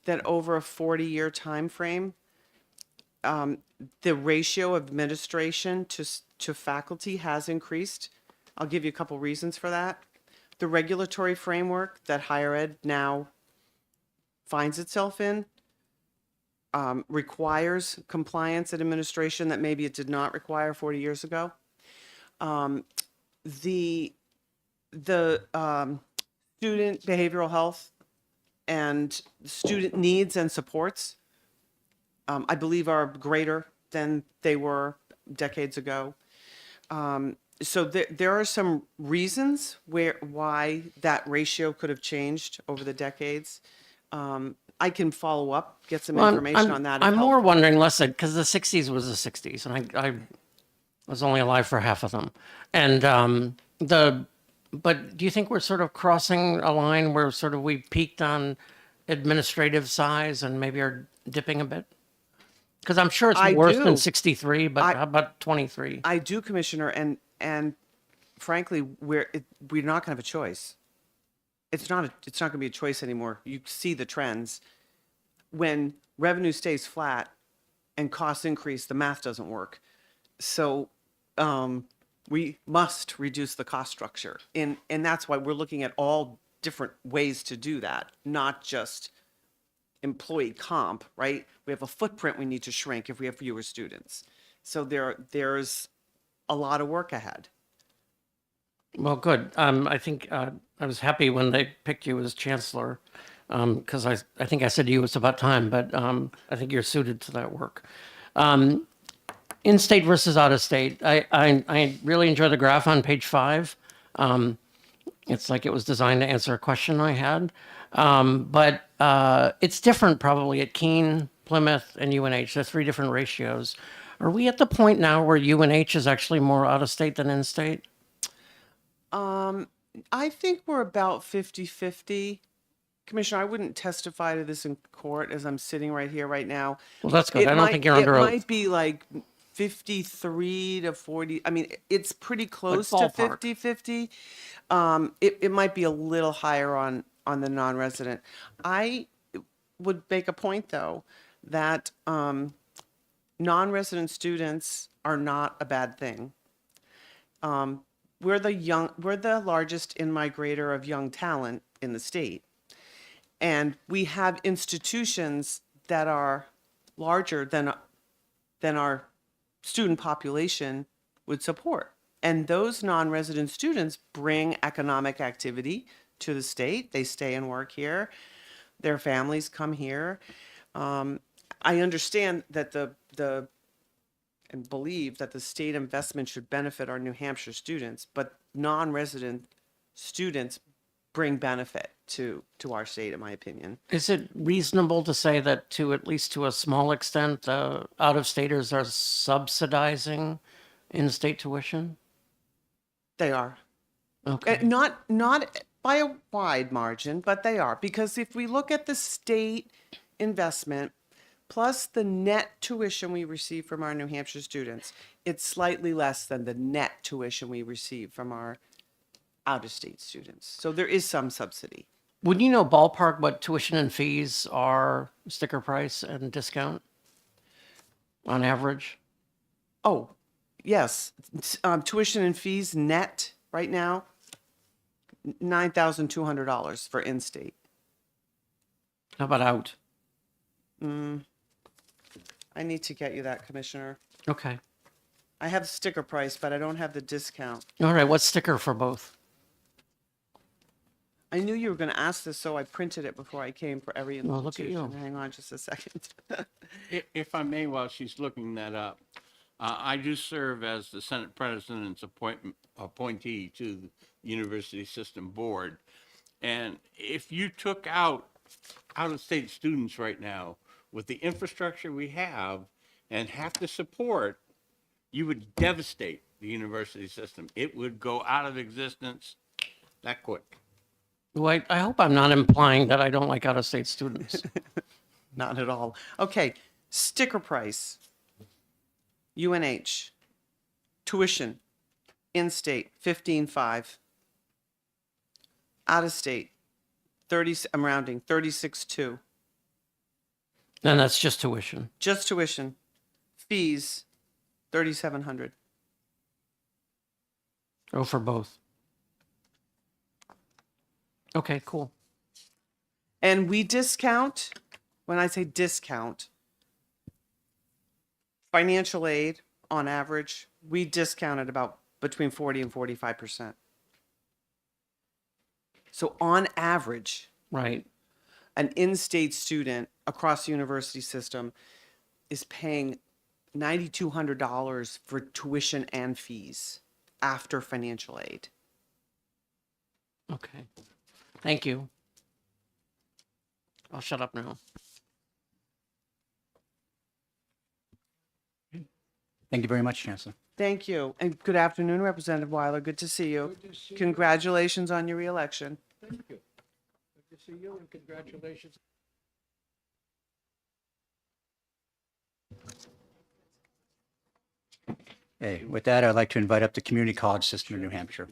that over a 40-year time frame, the ratio of administration to faculty has increased. I'll give you a couple reasons for that. The regulatory framework that higher ed now finds itself in requires compliance and administration that maybe it did not require 40 years ago. The student behavioral health and student needs and supports, I believe, are greater than they were decades ago. So there are some reasons why that ratio could have changed over the decades. I can follow up, get some information on that. if I'm more helpful. wondering, less because the 60s was the 60s, and I was only alive for half of them. And but do you think we're sort of crossing a line where sort of we peaked on administrative size and maybe are dipping a bit? Because I'm sure it's I worse do. than 63, but how about 23? I do, Commissioner, and frankly, we're not going to have a choice. It's not going to be a choice anymore. You see the trends. When revenue stays flat and costs increase, the math doesn't work. So we must reduce the cost structure, and that's why we're looking at all different ways to do that, not just employee comp, right? We have a footprint we need to shrink if we have fewer students. So there's a lot of work ahead. Well, good. I think I was happy when they picked you as chancellor, because I think I said to you it's about time, but I think you're suited to that work. In-state versus out-of-state. I really enjoy the graph on page 5. It's like it was designed to answer a question I had. But it's different probably at Keene, Plymouth, and UNH. They're 3 different ratios. Are we at the point now where UNH is actually more out-of-state than in-state? I think we're about 50-50. Commissioner, I wouldn't testify to this in court as I'm sitting right here right now. Well, that's good. I don't think you're under It oath. might be like 53 to 40. I mean, it's pretty close to ballpark. 50-50. It might be a little higher on the non-resident. I would make a point, though, that non-resident students are not a bad thing. We're the largest in-migrator of young talent in the state. And we have institutions that are larger than our student population would support. And those non-resident students bring economic activity to the state. They stay and work here. their families come here. I understand that and believe that the state investment should benefit our New Hampshire students, but non-resident students bring benefit to our state, in my opinion. Is it reasonable to say that to at least to a small extent, out-of-staters are subsidizing in-state tuition? They are. Okay. Not by a wide margin, but they are. Because if we look at the state investment plus the net tuition we receive from our New Hampshire students, it's slightly less than the net tuition we receive from our out-of-state students. So there is some subsidy. Would you know ballpark what tuition and fees are, sticker price and discount on average? Oh, yes. Tuition and fees net right now, $9,200 for in-state. How about out? I need to get you that, Commissioner. Okay. I have the sticker price, but I don't have the discount. All right, what's sticker for both? I knew you were going to ask this, so I printed it before I came for every institution. Well, look at you. Hang on just a second. If I may, while she's looking that up, I do serve as the Senate President's appointee to the University System Board. And if you took out-of-state students right now, with the infrastructure we have and have to support, you would devastate the university system. It would go out of existence that quick. Well, I hope I'm not implying that I don't like out-of-state students. Not at all. Okay, sticker price. UNH. Tuition. In-state, 15.5. Out-of-state, 30, I'm rounding, 36.2. And that's just tuition. Just tuition. Fees, 3,700. Oh, for both. Okay, cool. And we discount, when I say discount, financial aid on average, we discount at about between 40 and 45%. So on average, Right. an in-state student across the university system is paying $9,200 for tuition and fees after financial aid. Okay. Thank you. I'll shut up now. Thank you very much, Chancellor. Thank you. And good afternoon, Representative Weiler. Good to see you. Congratulations on your reelection. Thank you. Good to see you and congratulations. Hey, with that, I'd like to invite up the Community College System of New Hampshire.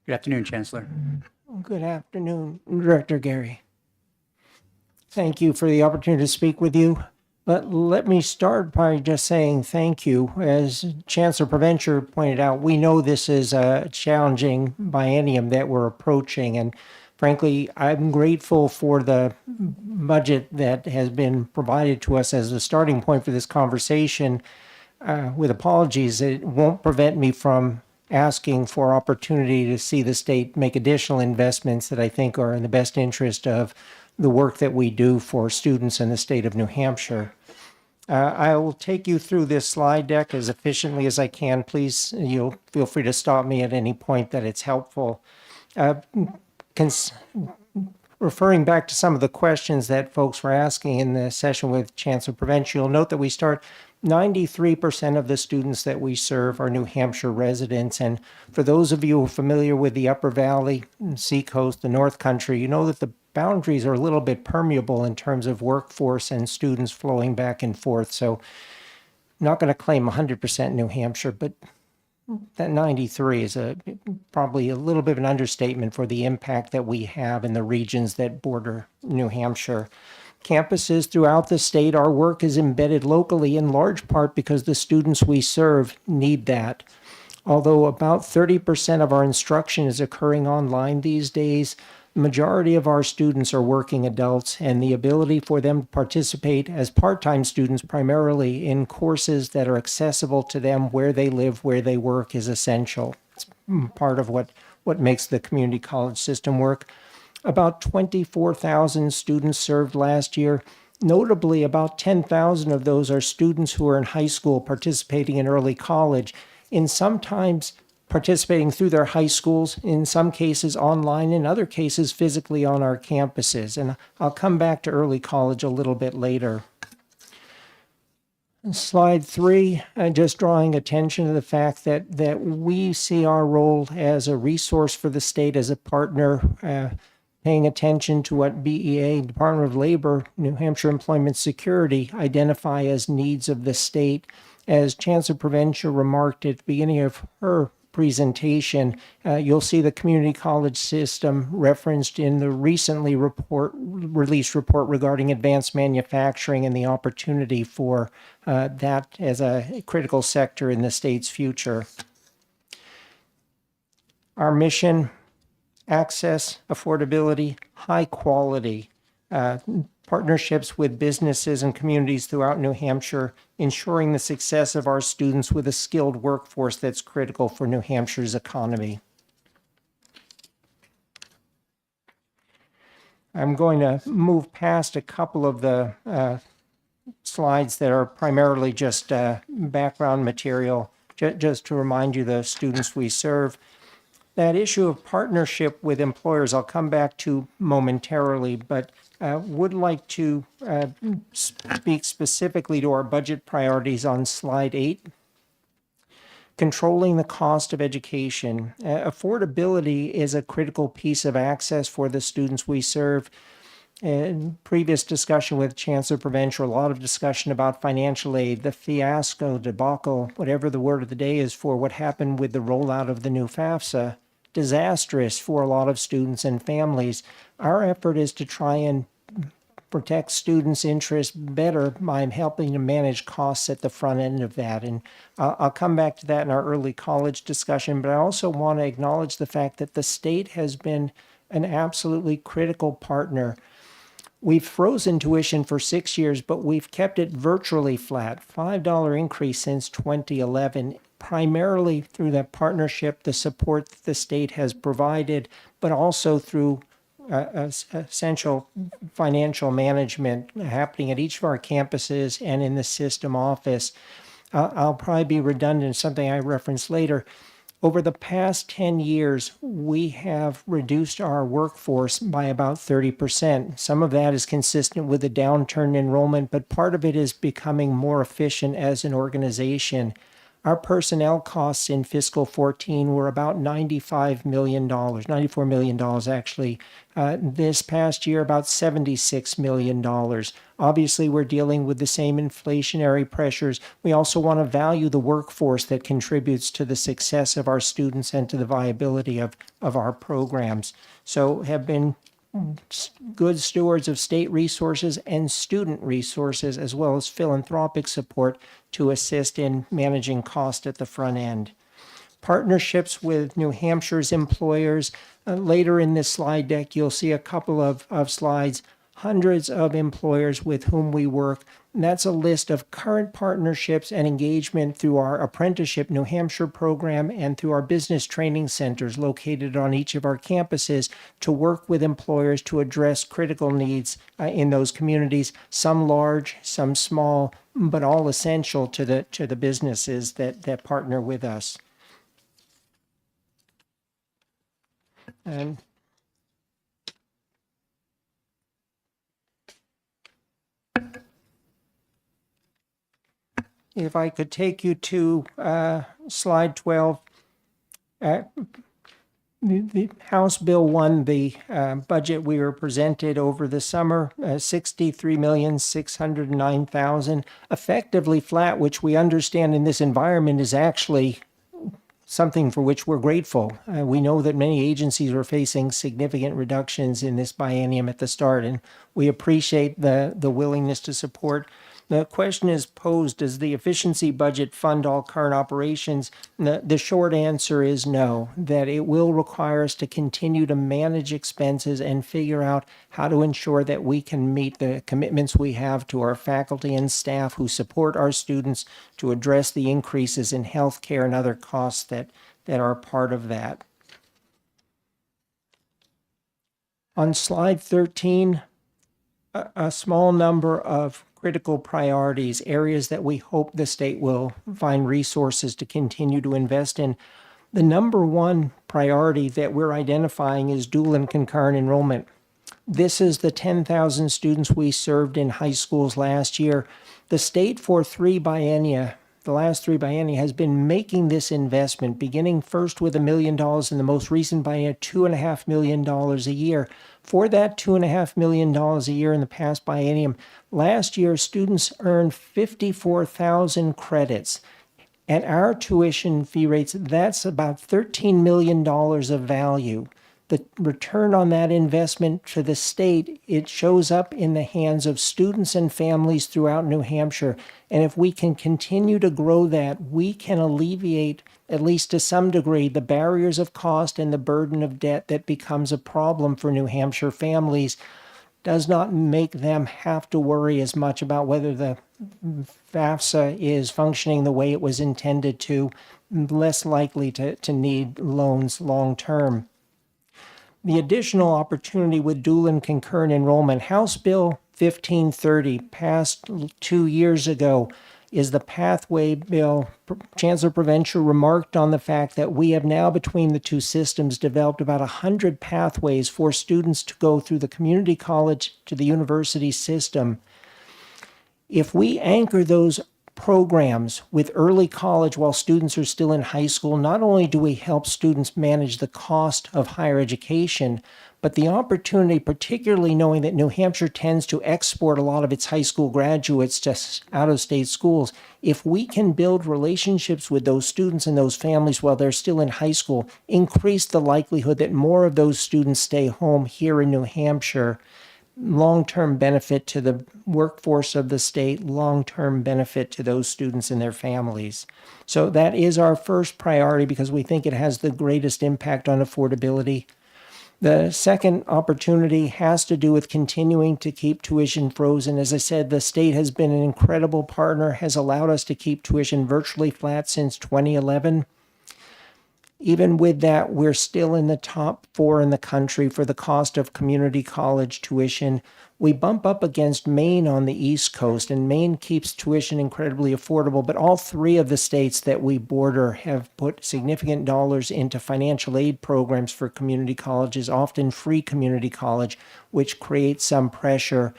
Good afternoon, Chancellor. Good afternoon, Director Gary. Thank you for the opportunity to speak with you. But let me start by just saying thank you. As Chancellor Provencher pointed out, we know this is a challenging biennium that we're approaching. And frankly, I'm grateful for the budget that has been provided to us as a starting point for this conversation. With apologies, it won't prevent me from asking for opportunity to see the state make additional investments that I think are in the best interest of the work that we do for students in the state of New Hampshire. I will take you through this slide deck as efficiently as I can. Please, you'll feel free to stop me at any point that it's helpful. Referring back to some of the questions that folks were asking in the session with Chancellor Provencher, you'll note that we start 93% of the students that we serve are New Hampshire residents. And for those of you who are familiar with the Upper Valley, Seacoast, the North Country, you know that the boundaries are a little bit permeable in terms of workforce and students flowing back and forth. So I'm not going to claim 100% New Hampshire, but that 93 is probably a little bit of an understatement for the impact that we have in the regions that border New Hampshire. Campuses throughout the state, our work is embedded locally in large part because the students we serve need that. Although about 30% of our instruction is occurring online these days, The majority of our students are working adults, and the ability for them to participate as part-time students primarily in courses that are accessible to them where they live, where they work is essential. It's part of what makes the community college system work. About 24,000 students served last year. Notably, about 10,000 of those are students who are in high school participating in early college, in sometimes participating through their high schools, in some cases online, in other cases physically on our campuses. And I'll come back to early college a little bit later. Slide 3, just drawing attention to the fact that we see our role as a resource for the state, as a partner, paying attention to what BEA, Department of Labor, New Hampshire Employment Security, identify as needs of the state. As Chancellor Provencher remarked at the beginning of her presentation, you'll see the community college system referenced in the recently released report regarding advanced manufacturing and the opportunity for that as a critical sector in the state's future. Our mission: access, affordability, high quality, partnerships with businesses and communities throughout New Hampshire, ensuring the success of our students with a skilled workforce that's critical for New Hampshire's economy. I'm going to move past a couple of the slides that are primarily just background material, just to remind you the students we serve. That issue of partnership with employers, I'll come back to momentarily, but would like to speak specifically to our budget priorities on slide 8. Controlling the cost of education. Affordability is a critical piece of access for the students we serve. In previous discussion with Chancellor Provencher, a lot of discussion about financial aid, the fiasco, debacle, whatever the word of the day is for what happened with the rollout of the new FAFSA. Disastrous for a lot of students and families. Our effort is to try and protect students' interests better by helping to manage costs at the front end of that. And I'll come back to that in our early college discussion, but I also want to acknowledge the fact that the state has been an absolutely critical partner. We've frozen tuition for 6 years, but we've kept it virtually flat, $5 increase since 2011, primarily through that partnership, the support that the state has provided, but also through essential financial management happening at each of our campuses and in the system office. I'll probably be redundant, something I reference later. Over the past 10 years, we have reduced our workforce by about 30%. Some of that is consistent with the downturn in enrollment, but part of it is becoming more efficient as an organization. Our personnel costs in fiscal 14 were about $94 million actually. This past year, about $76 million. Obviously, we're dealing with the same inflationary pressures. We also want to value the workforce that contributes to the success of our students and to the viability of our programs. So have been good stewards of state resources and student resources, as well as philanthropic support to assist in managing cost at the front end. Partnerships with New Hampshire's employers. Later in this slide deck, you'll see a couple of slides, hundreds of employers with whom we work. And that's a list of current partnerships and engagement through our Apprenticeship New Hampshire program and through our business training centers located on each of our campuses to work with employers to address critical needs in those communities, some large, some small, but all essential to the businesses that partner with us. And if I could take you to slide 12. The House Bill 1, the budget we were presented over the summer, $63,609,000, effectively flat, which we understand in this environment is actually something for which we're grateful. We know that many agencies are facing significant reductions in this biennium at the start, and we appreciate the willingness to support The question is posed, does the efficiency budget fund all current operations? The short answer is no, that it will require us to continue to manage expenses and figure out how to ensure that we can meet the commitments we have to our faculty and staff who support our students to address the increases in healthcare and other costs that are part of that. On slide 13, a small number of critical priorities, areas that we hope the state will find resources to continue to invest in. The number one priority that we're identifying is dual and concurrent enrollment. This is the 10,000 students we served in high schools last year. The state for the last three biennia has been making this investment, beginning first with $1 million in the most recent biennia, $2.5 million a year. For that $2.5 million a year in the past biennium, last year students earned 54,000 credits. At our tuition fee rates, that's about $13 million of value. The return on that investment to the state, it shows up in the hands of students and families throughout New Hampshire. And if we can continue to grow that, we can alleviate, at least to some degree, the barriers of cost and the burden of debt that becomes a problem for New Hampshire families. Does not make them have to worry as much about whether the FAFSA is functioning the way it was intended to, less likely to need loans long term. The additional opportunity with dual and concurrent enrollment, House Bill 1530, passed 2 years ago, is the pathway bill. Chancellor Provencher remarked on the fact that we have now, between the two systems, developed about 100 pathways for students to go through the community college to the university system. If we anchor those programs with early college while students are still in high school, not only do we help students manage the cost of higher education, but the opportunity, particularly knowing that New Hampshire tends to export a lot of its high school graduates to out-of-state schools, if we can build relationships with those students and those families while they're still in high school, increase the likelihood that more of those students stay home here in New Hampshire, long-term benefit to the workforce of the state, long-term benefit to those students and their families. So that is our first priority because we think it has the greatest impact on affordability. The second opportunity has to do with continuing to keep tuition frozen. As I said, the state has been an incredible partner, has allowed us to keep tuition virtually flat since 2011. Even with that, we're still in the top 4 in the country for the cost of community college tuition. We bump up against Maine on the East Coast, and Maine keeps tuition incredibly affordable, but all 3 of the states that we border have put significant dollars into financial aid programs for community colleges, often free community college, which creates some pressure.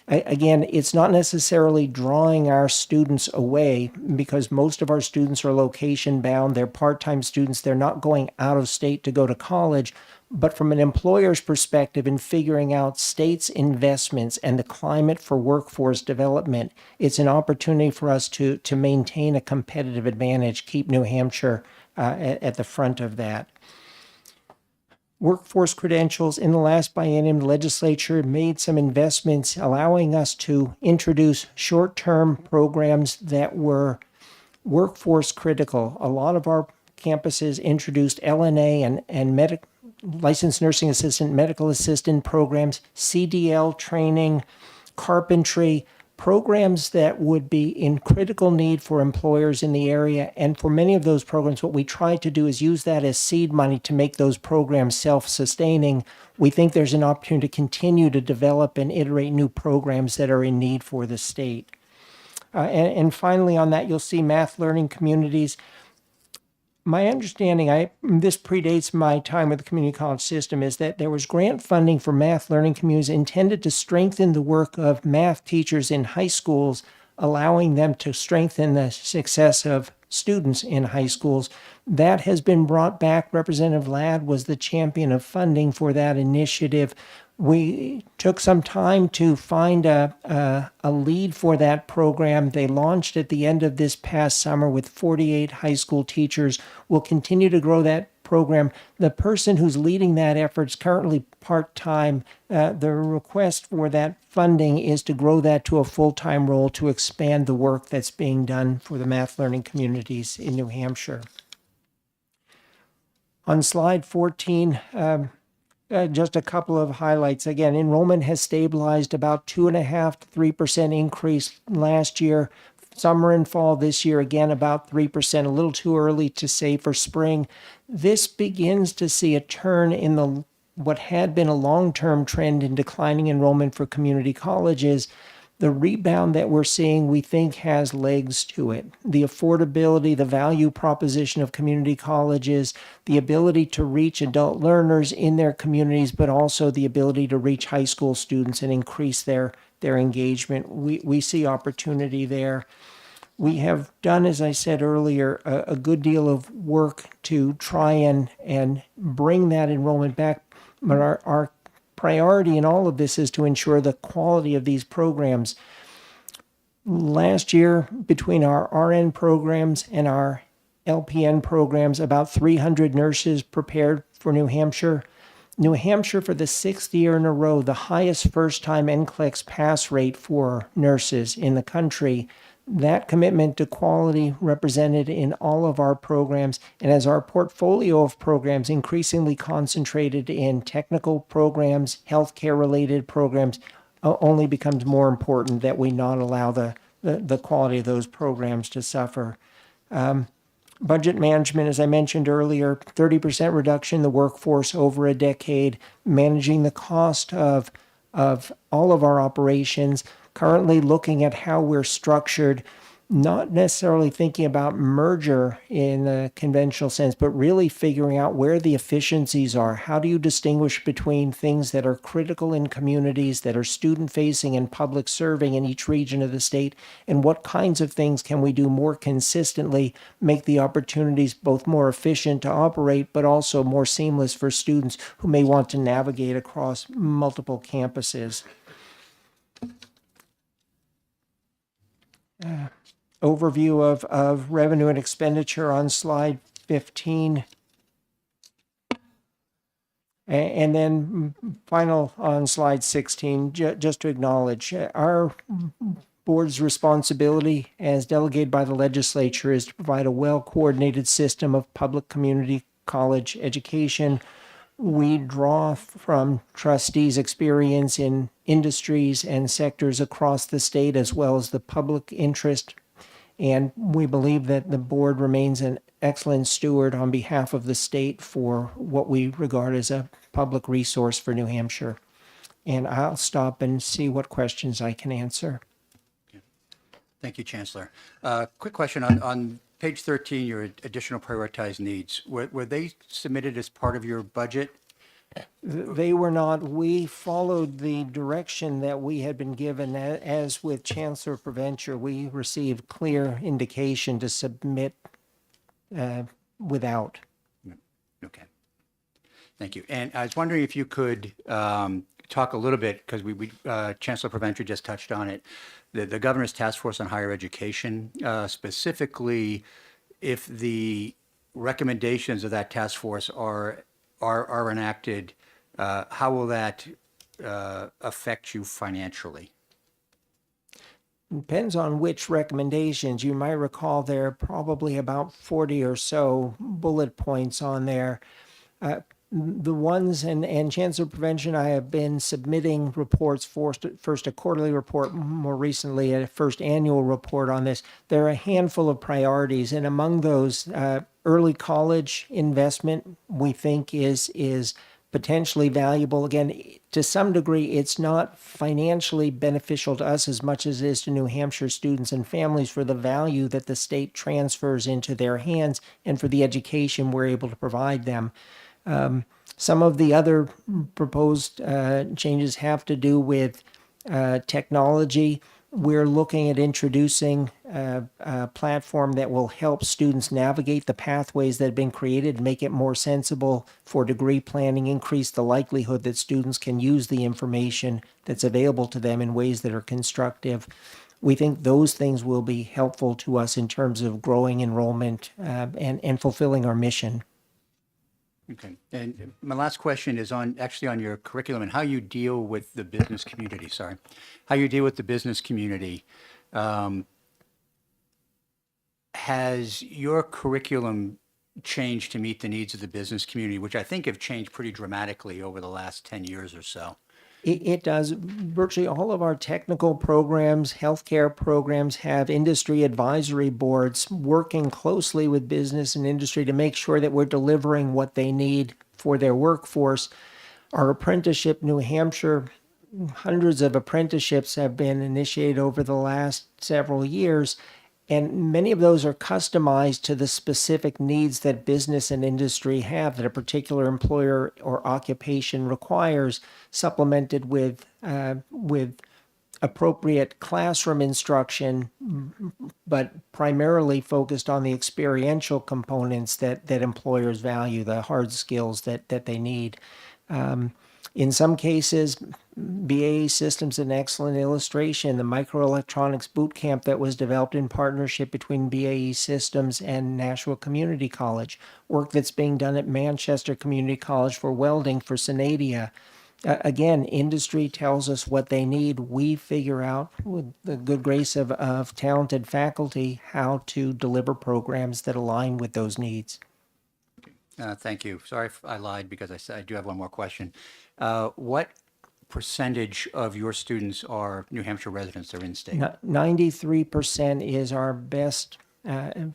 Again, it's not necessarily drawing our students away because most of our students are location bound. They're part-time students. They're not going out of state to go to college. But from an employer's perspective in figuring out states' investments and the climate for workforce development, it's an opportunity for us to maintain a competitive advantage, keep New Hampshire at the front of that. Workforce credentials. In the last biennium, the legislature made some investments allowing us to introduce short-term programs that were workforce critical. A lot of our campuses introduced LNA and licensed nursing assistant, medical assistant programs, CDL training, carpentry, programs that would be in critical need for employers in the area. And for many of those programs, what we try to do is use that as seed money to make those programs self-sustaining. We think there's an opportunity to continue to develop and iterate new programs that are in need for the state. And finally on that, you'll see math learning communities. My understanding, this predates my time with the community college system, is that there was grant funding for math learning communities intended to strengthen the work of math teachers in high schools, allowing them to strengthen the success of students in high schools. That has been brought back. Representative Ladd was the champion of funding for that initiative. We took some time to find a lead for that program. They launched at the end of this past summer with 48 high school teachers. We'll continue to grow that program. The person who's leading that effort is currently part-time. The request for that funding is to grow that to a full-time role to expand the work that's being done for the math learning communities in New Hampshire. On slide 14, just a couple of highlights. Again, enrollment has stabilized about 2.5% to 3% increase last year. Summer and fall this year, again, about 3%, a little too early to say for spring. This begins to see a turn in what had been a long-term trend in declining enrollment for community colleges. The rebound that we're seeing, we think, has legs to it. The affordability, the value proposition of community colleges, the ability to reach adult learners in their communities, but also the ability to reach high school students and increase their engagement. We see opportunity there. We have done, as I said earlier, a good deal of work to try and bring that enrollment back. But our priority in all of this is to ensure the quality of these programs. Last year, between our RN programs and our LPN programs, about 300 nurses prepared for New Hampshire. New Hampshire, for the sixth year in a row, the highest first-time NCLEX pass rate for nurses in the country. That commitment to quality represented in all of our programs, and as our portfolio of programs increasingly concentrated in technical programs, healthcare-related programs, only becomes more important that we not allow the quality of those programs to suffer. Budget management, as I mentioned earlier, 30% reduction in the workforce over a decade, managing the cost of all of our operations, currently looking at how we're structured, not necessarily thinking about merger in a conventional sense, but really figuring out where the efficiencies are. How do you distinguish between things that are critical in communities, that are student-facing and public serving in each region of the state, and what kinds of things can we do more consistently, make the opportunities both more efficient to operate, but also more seamless for students who may want to navigate across multiple campuses. Overview of revenue and expenditure on slide 15. And then final on slide 16, just to acknowledge our board's responsibility as delegated by the legislature is to provide a well-coordinated system of public community college education. We draw from trustees' experience in industries and sectors across the state, as well as the public interest. And we believe that the board remains an excellent steward on behalf of the state for what we regard as a public resource for New Hampshire. And I'll stop and see what questions I can answer. Thank you, Chancellor. Quick question on page 13, your additional prioritized needs. Were they submitted as part of your budget? They were not. We followed the direction that we had been given. As with Chancellor Provencher, we received clear indication to submit without. Okay. Thank you. And I was wondering if you could talk a little bit, because Chancellor Provencher just touched on it, the Governor's Task Force on Higher Education, specifically if the recommendations of that task force are enacted, how will that affect you financially? Depends on which recommendations. You might recall there are probably about 40 or so bullet points on there. The ones, and Chancellor Prevention, I have been submitting reports, first a quarterly report, more recently a first annual report on this. There are a handful of priorities, and among those, early college investment we think is potentially valuable. Again, to some degree, it's not financially beneficial to us as much as it is to New Hampshire students and families for the value that the state transfers into their hands and for the education we're able to provide them. Some of the other proposed changes have to do with technology. We're looking at introducing a platform that will help students navigate the pathways that have been created, make it more sensible for degree planning, increase the likelihood that students can use the information that's available to them in ways that are constructive. We think those things will be helpful to us in terms of growing enrollment and fulfilling our mission. Okay. And my last question is actually on your curriculum and how you deal with the business community, sorry. How you deal with the business community. Has your curriculum changed to meet the needs of the business community, which I think have changed pretty dramatically over the last 10 years or so? It does. Virtually all of our technical programs, healthcare programs have industry advisory boards working closely with business and industry to make sure that we're delivering what they need for their workforce. Our apprenticeship, New Hampshire, hundreds of apprenticeships have been initiated over the last several years. And many of those are customized to the specific needs that business and industry have that a particular employer or occupation requires, supplemented with appropriate classroom instruction, but primarily focused on the experiential components that employers value, the hard skills that they need. In some cases, BAE Systems an excellent illustration. The microelectronics boot camp that was developed in partnership between BAE Systems and Nashua Community College, work that's being done at Manchester Community College for welding for Synadia. Again, industry tells us what they need. We figure out, with the good grace of talented faculty, how to deliver programs that align with those needs. Thank you. Sorry if I lied because I said I do have one more question. What percentage of your students are New Hampshire residents or in-state? 93% is our best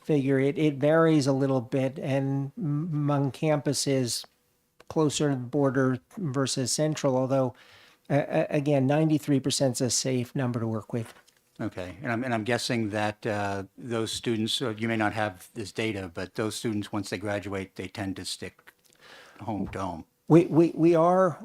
figure. It varies a little bit, and among campuses closer to the border versus central, although, again, 93% is a safe number to work with. Okay, and I'm guessing that those students, you may not have this data, but those students, once they graduate, they tend to stick home to home. We are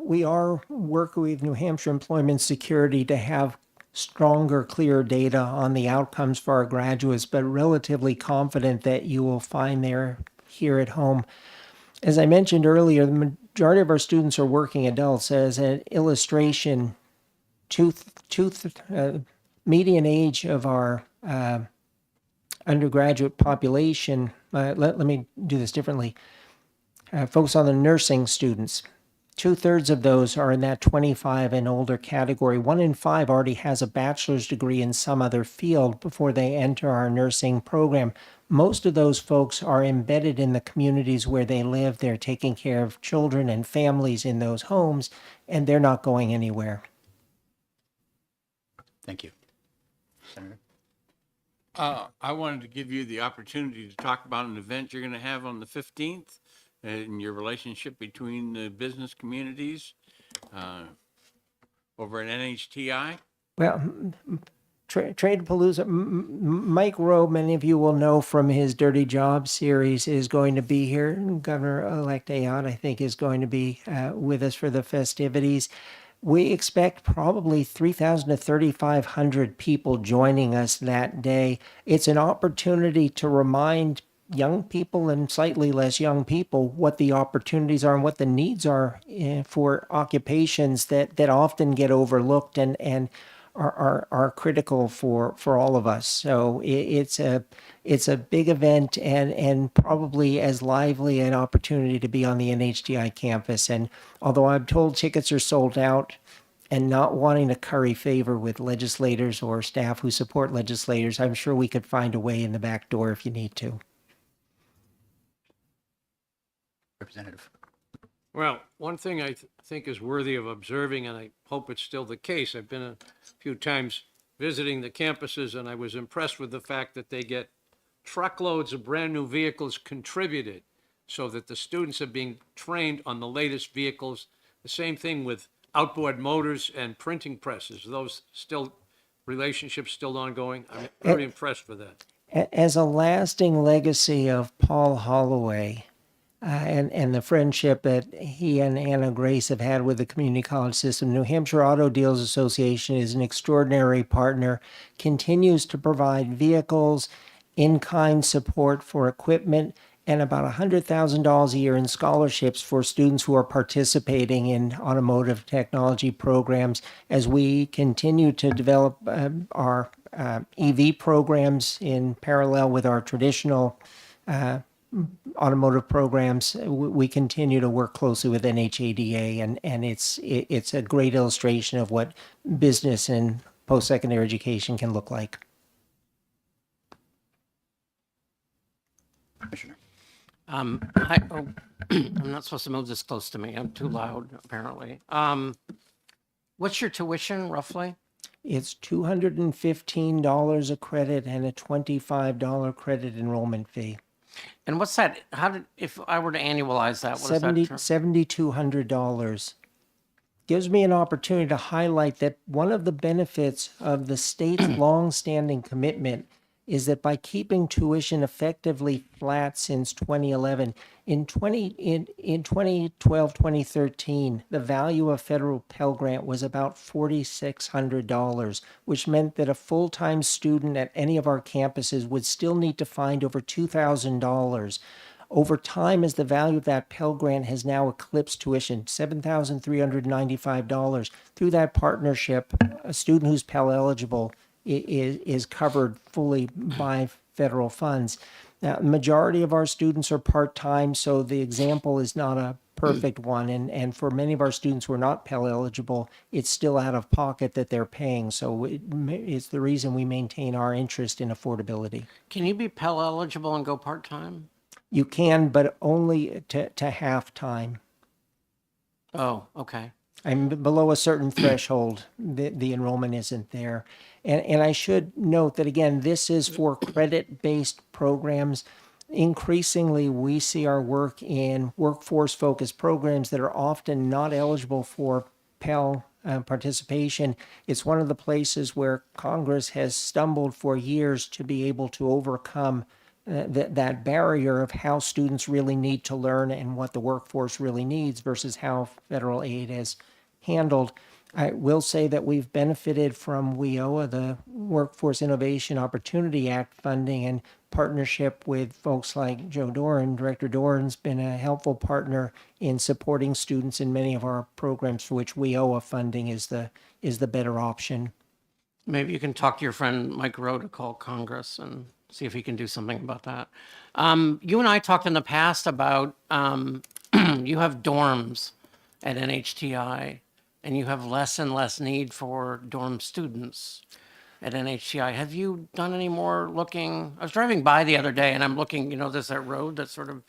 working with New Hampshire Employment Security to have stronger, clearer data on the outcomes for our graduates, but relatively confident that you will find they're here at home. As I mentioned earlier, the majority of our students are working adults. As an illustration, median age of our undergraduate population, let me do this differently. Focus on the nursing students. 2/3 of those are in that 25 and older category. 1 in 5 already has a bachelor's degree in some other field before they enter our nursing program. Most of those folks are embedded in the communities where they live. They're taking care of children and families in those homes, and they're not going anywhere. Thank you. Senator? I wanted to give you the opportunity to talk about an event you're going to have on the 15th and your relationship between the business communities over at NHTI. Well, Trade Palooza, Mike Rowe, many of you will know from his Dirty Jobs series, is going to be here. Governor-elect Ayotte, I think, is going to be with us for the festivities. We expect probably 3,000 to 3,500 people joining us that day. It's an opportunity to remind young people and slightly less young people what the opportunities are and what the needs are for occupations that often get overlooked and are critical for all of us. So it's a big event and probably as lively an opportunity to be on the NHTI campus. And although I'm told tickets are sold out, and not wanting to curry favor with legislators or staff who support legislators, I'm sure we could find a way in the back door if you need to. Representative. Well, one thing I think is worthy of observing, and I hope it's still the case, I've been a few times visiting the campuses, and I was impressed with the fact that they get truckloads of brand new vehicles contributed so that the students are being trained on the latest vehicles. The same thing with outboard motors and printing presses. Those relationships still ongoing. I'm very impressed with that. As a lasting legacy of Paul Holloway, and the friendship that he and Anna Grace have had with the community college system, New Hampshire Auto Dealers Association is an extraordinary partner, continues to provide vehicles, in-kind support for equipment, and about $100,000 a year in scholarships for students who are participating in automotive technology programs as we continue to develop our EV programs in parallel with our traditional automotive programs, we continue to work closely with NHADA, and it's a great illustration of what business and post-secondary education can look like. Commissioner. I'm not supposed to move this close to me. I'm too loud, apparently. What's your tuition, roughly? It's $215 a credit and a $25 credit enrollment fee. And what's that? If I were to annualize that, what is that? $7,200. Gives me an opportunity to highlight that one of the benefits of the state's long-standing commitment is that by keeping tuition effectively flat since 2011, in 2012, 2013, the value of federal Pell Grant was about $4,600, which meant that a full-time student at any of our campuses would still need to find over $2,000. Over time, as the value of that Pell Grant has now eclipsed tuition, $7,395. Through that partnership, a student who's Pell eligible is covered fully by federal funds. Now, the majority of our students are part-time, so the example is not a perfect one. And for many of our students who are not Pell eligible, it's still out of pocket that they're paying. So it's the reason we maintain our interest in affordability. Can you be Pell eligible and go part-time? You can, but only to half-time. Oh, okay. I'm below a certain threshold, the enrollment isn't there. And I should note that, again, this is for credit-based programs. Increasingly, we see our work in workforce-focused programs that are often not eligible for Pell participation. It's one of the places where Congress has stumbled for years to be able to overcome that barrier of how students really need to learn and what the workforce really needs versus how federal aid is handled. I will say that we've benefited from WIOA, the Workforce Innovation Opportunity Act funding, and partnership with folks like Joe Doran. Director Doran's been a helpful partner in supporting students in many of our programs for which WIOA funding is the better option. Maybe you can talk to your friend Mike Rowe to call Congress and see if he can do something about that. You and I talked in the past about you have dorms at NHTI, and you have less and less need for dorm students at NHTI. Have you done any more looking? I was driving by the other day, and I'm looking, there's that road that sort of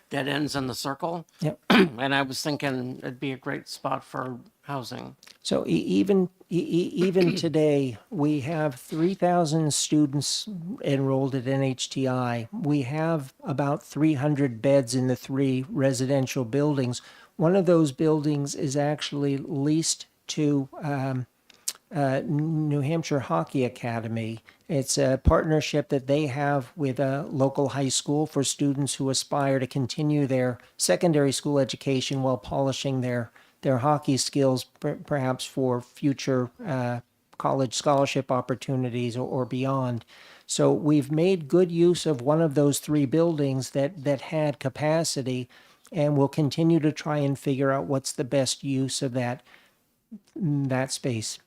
dead ends in the circle. Yep. And I was thinking it'd be a great spot for housing. So even today, we have 3,000 students enrolled at NHTI. We have about 300 beds in the 3 residential buildings. One of those buildings is actually leased to New Hampshire Hockey Academy. It's a partnership that they have with a local high school for students who aspire to continue their secondary school education while polishing their hockey skills, perhaps for future college scholarship opportunities or beyond. So we've made good use of one of those 3 buildings that had capacity, and we'll continue to try and figure out what's the best use of that space.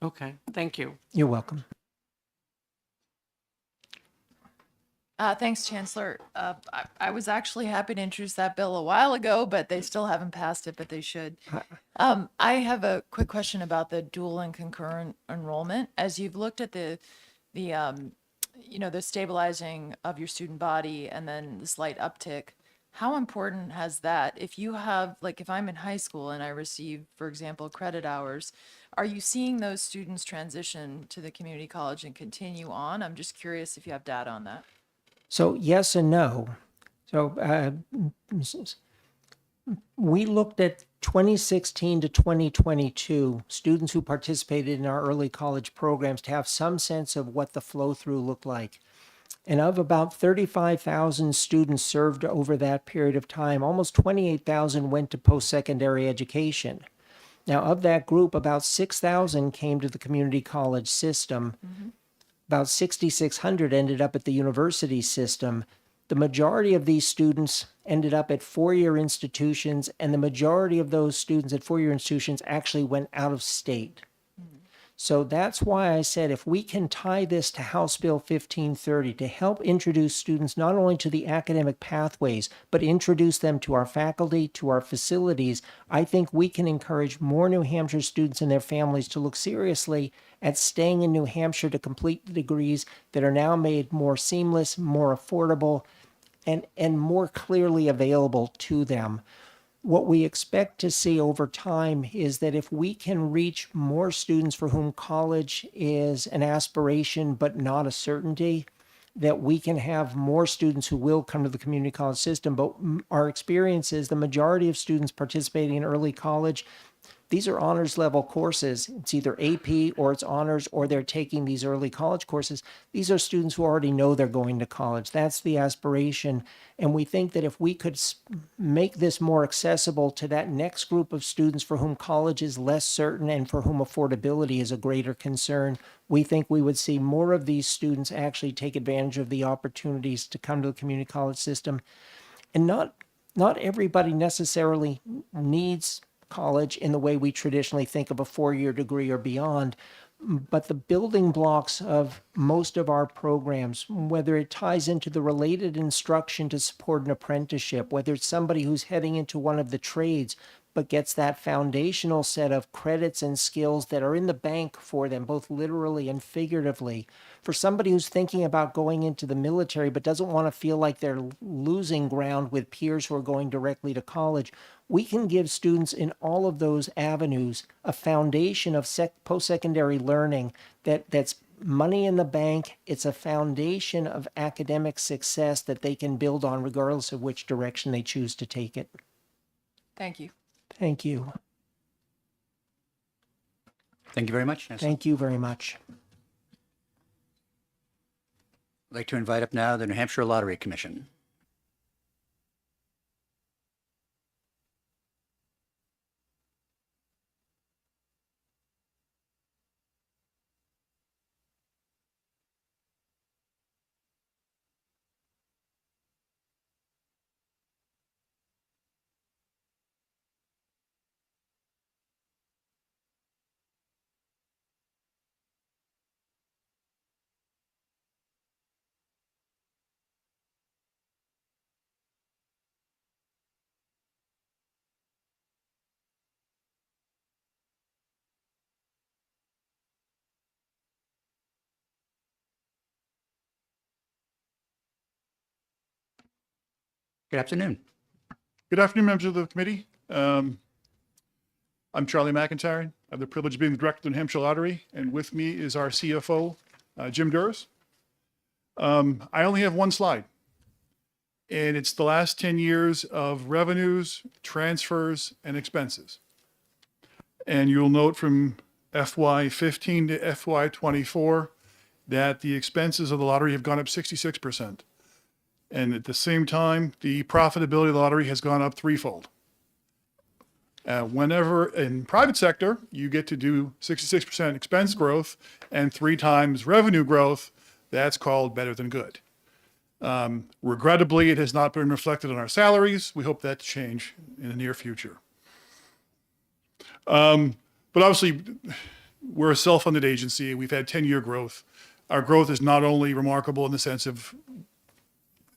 Okay, thank you. You're welcome. Thanks, Chancellor. I was actually happy to introduce that bill a while ago, but they still haven't passed it, but they should. I have a quick question about the dual and concurrent enrollment. As you've looked at the stabilizing of your student body and then the slight uptick, how important has that? If you have, if I'm in high school and I receive, for example, credit hours, are you seeing those students transition to the community college and continue on? I'm just curious if you have data on that. So yes and no. So we looked at 2016 to 2022 students who participated in our early college programs to have some sense of what the flow through looked like. And of about 35,000 students served over that period of time, almost 28,000 went to post-secondary education. Now, of that group, about 6,000 came to the community college system. Mm-hmm. About 6,600 ended up at the university system. The majority of these students ended up at 4-year institutions, and the majority of those students at 4-year institutions actually went out of state. So that's why I said if we can tie this to House Bill 1530 to help introduce students not only to the academic pathways, but introduce them to our faculty, to our facilities, I think we can encourage more New Hampshire students and their families to look seriously at staying in New Hampshire to complete the degrees that are now made more seamless, more affordable, and more clearly available to them. What we expect to see over time is that if we can reach more students for whom college is an aspiration but not a certainty, that we can have more students who will come to the community college system. But our experience is the majority of students participating in early college, these are honors level courses. It's either AP or it's honors, or they're taking these early college courses. These are students who already know they're going to college. That's the aspiration. And we think that if we could make this more accessible to that next group of students for whom college is less certain and for whom affordability is a greater concern, we think we would see more of these students actually take advantage of the opportunities to come to the community college system. And not everybody necessarily needs college in the way we traditionally think of a four-year degree or beyond. But the building blocks of most of our programs, whether it ties into the related instruction to support an apprenticeship, whether it's somebody who's heading into one of the trades, but gets that foundational set of credits and skills that are in the bank for them, both literally and figuratively. For somebody who's thinking about going into the military, but doesn't want to feel like they're losing ground with peers who are going directly to college, we can give students in all of those avenues a foundation of post-secondary learning that's money in the bank. It's a foundation of academic success that they can build on regardless of which direction they choose to take it. Thank you. Thank you. Thank you very much, Chancellor. Thank you very much. I'd like to invite up now the New Hampshire Lottery Commission. Good afternoon. Good afternoon, members of the committee. I'm Charlie McIntyre. I have the privilege of being the director of the New Hampshire Lottery, and with me is our CFO, Jim Duras. I only have one slide, and it's the last 10 years of revenues, transfers, and expenses. And you'll note from FY15 to FY24 that the expenses of the lottery have gone up 66%. And at the same time, the profitability of the lottery has gone up threefold. Whenever in private sector, you get to do 66% expense growth and 3 times revenue growth, that's called better than good. Regrettably, it has not been reflected on our salaries. We hope that to change in the near future. But obviously, we're a self-funded agency. We've had 10-year growth. Our growth is not only remarkable in the sense of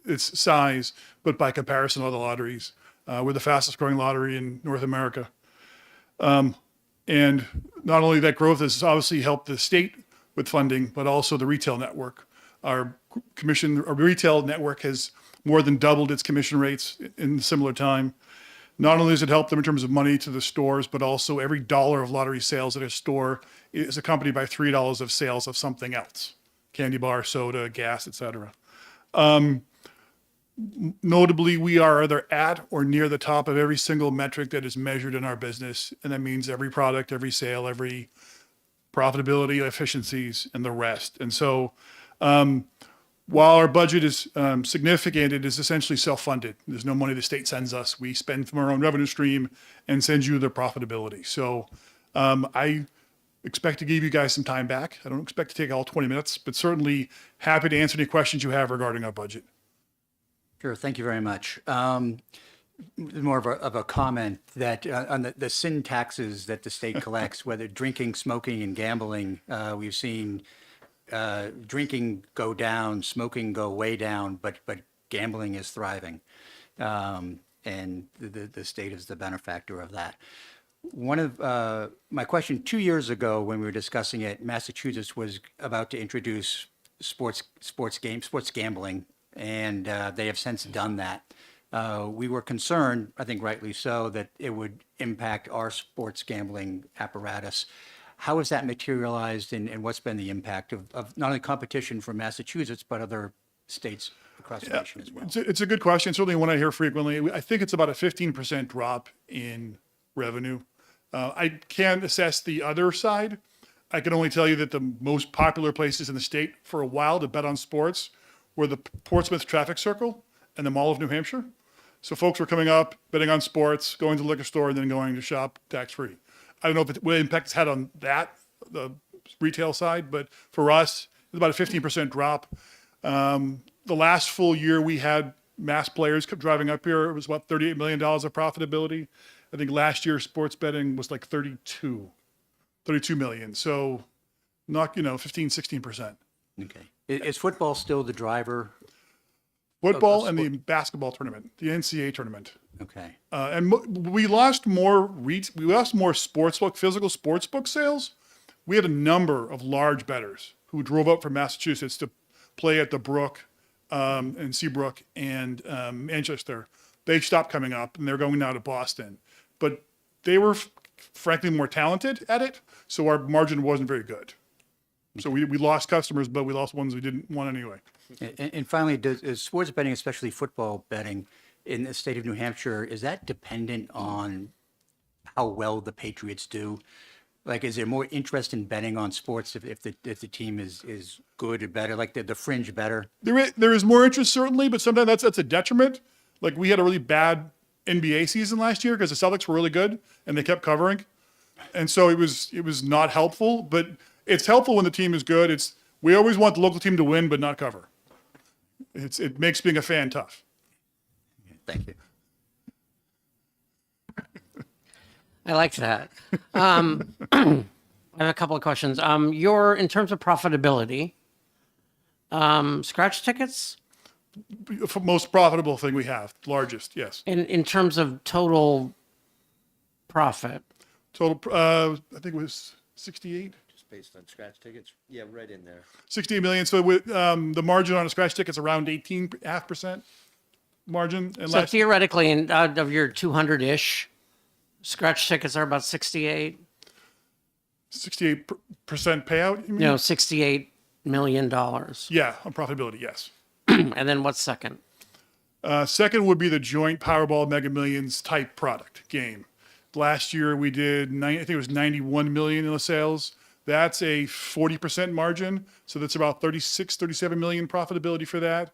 its size, but by comparison to other lotteries. We're the fastest growing lottery in North America. And not only that growth has obviously helped the state with funding, but also the retail network. Our retail network has more than doubled its commission rates in a similar time. Not only does it help them in terms of money to the stores, but also every dollar of lottery sales at a store is accompanied by $3 of sales of something else. Candy bar, soda, gas, etc. Notably, we are either at or near the top of every single metric that is measured in our business. And that means every product, every sale, every profitability, efficiencies, and the rest. And so while our budget is significant, it is essentially self-funded. There's no money the state sends us. We spend from our own revenue stream and send you the profitability. So I expect to give you guys some time back. I don't expect to take all 20 minutes, but certainly happy to answer any questions you have regarding our budget. Sure, thank you very much. more of a comment that on the sin taxes that the state collects, whether drinking, smoking, and gambling, we've seen drinking go down, smoking go way down, but gambling is thriving, and the state is the benefactor of that. One of my question 2 years ago when we were discussing it, Massachusetts was about to introduce sports gambling, and they have since done that. We were concerned, I think rightly so, that it would impact our sports gambling apparatus. How has that materialized, and what's been the impact of not only competition from Massachusetts, but other states across the nation as well? It's a good question. Certainly one I hear frequently. I think it's about a 15% drop in revenue. I can't assess the other side. I can only tell you that the most popular places in the state for a while to bet on sports were the Portsmouth Traffic Circle and the Mall of New Hampshire. So folks were coming up, betting on sports, going to the liquor store, and then going to shop tax-free. I don't know what impact it's had on that, the retail side, but for us, it's about a 15% drop. The last full year we had mass players kept driving up here. It was about $38 million of profitability. I think last year sports betting was like 32 million. So not, 15, 16%. Okay. Is football still the driver? Football and the basketball tournament, the NCAA tournament. Okay. And we lost more sportsbook, physical sportsbook sales. We had a number of large bettors who drove up from Massachusetts to play at the Brook and Seabrook and Manchester. They stopped coming up and they're going now to Boston. But they were frankly more talented at it, so our margin wasn't very good. So we lost customers, but we lost ones we didn't want anyway. And finally, is sports betting, especially football betting, in the state of New Hampshire, is that dependent on how well the Patriots do? Like, is there more interest in betting on sports if the team is good or better, like the fringe better? There is more interest certainly, but sometimes that's a detriment. Like we had a really bad NBA season last year because the Celtics were really good and they kept covering, and so it was not helpful. But it's helpful when the team is good. We always want the local team to win but not cover. It makes being a fan tough. Thank you. I like that. I have a couple of questions. In terms of profitability, scratch tickets? Most profitable thing we have, largest, yes. In terms of total profit? Total, I think it was 68. Based on scratch tickets, yeah, right in there. 68 million. So with the margin on a scratch ticket's around 18.5% margin. And So theoretically, out of your 200-ish, scratch tickets are about 68? 68% payout, you mean? No, $68 million. Yeah, on profitability, yes. And then what's second? Second would be the joint Powerball Mega Millions type product game. Last year we did, I think it was 91 million in the sales. That's a 40% margin. So that's about 36, 37 million profitability for that.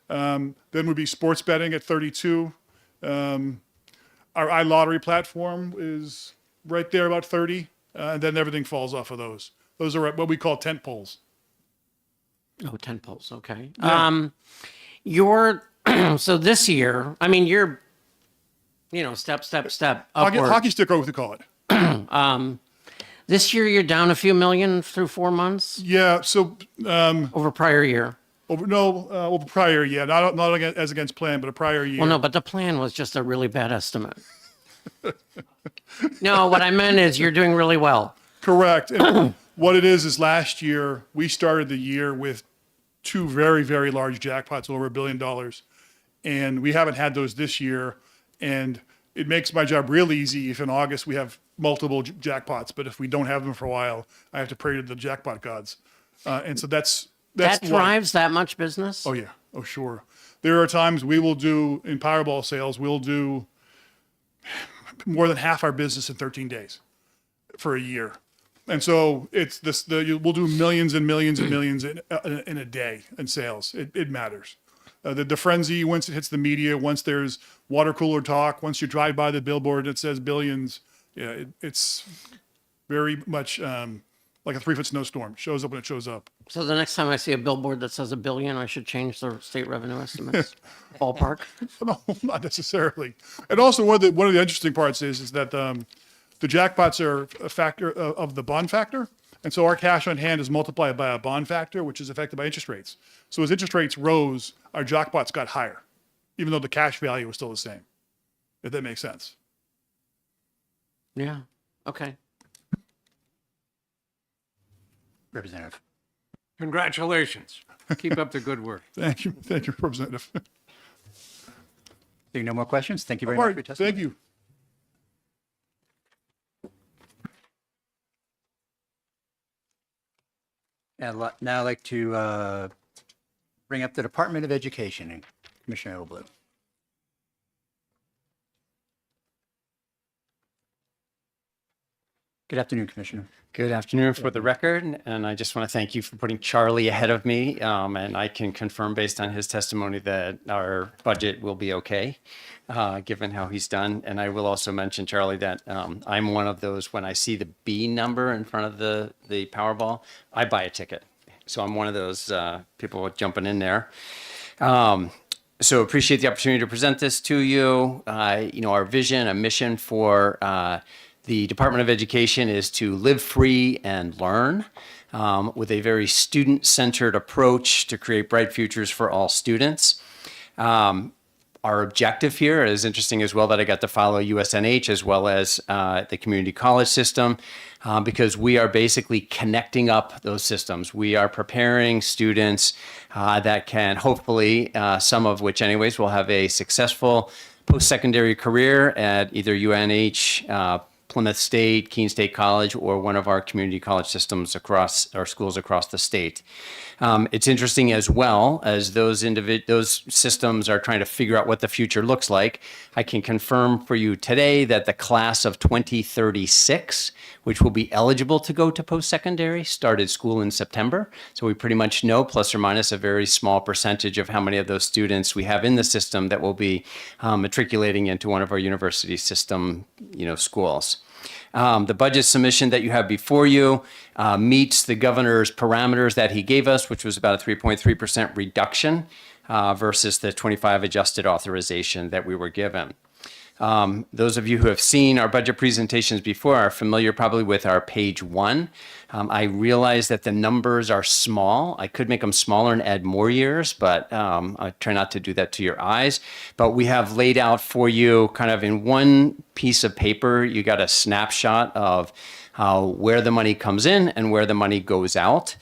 Then would be sports betting at 32. Our iLottery platform is right there about 30. And then everything falls off of those. Those are what we call tent poles. Oh, 10 poles. Okay. Yeah. So this year, I mean, you're, step upward. Hockey stick, what we call it. This year you're down a few million through 4 months? Yeah. So over prior year. Over prior, yeah. Not as against plan, but a prior year. Well, no, but the plan was just a really bad estimate. No, what I meant is you're doing really well. Correct. And what it is last year, we started the year with 2 very, very large jackpots, over $1 billion. And we haven't had those this year. And it makes my job real easy if in August we have multiple jackpots. But if we don't have them for a while, I have to pray to the jackpot gods. And so that drives that much business? Oh, yeah. Oh, sure. There are times we will do, in Powerball sales, we'll do more than half our business in 13 days for a year. And so we'll do millions and millions and millions in a day in sales. It matters. The frenzy, once it hits the media, once there's water cooler talk, once you drive by the billboard that says billions, yeah, it's very much like a 3-foot snowstorm. Shows up when it shows up. So the next time I see a billboard that says $1 billion, I should change the state revenue estimates. Ballpark. No, not necessarily. And also one of the interesting parts is that the jackpots are a factor of the bond factor. And so our cash on hand is multiplied by a bond factor, which is affected by interest rates. So as interest rates rose, our jackpots got higher, even though the cash value was still the same, if that makes sense. Yeah. Okay. Representative. Congratulations. Keep up the good work. Thank you, Representative. Seeing no more questions, thank you very All much right, for your testimony. thank you. And now I'd like to bring up the Department of Education and Commissioner Oblue. Good afternoon, Commissioner. Good afternoon for the record, and I just want to thank you for putting Charlie ahead of me. And I can confirm based on his testimony that our budget will be okay, given how he's done. And I will also mention, Charlie, that I'm one of those, when I see the B number in front of the Powerball, I buy a ticket. So I'm one of those people jumping in there. So appreciate the opportunity to present this to you. Our vision, a mission for the Department of Education is to live free and learn with a very student-centered approach to create bright futures for all students. Our objective here is interesting as well that I got to follow USNH as well as the community college system because we are basically connecting up those systems. We are preparing students that can hopefully, some of which anyways, will have a successful post-secondary career at either UNH, Plymouth State, Keene State College, or one of our community college systems across our schools across the state. It's interesting as well as those systems are trying to figure out what the future looks like. I can confirm for you today that the class of 2036, which will be eligible to go to post-secondary, started school in September. So we pretty much know, plus or minus, a very small percentage of how many of those students we have in the system that will be matriculating into one of our university system, schools. The budget submission that you have before you meets the governor's parameters that he gave us, which was about a 3.3% reduction versus the 25 adjusted authorization that we were given. Those of you who have seen our budget presentations before are familiar probably with our page 1. I realize that the numbers are small. I could make them smaller and add more years, but I try not to do that to your eyes. But we have laid out for you kind of in one piece of paper, you got a snapshot of where the money comes in and where the money goes out.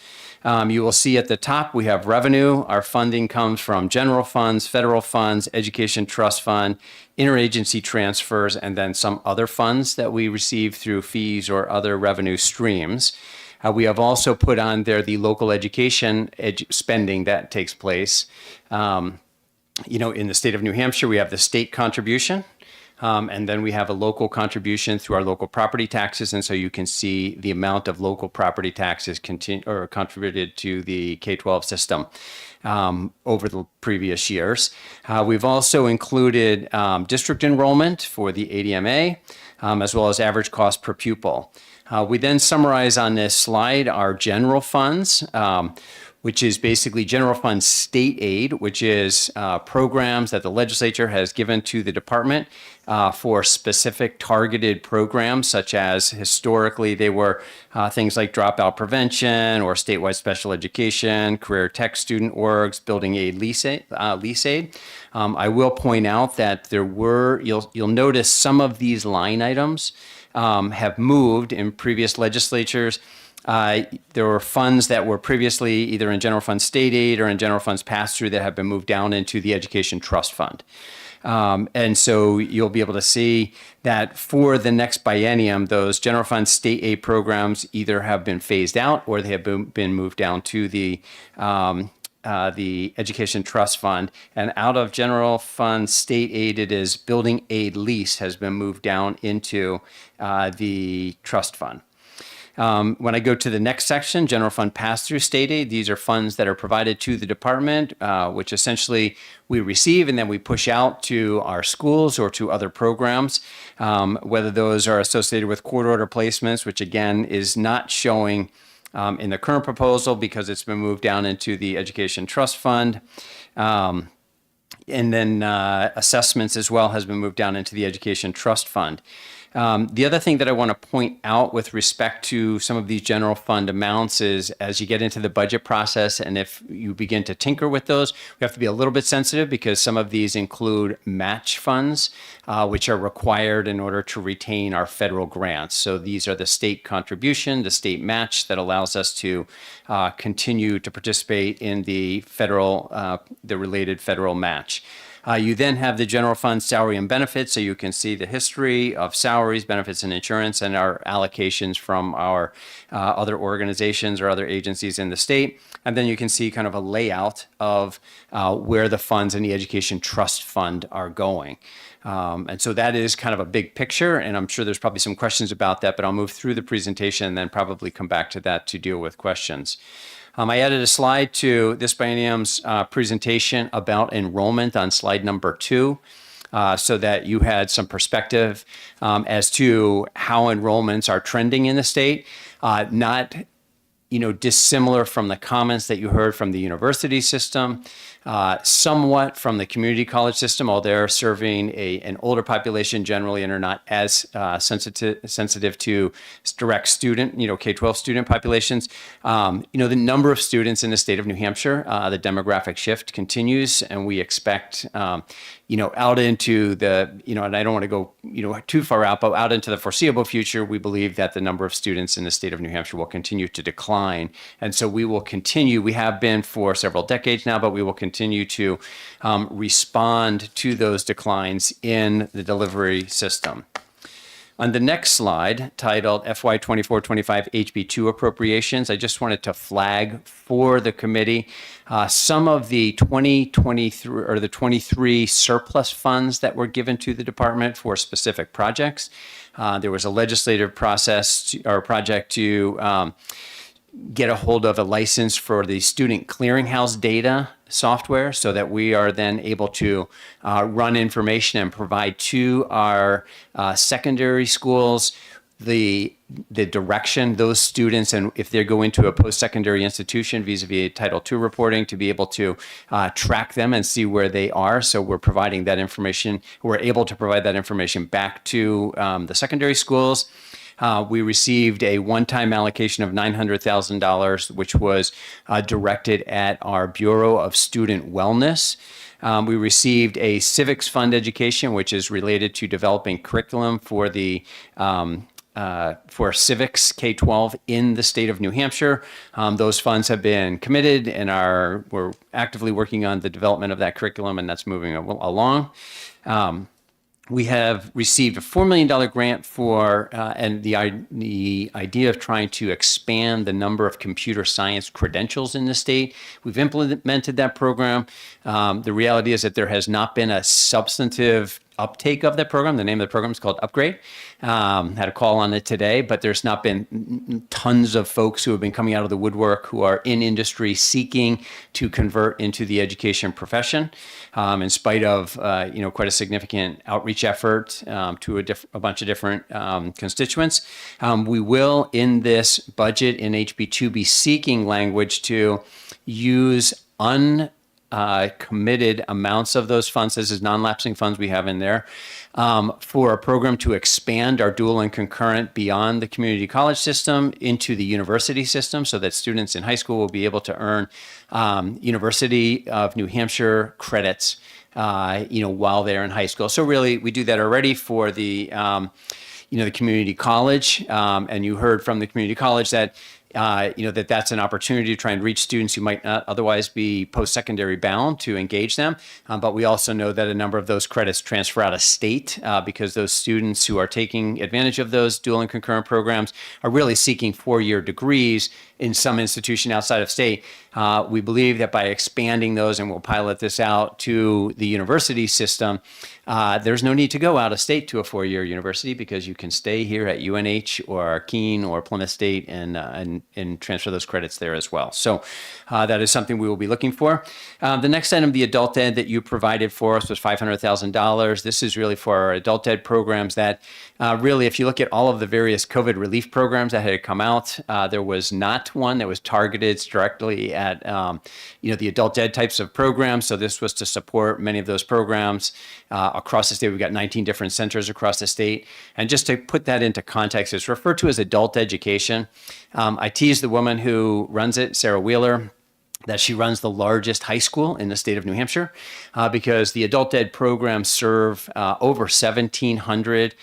You will see at the top we have revenue. Our funding comes from general funds, federal funds, education trust fund, interagency transfers, and then some other funds that we receive through fees or other revenue streams. We have also put on there the local education spending that takes place. In the state of New Hampshire, we have the state contribution. And then we have a local contribution through our local property taxes. And so you can see the amount of local property taxes contributed to the K-12 system over the previous years. We've also included district enrollment for the ADMA, as well as average cost per pupil. We then summarize on this slide our general funds, which is basically general fund state aid, which is programs that the legislature has given to the department for specific targeted programs, such as historically they were things like dropout prevention or statewide special education, career tech student orgs, building aid, lease aid. I will point out that there were, you'll notice some of these line items have moved in previous legislatures. There were funds that were previously either in general fund state aid or in general funds pass-through that have been moved down into the education trust fund. And so you'll be able to see that for the next biennium, those general fund state aid programs either have been phased out or they have been moved down to the education trust fund. And out of general fund state aid, it is building aid lease has been moved down into the trust fund. When I go to the next section, general fund pass-through state aid, these are funds that are provided to the department, which essentially we receive and then we push out to our schools or to other programs, whether those are associated with court order placements, which again is not showing in the current proposal because it's been moved down into the Education Trust Fund. And then assessments as well has been moved down into the Education Trust Fund. The other thing that I want to point out with respect to some of these general fund amounts is as you get into the budget process and if you begin to tinker with those, we have to be a little bit sensitive because some of these include match funds, which are required in order to retain our federal grants. So these are the state contribution, the state match that allows us to continue to participate in the the related federal match. You then have the general fund salary and benefits, so you can see the history of salaries, benefits, and insurance, and our allocations from our other organizations or other agencies in the state. And then you can see kind of a layout of where the funds in the Education Trust Fund are going. And so that is kind of a big picture, and I'm sure there's probably some questions about that, but I'll move through the presentation and then probably come back to that to deal with questions. I added a slide to this biennium's presentation about enrollment on slide number 2, so that you had some perspective as to how enrollments are trending in the state. Not dissimilar from the comments that you heard from the university system, somewhat from the community college system, although they're serving an older population generally and are not as sensitive to direct student, K-12 student populations. The number of students in the state of New Hampshire, the demographic shift continues, and we expect, out into the, and I don't want to go, too far out, but out into the foreseeable future, we believe that the number of students in the state of New Hampshire will continue to decline. And so we will continue, we have been for several decades now, but we will continue to respond to those declines in the delivery system. On the next slide, titled FY 24-25 HB2 appropriations, I just wanted to flag for the committee some of the 2023 or the 23 surplus funds that were given to the department for specific projects. There was a legislative process or project to get a hold of a license for the student clearinghouse data software so that we are then able to run information and provide to our secondary schools the direction those students, and if they go into a post-secondary institution vis-a-vis Title II reporting, to be able to track them and see where they are. So we're providing that information, we're able to provide that information back to the secondary schools. We received a one-time allocation of $900,000, which was directed at our Bureau of Student Wellness. We received a civics fund education, which is related to developing curriculum for the for civics K-12 in the state of New Hampshire. Those funds have been committed and we're actively working on the development of that curriculum, and that's moving along. We have received a $4 million grant for, and the idea of trying to expand the number of computer science credentials in the state. We've implemented that program. The reality is that there has not been a substantive uptake of that program. The name of the program is called Upgrade. Had a call on it today, but there's not been tons of folks who have been coming out of the woodwork who are in industry seeking to convert into the education profession, in spite of quite a significant outreach effort to a bunch of different constituents. We will, in this budget in HB2, be seeking language to use committed amounts of those funds. This is non-lapsing funds we have in there for a program to expand our dual and concurrent beyond the community college system into the university system, so that students in high school will be able to earn University of New Hampshire credits while they're in high school. So really, we do that already for the the community college, and you heard from the community college that that's an opportunity to try and reach students who might not otherwise be post-secondary bound, to engage them. But we also know that a number of those credits transfer out of state because those students who are taking advantage of those dual and concurrent programs are really seeking 4-year degrees in some institution outside of state. We believe that by expanding those, and we'll pilot this out to the university system, there's no need to go out of state to a 4-year university because you can stay here at UNH or Keene or Plymouth State and and transfer those credits there as well. So that is something we will be looking for. The next item, the adult ed that you provided for us was $500,000. This is really for our adult ed programs that really, if you look at all of the various COVID relief programs that had come out, there was not one that was targeted directly at the adult ed types of programs. So this was to support many of those programs across the state. We've got 19 different centers across the state. And just to put that into context, it's referred to as adult education. I teased the woman who runs it, Sarah Wheeler, that she runs the largest high school in the state of New Hampshire because the adult ed programs serve over 1,700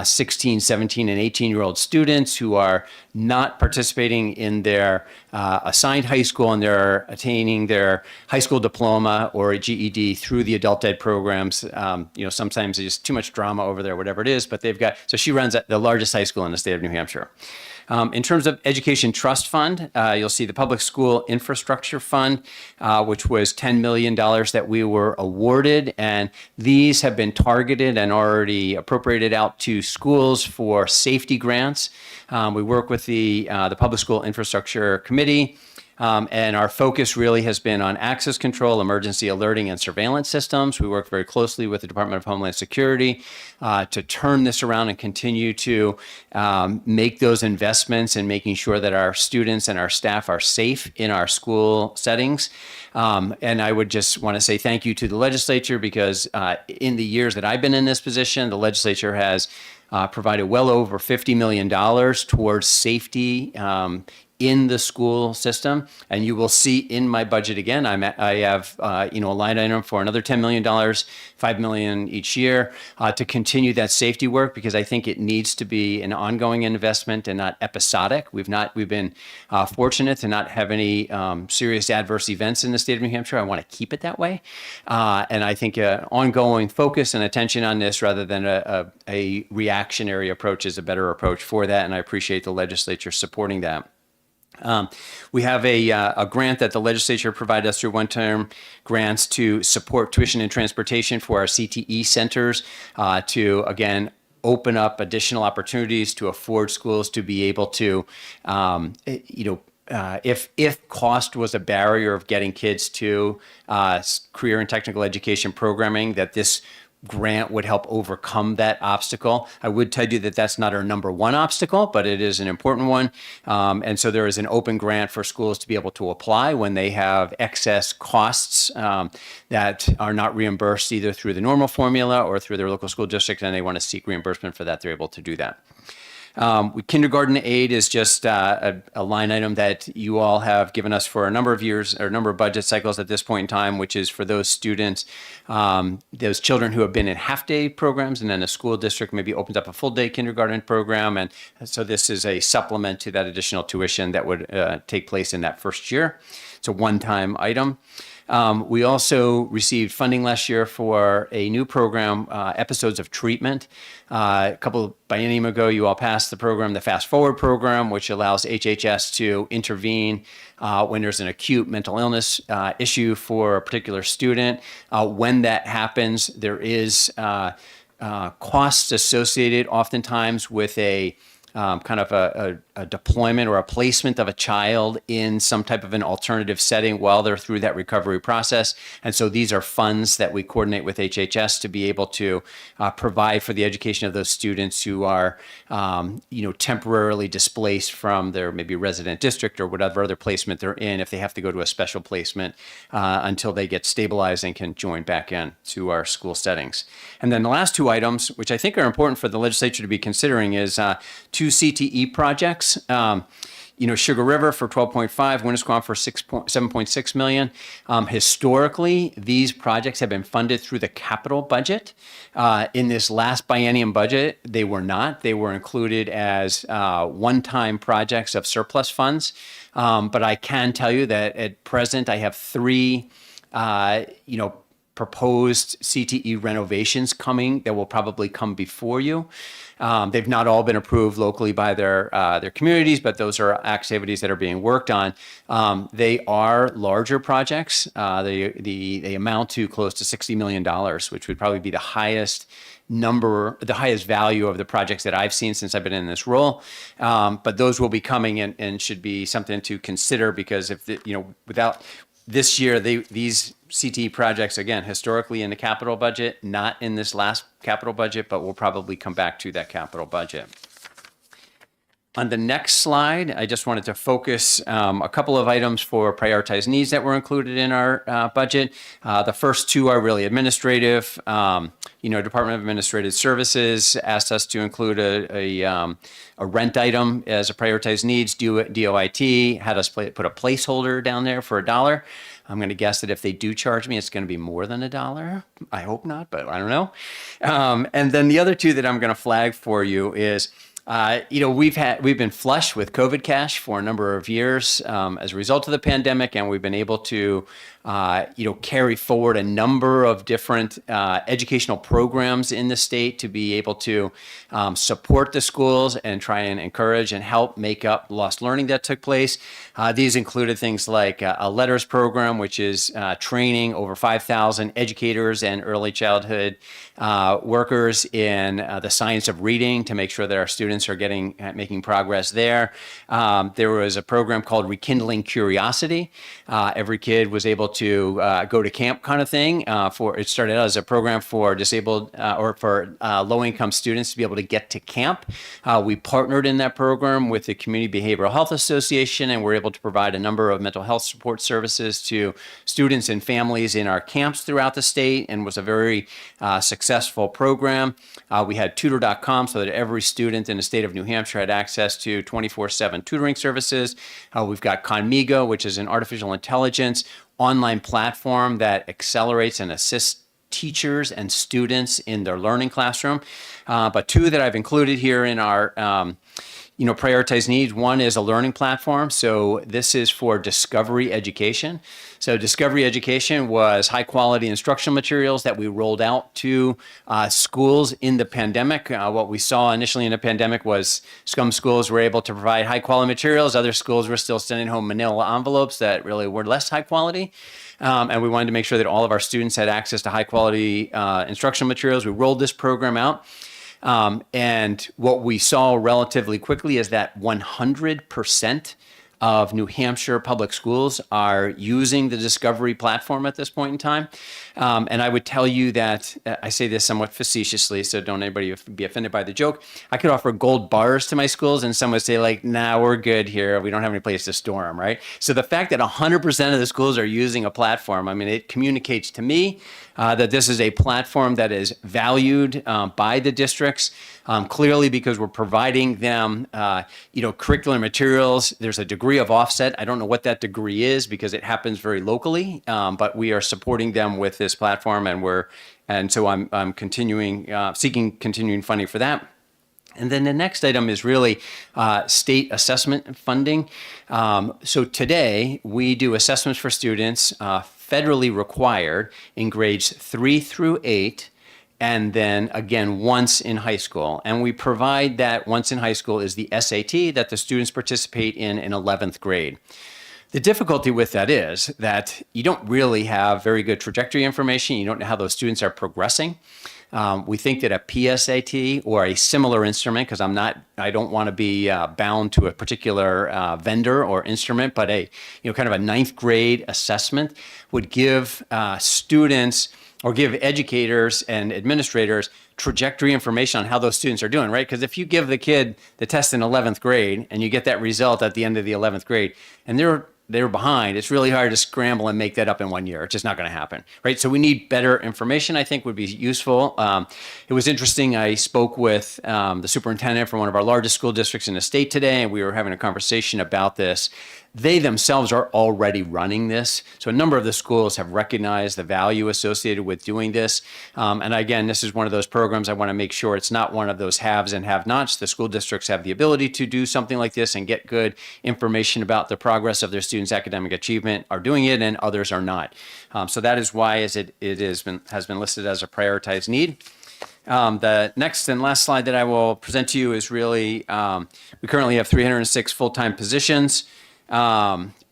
16, 17, and 18-year-old students who are not participating in their assigned high school, and they're attaining their high school diploma or a GED through the adult ed programs. Sometimes there's too much drama over there, whatever it is, but so she runs the largest high school in the state of New Hampshire. In terms of Education Trust Fund, you'll see the Public School Infrastructure Fund, which was $10 million that we were awarded. And these have been targeted and already appropriated out to schools for safety grants. We work with the Public School Infrastructure Committee. And our focus really has been on access control, emergency alerting, and surveillance systems. We work very closely with the Department of Homeland Security to turn this around and continue to make those investments in making sure that our students and our staff are safe in our school settings. And I would just want to say thank you to the legislature because in the years that I've been in this position, the legislature has provided well over $50 million towards safety in the school system. And you will see in my budget again, I have a line item for another $10 million, $5 million each year to continue that safety work, because I think it needs to be an ongoing investment and not episodic. We've been fortunate to not have any serious adverse events in the state of New Hampshire. I want to keep it that way. And I think ongoing focus and attention on this rather than a reactionary approach is a better approach for that. And I appreciate the legislature supporting that. We have a grant that the legislature provided us through one-term grants to support tuition and transportation for our CTE centers to, again, open up additional opportunities to afford schools to be able to, if cost was a barrier of getting kids to career and technical education programming, that this grant would help overcome that obstacle. I would tell you that that's not our number one obstacle, but it is an important one. And so there is an open grant for schools to be able to apply when they have excess costs that are not reimbursed either through the normal formula or through their local school district, and they want to seek reimbursement for that. They're able to do that. Kindergarten aid is just a line item that you all have given us for a number of years or a number of budget cycles at this point in time, which is for those students, those children who have been in half-day programs, and then a school district maybe opens up a full-day kindergarten program. And so this is a supplement to that additional tuition that would take place in that first year. It's a one-time item. We also received funding last year for a new program, Episodes of Treatment. A couple of biennium ago, you all passed the program, the Fast Forward program, which allows HHS to intervene when there's an acute mental illness issue for a particular student. When that happens, there is costs associated oftentimes with a kind of a deployment or a placement of a child in some type of an alternative setting while they're through that recovery process. And so these are funds that we coordinate with HHS to be able to provide for the education of those students who are, temporarily displaced from their maybe resident district or whatever other placement they're in, if they have to go to a special placement until they get stabilized and can join back in to our school settings. And then the last two items, which I think are important for the legislature to be considering, is two CTE projects. Sugar River for 12.5, Winnisquam for 7.6 million. Historically, these projects have been funded through the capital budget. In this last biennium budget, they were not. They were included as one-time projects of surplus funds. But I can tell you that at present, I have three, proposed CTE renovations coming that will probably come before you. They've not all been approved locally by their communities, but those are activities that are being worked on. They are larger projects. They amount to close to $60 million, which would probably be the highest value of the projects that I've seen since I've been in this role. But those will be coming and should be something to consider, because without this year, these CTE projects, again, historically in the capital budget, not in this last capital budget, but we'll probably come back to that capital budget. On the next slide, I just wanted to focus a couple of items for prioritized needs that were included in our budget. The first two are really administrative. Department of Administrative Services asked us to include a rent item as a prioritized needs. DOIT had us put a placeholder down there for $1. I'm going to guess that if they do charge me, it's going to be more than $1. I hope not, but I don't know. And then the other two that I'm going to flag for you is, we've been flush with COVID cash for a number of years as a result of the pandemic, and we've been able to carry forward a number of different educational programs in the state to be able to support the schools and try and encourage and help make up lost learning that took place. These included things like a letters program, which is training over 5,000 educators and early childhood workers in the science of reading to make sure that our students are making progress there. There was a program called Rekindling Curiosity. Every kid was able to go to camp, kind of thing. It started out as a program for disabled or for low-income students to be able to get to camp. We partnered in that program with the Community Behavioral Health Association, and we're able to provide a number of mental health support services to students and families in our camps throughout the state, and was a very successful program. We had tutor.com so that every student in the state of New Hampshire had access to 24/7 tutoring services. We've got Conmigo, which is an artificial intelligence online platform that accelerates and assists teachers and students in their learning classroom. But two that I've included here in our prioritized needs. One is a learning platform. So this is for Discovery Education. So Discovery Education was high quality instructional materials that we rolled out to schools in the pandemic. What we saw initially in the pandemic was some schools were able to provide high quality materials. Other schools were still sending home manila envelopes that really were less high quality. And we wanted to make sure that all of our students had access to high quality instructional materials. We rolled this program out. And what we saw relatively quickly is that 100% of New Hampshire public schools are using the Discovery platform at this point in time. And I would tell you that, I say this somewhat facetiously, so don't anybody be offended by the joke. I could offer gold bars to my schools and some would say like, nah, we're good here. We don't have any place to store them, right? So the fact that 100% of the schools are using a platform, I mean, it communicates to me that this is a platform that is valued by the districts, clearly because we're providing them, curricular materials. There's a degree of offset. I don't know what that degree is because it happens very locally, but we are supporting them with this platform, and so I'm seeking continuing funding for that. And then the next item is really state assessment funding. So today we do assessments for students federally required in grades 3 through 8, and then again once in high school. And we provide that once in high school is the SAT that the students participate in 11th grade. The difficulty with that is that you don't really have very good trajectory information. You don't know how those students are progressing. We think that a PSAT or a similar instrument, because I don't want to be bound to a particular vendor or instrument, but kind of a 9th grade assessment would give students or give educators and administrators trajectory information on how those students are doing, right? Because if you give the kid the test in 11th grade and you get that result at the end of the 11th grade and they're behind, it's really hard to scramble and make that up in 1 year. It's just not going to happen, right? So we need better information, I think would be useful. It was interesting. I spoke with the superintendent from one of our largest school districts in the state today, and we were having a conversation about this. They themselves are already running this. So a number of the schools have recognized the value associated with doing this. And again, this is one of those programs I want to make sure it's not one of those haves and have-nots. The school districts have the ability to do something like this and get good information about the progress of their students' academic achievement, are doing it, and others are not. So that is why as it has been listed as a prioritized need. The next and last slide that I will present to you is really, we currently have 306 full-time positions.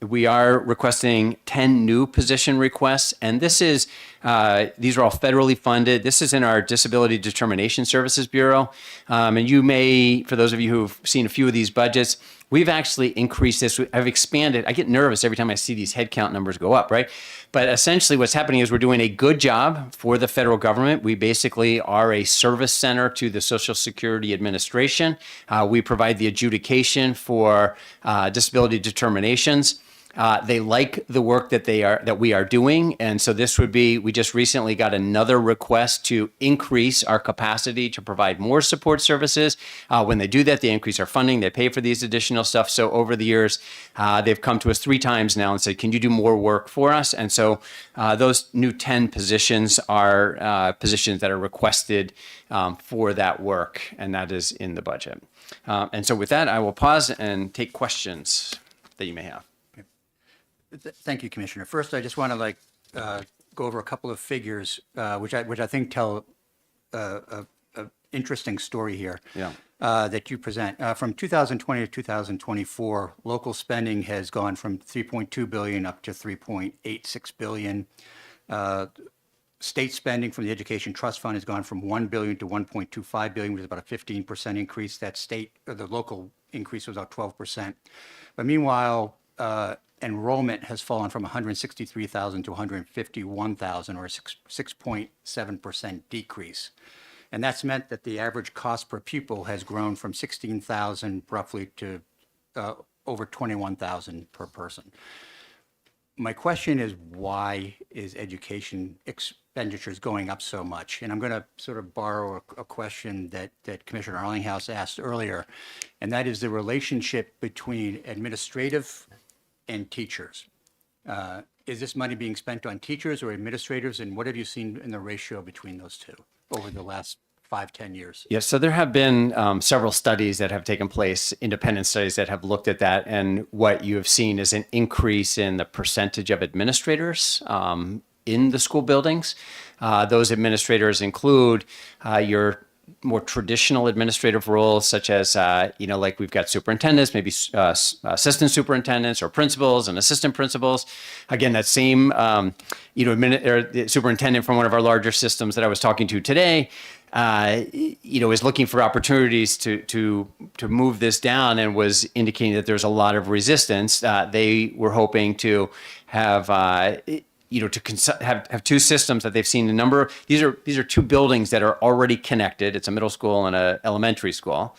We are requesting 10 new position requests, and this is, these are all federally funded. This is in our Disability Determination Services Bureau. And you may, for those of you who've seen a few of these budgets, we've actually increased this. I've expanded. I get nervous every time I see these headcount numbers go up, right? But essentially what's happening is we're doing a good job for the federal government. We basically are a service center to the Social Security Administration. We provide the adjudication for disability determinations. They like the work that we are doing, and so this would be, we just recently got another request to increase our capacity to provide more support services. When they do that, they increase our funding, they pay for these additional stuff. So over the years, they've come to us 3 times now and said, can you do more work for us? And so those new 10 positions are positions that are requested for that work, and that is in the budget. And so with that, I will pause and take questions that you may have. Thank you, Commissioner. First, I just want to go over a couple of figures, which I think tell a interesting story here. Yeah. That you present. From 2020 to 2024, local spending has gone from 3.2 billion up to 3.86 billion. State spending from the Education Trust Fund has gone from 1 billion to 1.25 billion, which is about a 15% increase. That state, or the local increase was about 12%. But meanwhile, enrollment has fallen from 163,000 to 151,000, or a 6.7% decrease. And that's meant that the average cost per pupil has grown from 16,000 roughly to over 21,000 per person. My question is, why is education expenditures going up so much? And I'm going to sort of borrow a question that Commissioner Arlinghouse asked earlier, and that is the relationship between administrative and teachers. Is this money being spent on teachers or administrators, and what have you seen in the ratio between those two over the last 5-10 years? Yes, so there have been several studies that have taken place, independent studies that have looked at that, and what you have seen is an increase in the percentage of administrators in the school buildings. Those administrators include your more traditional administrative roles, such as, like we've got superintendents, maybe assistant superintendents or principals and assistant principals. Again, that same, the superintendent from one of our larger systems that I was talking to today, is looking for opportunities to move this down, and was indicating that there's a lot of resistance. They were hoping to have, have 2 systems that they've seen a number of. These are 2 buildings that are already connected. It's a middle school and an elementary school.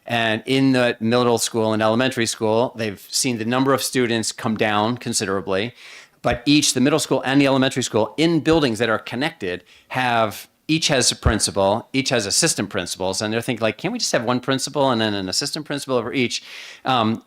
And in the middle school and elementary school, they've seen the number of students come down considerably. But the middle school and the elementary school, in buildings that are connected, each has a principal, each has assistant principals, and they're thinking, like, can't we just have one principal and then an assistant principal over each? And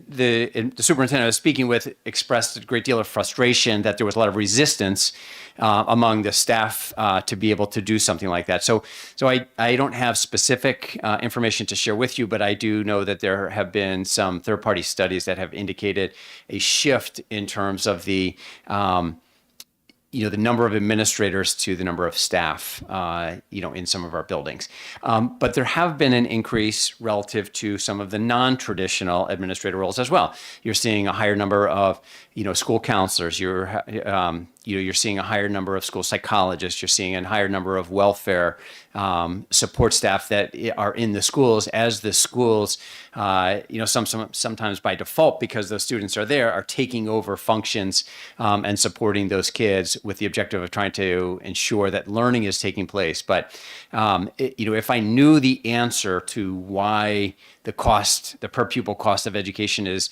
the superintendent I was speaking with expressed a great deal of frustration that there was a lot of resistance among the staff to be able to do something like that. So I don't have specific information to share with you, but I do know that there have been some third-party studies that have indicated a shift in terms of the number of administrators to the number of staff, in some of our buildings. But there have been an increase relative to some of the non-traditional administrative roles as well. You're seeing a higher number of, school counselors. You're seeing a higher number of school psychologists. You're seeing a higher number of welfare support staff that are in the schools, as the schools, sometimes by default, because those students are there, are taking over functions and supporting those kids with the objective of trying to ensure that learning is taking place. But if I knew the answer to why the per pupil cost of education is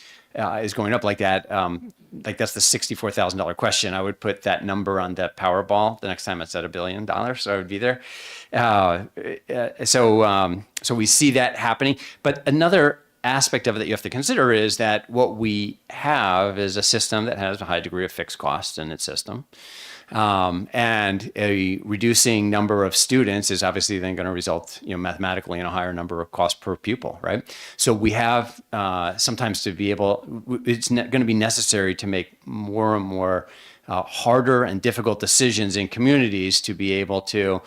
going up like that, that's the $64,000 question, I would put that number on the Powerball the next time it's at $1 billion, so I would be there. So we see that happening. But another aspect of it that you have to consider is that what we have is a system that has a high degree of fixed costs in its system. And a reducing number of students is obviously then going to result, mathematically in a higher number of cost per pupil, right? So we have sometimes to be able, it's going to be necessary to make more and more harder and difficult decisions in communities to be able to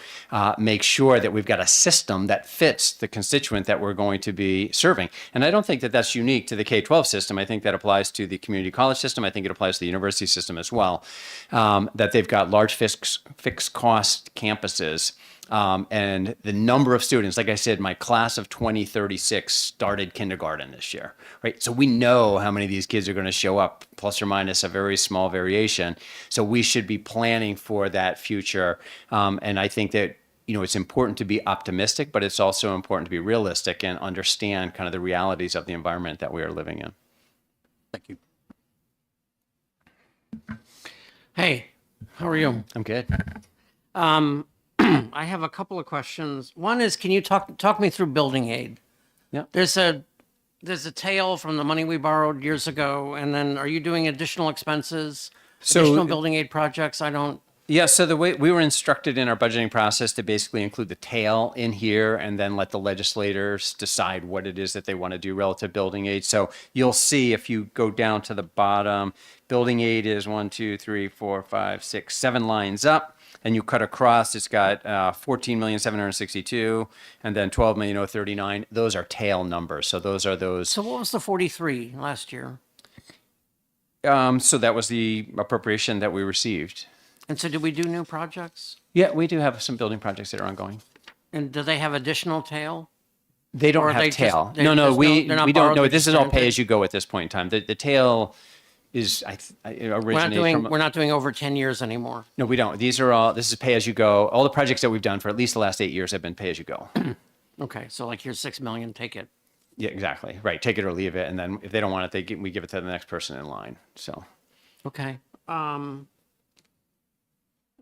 make sure that we've got a system that fits the constituent that we're going to be serving. And I don't think that that's unique to the K-12 system. I think that applies to the community college system. I think it applies to the university system as well, that they've got large fixed cost campuses. And the number of students, like I said, my class of 2036 started kindergarten this year, right? So we know how many of these kids are going to show up, plus or minus a very small variation. So we should be planning for that future. And I think that, it's important to be optimistic, but it's also important to be realistic and understand kind of the realities of the environment that we are living in. Thank you. Hey, how are you? I'm good. I have a couple of questions. One is, can you talk me through building aid? Yeah. There's a tail from the money we borrowed years ago, and then are you doing additional expenses, additional building aid projects? Yeah, so the way we were instructed in our budgeting process to basically include the tail in here and then let the legislators decide what it is that they want to do relative to building aid. So you'll see if you go down to the bottom, building aid is 1, 2, 3, 4, 5, 6, 7 lines up. And you cut across, it's got 14,762 and then 12,039. Those are tail numbers. So those are those. So what was the 43 last year? So that was the appropriation that we received. And so did we do new projects? Yeah, we do have some building projects that are ongoing. And do they have additional tail? They don't Or have they tail. just- No, they're not we don't borrowed, know. they're This just is all rented? pay as you go at this point in time. The tail is originated We're not doing over 10 years anymore. No, we don't. This is pay as you go. All the projects that we've done for at least the last 8 years have been pay as you go. Okay, so like here's 6 million, take it. Yeah, exactly. Right. Take it or leave it. And then if they don't want it, we give it to the next person in line. So. Okay. I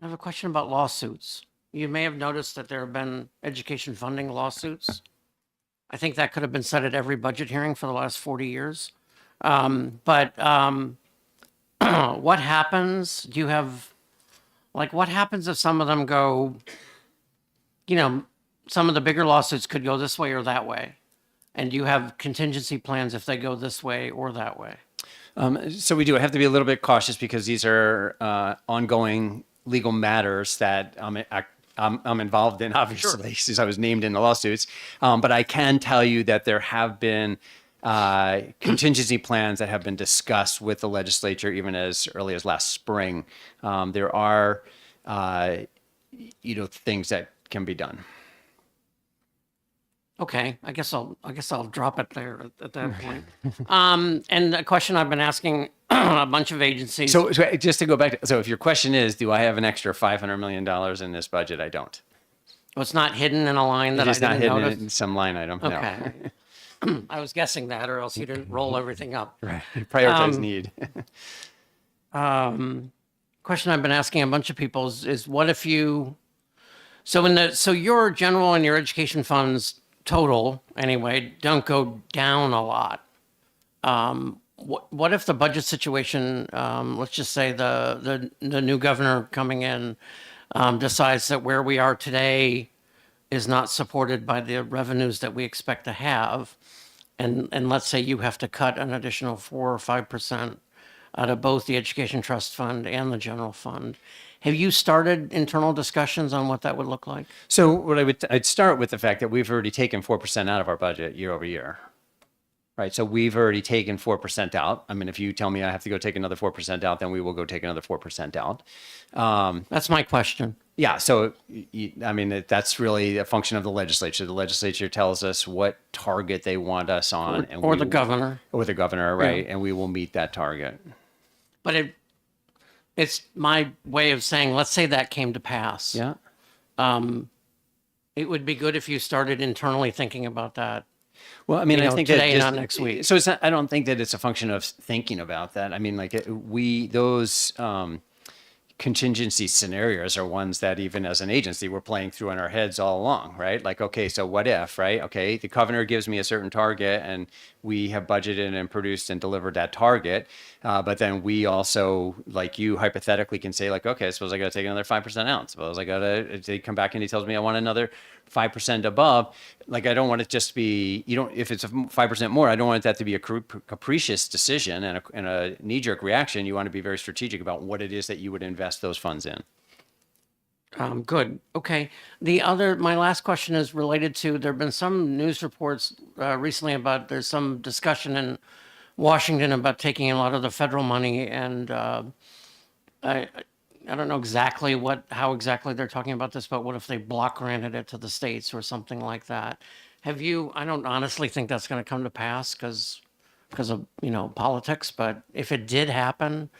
have a question about lawsuits. You may have noticed that there have been education funding lawsuits. I think that could have been said at every budget hearing for the last 40 years. But what happens? Do you have, what happens if some of them go, some of the bigger lawsuits could go this way or that way? And do you have contingency plans if they go this way or that way? So we do have to be a little bit cautious because these are ongoing legal matters that I'm involved in, obviously, since I was named in the lawsuits. But I can tell you that there have been contingency plans that have been discussed with the legislature even as early as last spring. There are, things that can be done. Okay, I guess I'll drop it there at that point. And a question I've been asking a bunch of agencies. So just to go back so if your question is, do I have an extra $500 million in this budget? I don't. Well, it's not hidden in a line that I It's not didn't hidden notice? in some line item. Okay. I was guessing that, or else you didn't roll everything up. No. Right. Prioritize need. Question I've been asking a bunch of people is what if you, so your general and your education funds total, anyway, don't go down a lot. What if the budget situation, let's just say the new governor coming in decides that where we are today is not supported by the revenues that we expect to have, and let's say you have to cut an additional 4 or 5% out of both the Education Trust Fund and the general fund. Have you started internal discussions on what that would look like? So what I'd start with the fact that we've already taken 4% out of our budget year over year. Right. So we've already taken 4% out. I mean, if you tell me I have to go take another 4% out, then we will go take another 4% out. That's my question. Yeah. So, that's really a function of the legislature. The legislature tells us what target they want us on. Or the governor. Or the governor, right. Yeah. And we will meet that target. But it's my way of saying, let's say that came to pass. Yeah. It would be good if you started internally thinking about that. Well, I mean, I think today, that not next week. So it's not, I don't think that it's a function of thinking about that. I mean, those contingency scenarios are ones that even as an agency, we're playing through in our heads all along, right? Like, okay, so what if, right? Okay, the governor gives me a certain target and we have budgeted and produced and delivered that target. But then we also, like you hypothetically can say like, okay, suppose I got to take another 5% out. Suppose I got to, if they come back and he tells me I want another 5% above, like I don't want it just to be, you don't, if it's a 5% more, I don't want that to be a capricious decision and a knee-jerk reaction. You want to be very strategic about what it is that you would invest those funds in. Good. Okay. My last question is related to, there've been some news reports recently about, there's some discussion in Washington about taking a lot of the federal money, and I don't know exactly how exactly they're talking about this, but what if they block granted it to the states or something like that? I don't honestly think that's going to come to pass because of, politics, but if it did happen,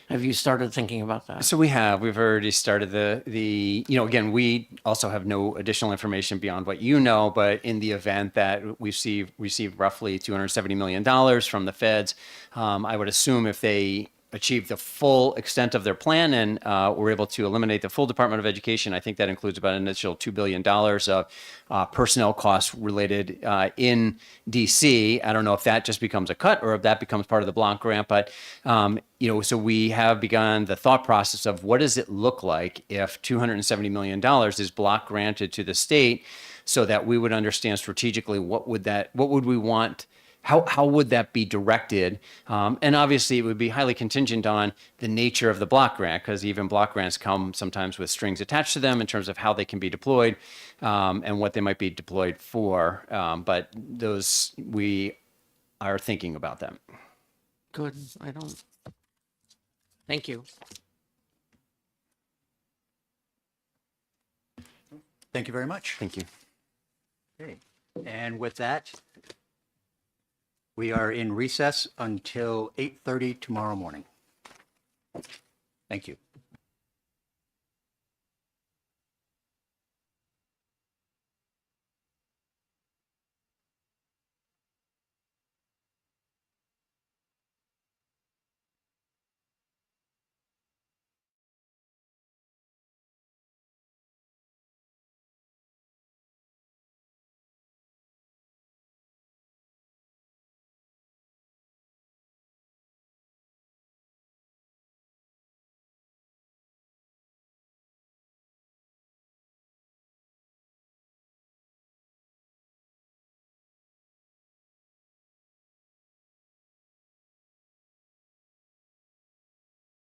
have you started thinking about that? So we've already started again, we also have no additional information beyond what you know, but in the event that we receive roughly $270 million from the feds, I would assume if they achieve the full extent of their plan and we're able to eliminate the full Department of Education, I think that includes about an initial $2 billion of personnel costs related in DC. I don't know if that just becomes a cut or if that becomes part of the block grant, but so we have begun the thought process of what does it look like if $270 million is block granted to the state, so that we would understand strategically what would we want. How would that be directed? And obviously, it would be highly contingent on the nature of the block grant, because even block grants come sometimes with strings attached to them in terms of how they can be deployed and what they might be deployed for. But we are thinking about them. Good. Thank you. Thank you very much. Thank you. Okay. And with that, we are in recess until 8:30 tomorrow morning. Thank you.